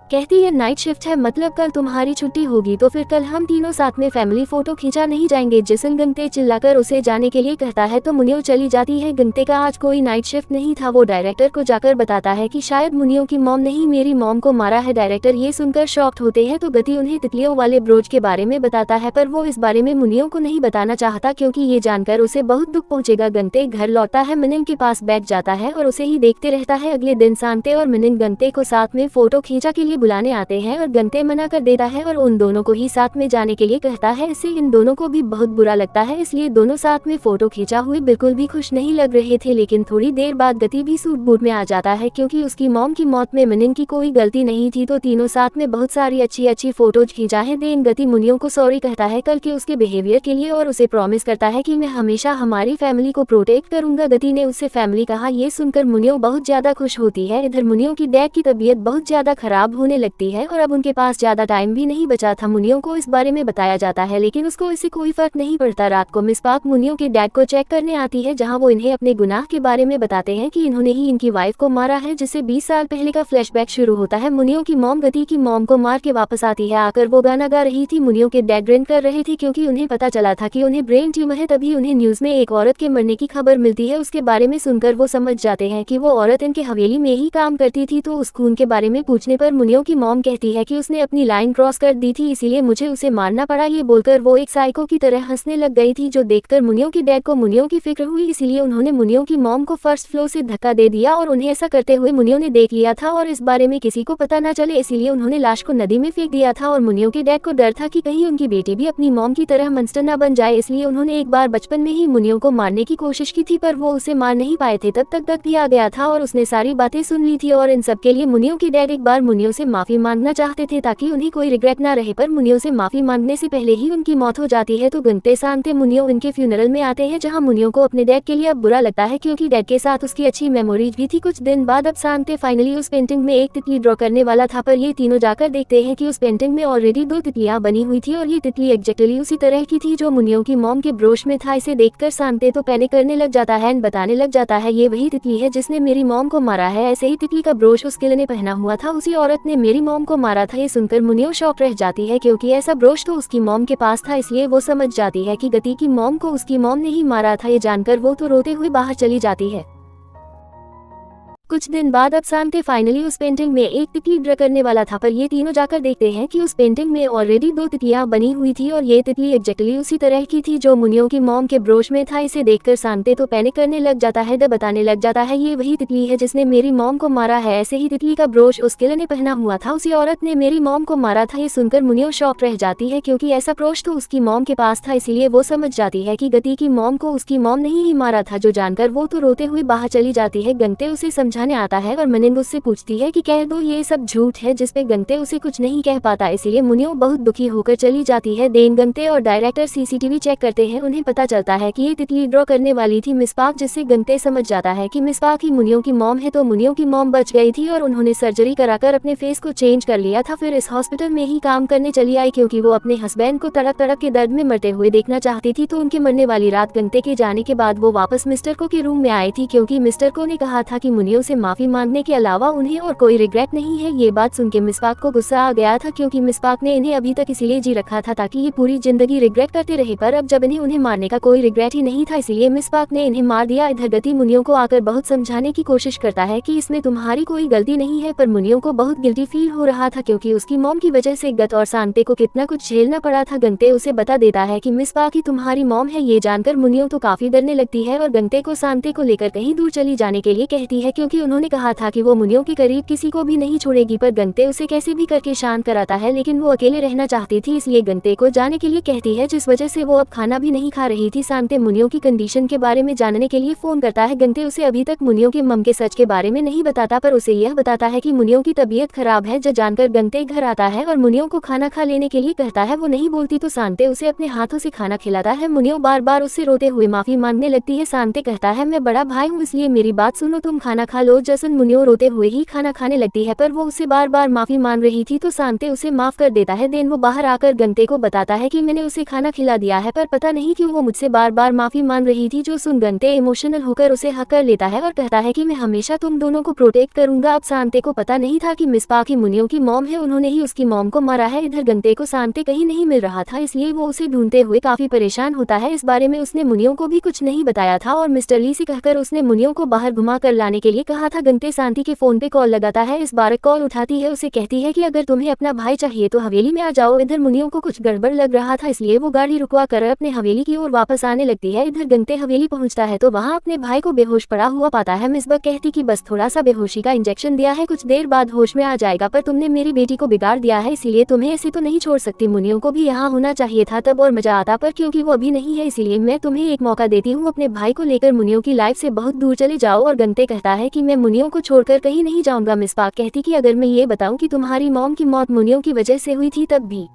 कहती है नाइट शिफ्ट है मतलब कल तुम्हारी छुट्टी होगी, तो फिर कल हम तीनों साथ में फैमिली फोटो खींचा नहीं जाएंगे। जिसन गंते चिल्लाकर उसे जाने के लिए कहता है तो मुनियो चली जाती है। गंते का आज कोई नाइट शिफ्ट नहीं था। वो डायरेक्टर को जाकर बताता है कि शायद मुनियो की मॉम ने ही मेरी मॉम को मारा है। डायरेक्टर ये सुनकर शॉक्ड होते हैं तो गति उन्हें तितलियों वाले ब्रोच के बारे में बताता है, पर वो इस बारे में मुनियो को नहीं बताना चाहता क्योंकि ये जानकर उसे बहुत दुख पहुंचेगा। गंते घर लौटता है, मिनिंग के पास बैठ जाता है और उसे ही देखते रहता है। अगले दिन सांते और मिनिंग गंते को साथ में फोटो खींचा के लिए बुलाने आते हैं और गंते मना कर देता है और उन दोनों को ही साथ में जाने के लिए कहता है। इससे इन दोनों को भी बहुत बुरा लगता है, इसलिए दोनों साथ में फोटो खींचा हुए बिल्कुल भी खुश नहीं लग रहे थे। लेकिन थोड़ी देर बाद गति भी सूट बूट में आ जाता है क्योंकि उसकी मॉम की मौत में मिनिंग की कोई गलती नहीं थी, तो तीनों साथ में बहुत सारी अच्छी फोटोज खींचा है। देन गति मुनियों को सॉरी कहता है कल के उसके बिहेवियर के लिए और उसे प्रॉमिस करता है कि मैं हमेशा हमारी फैमिली को प्रोटेक्ट करूंगा। गति ने उससे फैमिली कहा, ये सुनकर मुनियो बहुत ज्यादा खुश होती है। इधर मुनियो की डैड की तबीयत बहुत ज्यादा खराब होने होने लगती है और अब उनके पास ज्यादा टाइम भी नहीं बचा था। मुनियों को इस बारे में बताया जाता है लेकिन उसको इससे कोई फर्क नहीं पड़ता। रात को मिसबाक मुनियों के डैड को चेक करने आती है जहाँ वो इन्हें अपने गुनाह के बारे में बताते हैं कि इन्होंने ही इनकी वाइफ को मारा है, जिससे 20 साल पहले का फ्लैशबैक शुरू होता है। मुनियों की मॉम गति की मॉम को मार के वापस आती है। आकर वो गाना गा रही थी। मुनियों के डैड ड्रिंक कर रहे थे क्योंकि उन्हें पता चला था कि उन्हें ब्रेन ट्यूमर है। तभी उन्हें न्यूज में एक औरत के मरने की खबर मिलती है। उसके बारे में सुनकर वो समझ जाते हैं कि वो औरत इनके हवेली में ही काम करती थी। तो उस खून के बारे में पूछने पर मुनियों की मॉम कहती है कि उसने अपनी लाइन क्रॉस कर दी थी, इसीलिए मुझे उसे मारना पड़ा। ये बोलकर वो एक साइको की तरह हंसने लग गई थी, जो देखकर मुनियों के डैड को मुनियों की फिक्र हुई। इसीलिए उन्होंने मुनियों की मॉम को फर्स्ट फ्लोर से धक्का दे दिया और उन्हें ऐसा करते हुए मुनियों ने देख लिया था और इस बारे में किसी को पता न चले, इसीलिए उन्होंने लाश को नदी में फेंक दिया था। और मुनियों के डैड को डर था कि कहीं उनकी बेटी भी अपनी मॉम की तरह मंस्टर न बन जाए, इसलिए उन्होंने एक बार बचपन में ही मुनियों को मारने की कोशिश की थी, पर वो उसे मार नहीं पाए थे। तब तक दत्त भी आ गया था और उसने सारी बातें सुन ली थी और इन सब के लिए मुनियों के डैड एक बार मुनियों से माफी मांगना चाहते थे ताकि उन्हें कोई रिग्रेट ना रहे, पर मुनियों से माफी मांगने से पहले ही उनकी मौत हो जाती है। तो गनते सांते मुनियों इनके फ्यूनरल में आते हैं जहाँ मुनियों को अपने डैड के लिए अब बुरा लगता है क्योंकि डैड के साथ उसकी अच्छी मेमोरीज भी थी। कुछ दिन बाद अब सांते फाइनली उस पेंटिंग में एक तितली ड्रॉ करने वाला था, पर ये तीनों जाकर देखते हैं कि उस पेंटिंग में ऑलरेडी 2 तितलियां बनी हुई थी और ये तितली एग्जैक्टली उसी तरह की थी जो मुनियों की मॉम के ब्रोश में था। इसे देखकर सांते तो पैनिक करने लग जाता है एंड बताने लग जाता है ये वही तितली है जिसने मेरी मॉम को मारा है। ऐसे ही तितली का ब्रोश उस किले ने पहना हुआ था, उसी औरत ने मेरी मॉम को मारा था। ये सुनकर मुनियों शॉक रह जाती है क्योंकि ऐसा ब्रोश तो उसकी मॉम के पास था, इसलिए वो समझ जाती है कि गति की मॉम को उसकी मॉम ने ही मारा था। ये जानकर वो तो रोते हुए बाहर चली जाती है। कुछ दिन बाद अब सांते फाइनली उस पेंटिंग में एक तितली ड्रा करने वाला था, पर ये तीनों जाकर देखते हैं कि उस पेंटिंग में ऑलरेडी 2 तितलियां बनी हुई थी और ये तितली एग्जैक्टली उसी तरह की थी जो मुनियों की मॉम के ब्रोश में था। इसे देखकर सांते तो पैनिक करने लग जाता है, द बताने लग जाता है ये वही तितली है जिसने मेरी मॉम को मारा है। ऐसे ही तितली का ब्रोश उस किले ने पहना हुआ था, उसी औरत ने मेरी मॉम को मारा था। ये सुनकर मुनियों शॉक रह जाती है क्योंकि ऐसा ब्रोश तो उसकी मॉम के पास था, इसीलिए वो समझ जाती है कि गति की मॉम को उसकी मॉम ने ही मारा था, जो जानकर वो तो रोते हुए बाहर चली जाती है। गंते उसे समझाने आता है और मनिंग उससे पूछती है कि कह दो ये सब झूठ है, जिसपे गंते उसे कुछ नहीं कह पाता, इसीलिए मुनियों बहुत दुखी होकर चली जाती है। देन गंते और डायरेक्टर सीसीटीवी चेक करते हैं। उन्हें पता चलता है कि ये तितली ड्रॉ करने वाली थी मिसबाक, जिससे गंते समझ जाता है कि मिसबाक ही मुनियों की मॉम है। तो मुनियों की मॉम बच गई थी और उन्होंने सर्जरी कराकर अपने फेस को चेंज कर लिया था। फिर इस हॉस्पिटल में ही काम करने चली आई क्योंकि वो अपने हस्बैंड को तड़प तड़प के दर्द में मरते हुए देखना चाहती थी। तो उनके मरने वाली रात गंते के जाने के बाद वो वापस मिस्टर को के रूम में आई थी क्योंकि मिस्टर को ने कहा था कि मुनियों से माफी मांगने के अलावा उन्हें और कोई रिग्रेट नहीं है। ये बात सुन के मिसबाक को गुस्सा आ गया था क्योंकि मिसबाक ने इन्हें अभी तक इसीलिए जी रखा था ताकि ये पूरी जिंदगी रिग्रेट करते रहे, पर अब जब इन्हें उन्हें मारने का कोई रिग्रेट ही नहीं था इसलिए मिसबाक ने इन्हें मार दिया। इधर गति मुनियों को आकर बहुत समझाने की कोशिश करता है कि इसमें तुम्हारी कोई गलती नहीं है, पर मुनियों को बहुत गिल्टी फील हो रहा था क्योंकि उसकी मॉम की वजह से गत और सांते को कितना कुछ झेलना पड़ा था। गंते उसे बता देता है कि मिसबाक ही तुम्हारी मॉम है। ये जानकर मुनियों तो काफी डरने लगती है और गंते को सांते को लेकर कहीं दूर चली जाने के लिए कहती है क्योंकि उन्होंने कहा था कि वो मुनियों के करीब किसी को भी नहीं छोड़ेगी, पर गंते उसे कैसे भी करके शांत कराता है, लेकिन वो अकेले रहना चाहती थी इसलिए गंते को जाने के लिए कहती है, जिस वजह से वो अब खाना भी नहीं खा रही थी। सांते मुनियों की कंडीशन के बारे में जानने के लिए फोन करता है। गंते उसे अभी तक मुनियों के मम के सच के बारे में नहीं बताता, पर उसे यह बताता है कि मुनियों की तबीयत खराब है। जो जानकर गंते घर आता है और मुनियों को खाना खा लेने के लिए कहता है। वो नहीं बोलती तो सांते उसे अपने हाथों से खाना खिलाता है। मुनियों बार बार उससे रोते हुए माफी मांगने लगती है। सांते कहता है मैं बड़ा भाई हूँ इसलिए मेरी बात सुनो, तुम खाना खा लो। जसन मुनियों रोते हुए ही खाना खाने लगती है, पर वो उसे बार बार माफी मांग रही थी तो सांते उसे माफ कर देता है। देन वो बाहर आकर गंते को बताता है कि मैंने उसे खाना खिला दिया है, पर पता नहीं क्यों वो मुझसे बार बार माफी मांग रही थी। जो सुन गंते इमोशनल होकर उसे हक कर लेता है और कहता है कि मैं हमेशा तुम दोनों को प्रोटेक्ट करूंगा। अब सांते को पता नहीं था कि मिसबाक ही मुनियों की मॉम है, उन्होंने ही उसकी मॉम को मारा है। इधर गंते को सांते कहीं नहीं मिल रहा था इसलिए वो उसे ढूंढते हुए काफी परेशान होता है। इस बारे में उसने मुनियों को भी कुछ नहीं बताया था और मिस्टर ली से कहकर उसने मुनियों को बाहर घुमा कर लाने के लिए कहा था। गंते सांती के फोन पे कॉल लगाता है। इस बार कॉल उठाती है, उसे कहती है कि अगर तुम्हें अपना भाई चाहिए तो हवेली में आ जाओ। इधर मुनियों को कुछ गड़बड़ लग रहा था इसलिए वो गाड़ी रुकवा कर अपने हवेली की ओर वापस आने लगती है। इधर गंते हवेली पहुंचता है तो वहां अपने भाई को बेहोश पड़ा हुआ पाता है। मिसबा कहती कि बस थोड़ा सा बेहोशी का इंजेक्शन दिया है, कुछ देर बाद होश में आ जाएगा, पर तुमने मेरी बेटी को बिगाड़ दिया है इसीलिए तुम्हें ऐसे तो नहीं छोड़ सकती। मुनियों को भी यहाँ होना चाहिए था तब और मजा आता, पर क्योंकि वो अभी नहीं है इसीलिए मैं तुम्हें एक मौका देती हूँ, अपने भाई को लेकर मुनियों की लाइफ से बहुत दूर चले जाओ। और गंते कहता है कि मैं मुनियों को छोड़कर कहीं नहीं जाऊंगा। मिसबाक कहती कि अगर मैं ये बताऊं कि तुम्हारी मॉम की मौत मुनियों की वजह से हुई थी तब भी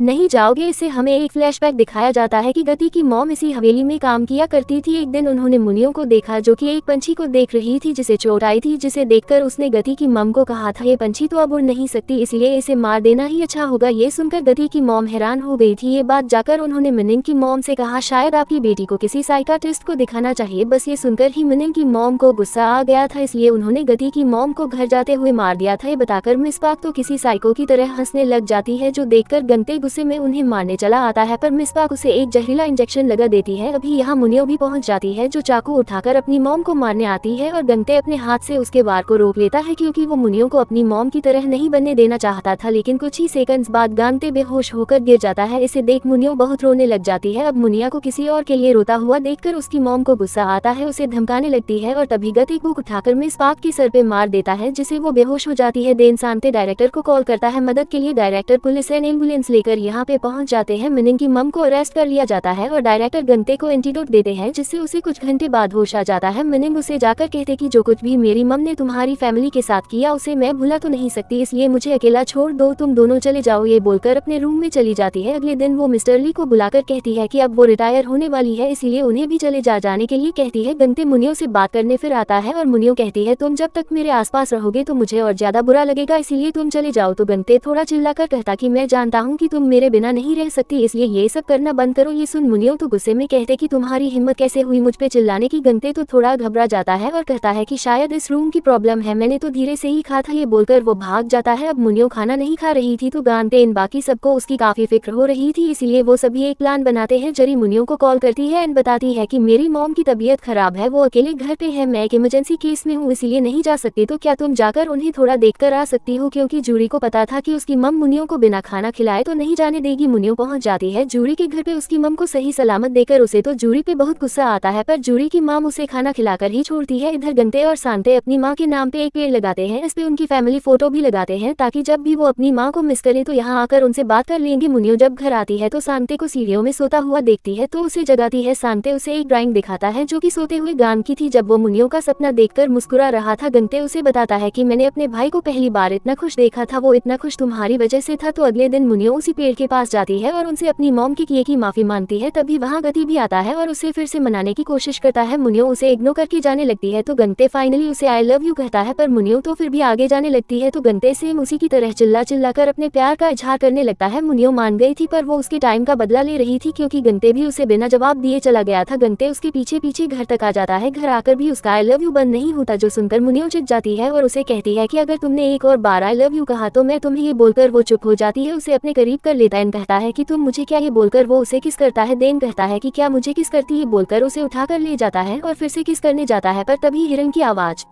नहीं जाओगे। इससे हमें एक फ्लैशबैक दिखाया जाता है कि गति की मॉम इसी हवेली में काम किया करती थी। एक दिन उन्होंने मुनियों को देखा जो कि एक पंछी को देख रही थी जिसे चोट आई थी, जिसे देखकर उसने गति की मॉम को कहा था ये पंछी तो अब उड़ नहीं सकती, इसलिए इसे मार देना ही अच्छा होगा। ये सुनकर गति की मॉम हैरान हो गई थी। ये बात जाकर उन्होंने मिनिंग की मॉम से कहा शायद आपकी बेटी को किसी साइकाट्रिस्ट को दिखाना चाहिए। बस ये सुनकर ही मिनिंग की मॉम को गुस्सा आ गया था, इसलिए उन्होंने गति की मॉम को घर जाते हुए मार दिया था। ये बताकर मिसबाक तो किसी साइको की तरह हंसने लग जाती है, जो देखकर गंते गुस्से में उन्हें मारने चला आता है, पर मिसबाक उसे एक जहरीला इंजेक्शन लगा देती है। अभी यहाँ मुनियो भी पहुँच जाती है, जो चाकू उठाकर अपनी मॉम को मारने आती है और गंते अपने हाथ से उसके वार को रोक लेता है, क्योंकि वो मुनियो को अपनी मॉम की तरह नहीं बनने देना चाहता था। लेकिन कुछ ही सेकंड्स बाद गांते बेहोश होकर गिर जाता है। इसे देख मुनियो बहुत रोने लग जाती है। अब मुनिया को किसी और के लिए रोता हुआ देखकर उसकी मॉम को गुस्सा आता है, उसे धमकाने लगती है और तभी गति बुक उठाकर मिसबाक के सर पे मार देता है, जिससे वो बेहोश हो जाती है। देन सांते डायरेक्टर को कॉल करता है मदद के लिए। डायरेक्टर पुलिस एंड एम्बुलेंस लेकर यहाँ पे पहुंच जाते हैं। मिनिंग की मम को अरेस्ट कर लिया जाता है और डायरेक्टर गंते को एंटीडोट देते हैं, जिससे उसे कुछ घंटे बाद होश आ जाता है। मिनिंग उसे जाकर कहते कि जो कुछ भी मेरी मम ने तुम्हारी फैमिली के साथ किया उसे मैं भुला तो नहीं सकती, इसलिए मुझे अकेला छोड़ दो, तुम दोनों चले जाओ। ये बोलकर अपने रूम में चली जाती है। अगले दिन वो मिस्टर ली को बुलाकर कहती है कि अब वो रिटायर होने वाली है, इसलिए उन्हें भी चले जाने के लिए कहती है। गंते मुनियो से बात करने फिर आता है और मुनियो कहती है तुम जब तक मेरे आसपास रहोगे तो मुझे और ज्यादा बुरा लगेगा, इसलिए तुम चले जाओ। तो गंते थोड़ा चिल्लाकर कहता कि मैं जानता हूँ कि तुम मेरे बिना नहीं रह सकती, इसलिए ये सब करना बंद करो। ये सुन मुनियो तो गुस्से में कहते कि तुम्हारी हिम्मत कैसे हुई मुझ पे चिल्लाने की। गंते तो थोड़ा घबरा जाता है और कहता है कि शायद इस रूम की प्रॉब्लम है, मैंने तो धीरे से ही खा था। ये बोलकर वो भाग जाता है। अब मुनियो खाना नहीं खा रही थी तो गांते इन बाकी सबको उसकी काफी फिक्र हो रही थी, इसलिए वो सभी एक प्लान बनाते हैं। जरी मुनियो को कॉल करती है एंड बताती है कि मेरी मॉम की तबीयत खराब है, वो अकेले घर पे है, मैं एक इमरजेंसी केस में हूँ इसलिए नहीं जा सकती, तो क्या तुम जाकर उन्हें थोड़ा देखकर आ सकती हो, क्योंकि जूरी को पता था कि उसकी मम मुनियो को बिना खाना खिलाए तो नहीं जाने देगी। मुनियो पहुंच जाती है जूरी के घर पे उसकी मम को सही सलामत देकर। उसे तो जूरी पे बहुत गुस्सा आता है, पर जूरी की मम उसे खाना खिलाकर ही छोड़ती है। इधर गंते और सांते अपनी माँ के नाम पे एक पेड़ लगाते हैं, इस पे उनकी फैमिली फोटो भी लगाते हैं, ताकि जब भी वो अपनी माँ को मिस करें तो यहाँ आकर उनसे बात कर लेंगे। मुनियो जब घर आती है तो सांते को सीढ़ियों में सोता हुआ देखती है, तो उसे जगाती है। सांते उसे एक ड्राइंग दिखाता है जो कि सोते हुए गान की थी, जब वो मुनियो का सपना देखकर मुस्कुरा रहा था। गंते उसे बताता है कि मैंने अपने भाई को पहली बार इतना खुश देखा था, वो इतना खुश तुम्हारी वजह से था। तो अगले दिन मुनियो उसी पेड़ के पास जाती है और उनसे अपनी मॉम की किए की माफी मांगती है। तभी वहाँ गति भी आता है और उसे फिर से मनाने की कोशिश करता है। मुनियो उसे इग्नोर करके जाने लगती है तो गंते फाइनली उसे आई लव यू कहता है, पर मुनियो तो फिर भी आगे जाने लगती है। तो गंते सेम उसी की तरह चिल्ला कर अपने प्यार का इजहार करने लगता है। मुनियो मान गई थी, पर वो उसके टाइम का बदला ले रही थी, क्योंकि गंते भी उसे बिना जवाब दिए चला गया था। गंते उसके पीछे पीछे घर तक आ जाता है, घर आकर भी उसका आई लव यू बंद नहीं होता, जो सुनकर मुनियो चिढ़ जाती है और उसे कहती है कि अगर तुमने एक और बार आई लव यू कहा तो मैं तुम्हें। ये बोलकर वो चुप हो जाती है, उसे अपने करीब कर लेता है, कहता है कि तुम मुझे क्या। ये बोलकर वो उसे किस करता है, देन कहता है कि क्या मुझे किस करती है, बोलकर उसे उठाकर ले जाता है और फिर से किस करने जाता है, पर तभी हिरन की आवाज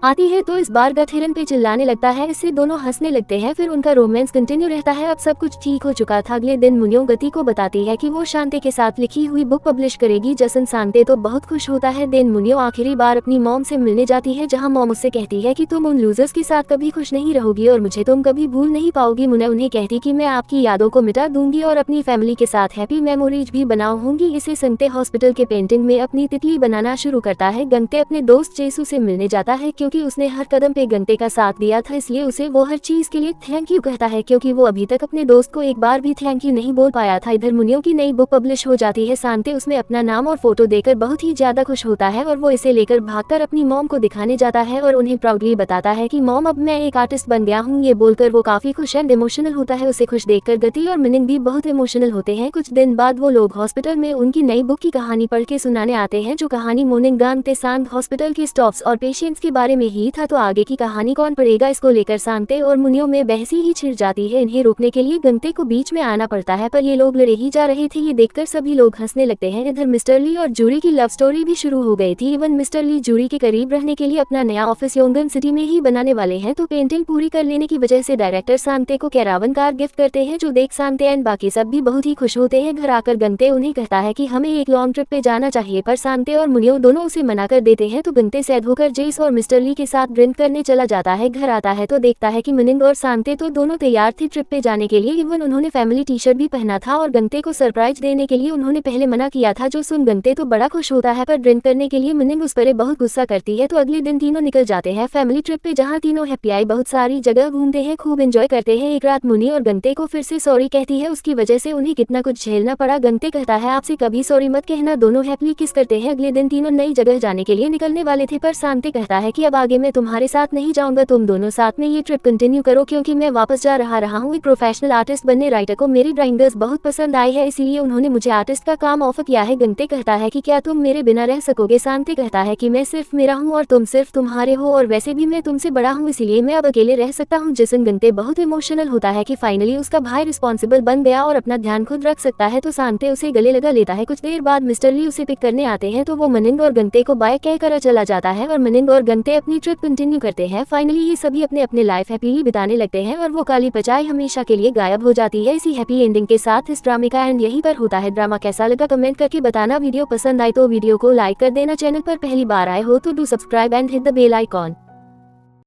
आती है तो इस बार गथ हिरन पे चिल्लाने लगता है। इससे दोनों हंसने लगते हैं, फिर उनका रोमांस कंटिन्यू रहता है। अब सब कुछ ठीक हो चुका था। अगले दिन मुनियो गति को बताती है कि वो शांते के साथ लिखी हुई बुक पब्लिश करेगी। जसन सांते तो बहुत खुश होता है। देन मुनियो आखिरी बार अपनी मॉम से मिलने जाती है, जहां मॉम उससे कहती है कि तुम उन लूजर्स के साथ कभी खुश नहीं रहोगी और मुझे तुम कभी भूल नहीं पाओगी। मुनियो उन्हें कहती कि मैं आपकी यादों को मिटा दूंगी और अपनी फैमिली के साथ हैप्पी मेमोरीज भी बनाऊंगी। इसे सुनते हॉस्पिटल के पेंटिंग में अपनी तितली बनाना शुरू करता है। गंते अपने दोस्त जेसू से मिलने जाता है, क्योंकि उसने हर कदम पे गंते का साथ दिया था, इसलिए उसे वो हर चीज के लिए थैंक यू कहता है, क्योंकि वो अभी तक अपने दोस्त को एक बार भी थैंक यू नहीं बोल पाया था। इधर मुनियो की नई बुक पब्लिश हो जाती है। सांते उसमें अपना नाम और फोटो देकर बहुत ही ज्यादा खुश होता है और वो इसे लेकर भागकर अपनी मॉम को दिखाने जाता है और उन्हें प्राउडली बताता है कि मॉम अब मैं एक आर्टिस्ट बन गया हूँ। ये बोलकर वो काफी खुश एंड इमोशनल होता है। उसे खुश देखकर गति और मिनिंग भी बहुत इमोशनल होते हैं। कुछ दिन बाद वो लोग हॉस्पिटल में उनकी नई बुक की कहानी पढ़ के सुनाने आते हैं, जो कहानी मोर्निंग गांते सांत हॉस्पिटल के स्टॉप्स और पेशेंट्स के बारे में ही था। तो आगे की कहानी कौन पढ़ेगा, इसको लेकर सांते और मुनियो में बहसी ही छिड़ जाती है। इन्हें रोकने के लिए गंते को बीच में आना पड़ता है, पर ये लोग लड़े ही जा रहे थे। ये देखकर सभी लोग हंसने लगते हैं। इधर मिस्टर ली और जूरी की लव स्टोरी भी शुरू हो गई थी। इवन मिस्टर ली जूरी के करीब रहने के लिए अपना नया ऑफिस योंगन सिटी में ही बनाने वाले हैं, तो पेंटिंग पूरी कर लेने की वजह से डायरेक्टर सांते को कैरावन कार गिफ्ट करते हैं, जो देख सांते एंड बाकी सब भी बहुत ही खुश होते हैं। घर आकर गंते उन्हें कहता है कि हमें एक लॉन्ग ट्रिप पे जाना चाहिए, पर सांते और मुनियो दोनों उसे मना कर देते हैं। तो गंते सैद होकर जेस और मिस्टर ली के साथ ड्रिंक करने चला जाता है। घर आता है तो देखता है कि मिनिंग और सांते तो दोनों तैयार थे ट्रिप पे जाने के लिए। इवन उन्होंने फैमिली टी शर्ट भी पहना था और गंते को सरप्राइज देने के लिए उन्होंने पहले मना किया था। जो सुन गंते तो बड़ा खुश होता है, पर ड्रिंक करने के लिए मिनिंग उस पर बहुत गुस्सा करती है। तो अगले दिन तीनों निकल जाते हैं फैमिली ट्रिप पे, जहाँ तीनों हैप्पी आई बहुत सारी जगह घूमते हैं, खूब एंजॉय करते हैं। एक रात मुनी और गंते को फिर से सॉरी कहती है, उसकी वजह से उन्हें कितना कुछ झेलना पड़ा। गंते कहता है आपसे कभी सॉरी मत कहना। दोनों हैप्पी किस करते हैं। अगले दिन तीनों नई जगह जाने के लिए निकलने वाले थे, पर सांते कहता है कि अब आगे मैं तुम्हारे साथ नहीं जाऊंगा, तुम दोनों साथ में ये ट्रिप कंटिन्यू करो, क्योंकि मैं वापस जा रहा हूँ एक प्रोफेशनल आर्टिस्ट बनने। राइटर को मेरी ड्राइंग्स बहुत पसंद आई है, इसीलिए उन्होंने मुझे आर्टिस्ट का काम ऑफर किया है। गंते कहता है कि क्या तुम मेरे बिना रह सकोगे। सांते कहता है कि मैं सिर्फ मेरा हूँ और तुम सिर्फ तुम्हारे हो, और वैसे भी मैं तुमसे बड़ा हूँ, इसीलिए मैं अब अकेले रह सकता हूँ। जिसन गंते बहुत इमोशनल होता है कि फाइनली उसका भाई रिस्पॉन्सिबल बन गया और अपना ध्यान खुद रख सकता है, तो सांते उसे गले लगा लेता है। कुछ देर बाद मिस्टर ली उसे पिक करने आते हैं, तो वो मनिंग और गंते को बाय कहकर चला जाता है और मनिंग और गंते अपनी ट्रिप कंटिन्यू करते हैं। फाइनली ये सभी अपने अपने लाइफ हैप्पीली बिताने लगते हैं और वो काली पचाई हमेशा के लिए गायब हो जाती है। इसी हैप्पी एंडिंग के साथ इस ड्रामे का एंड यहीं पर होता है। ड्रामा कैसा लगा कमेंट करके बताना। वीडियो पसंद आए तो वीडियो को लाइक कर देना। चैनल पर पहली बार आए हो तो do subscribe and hit the bell icon.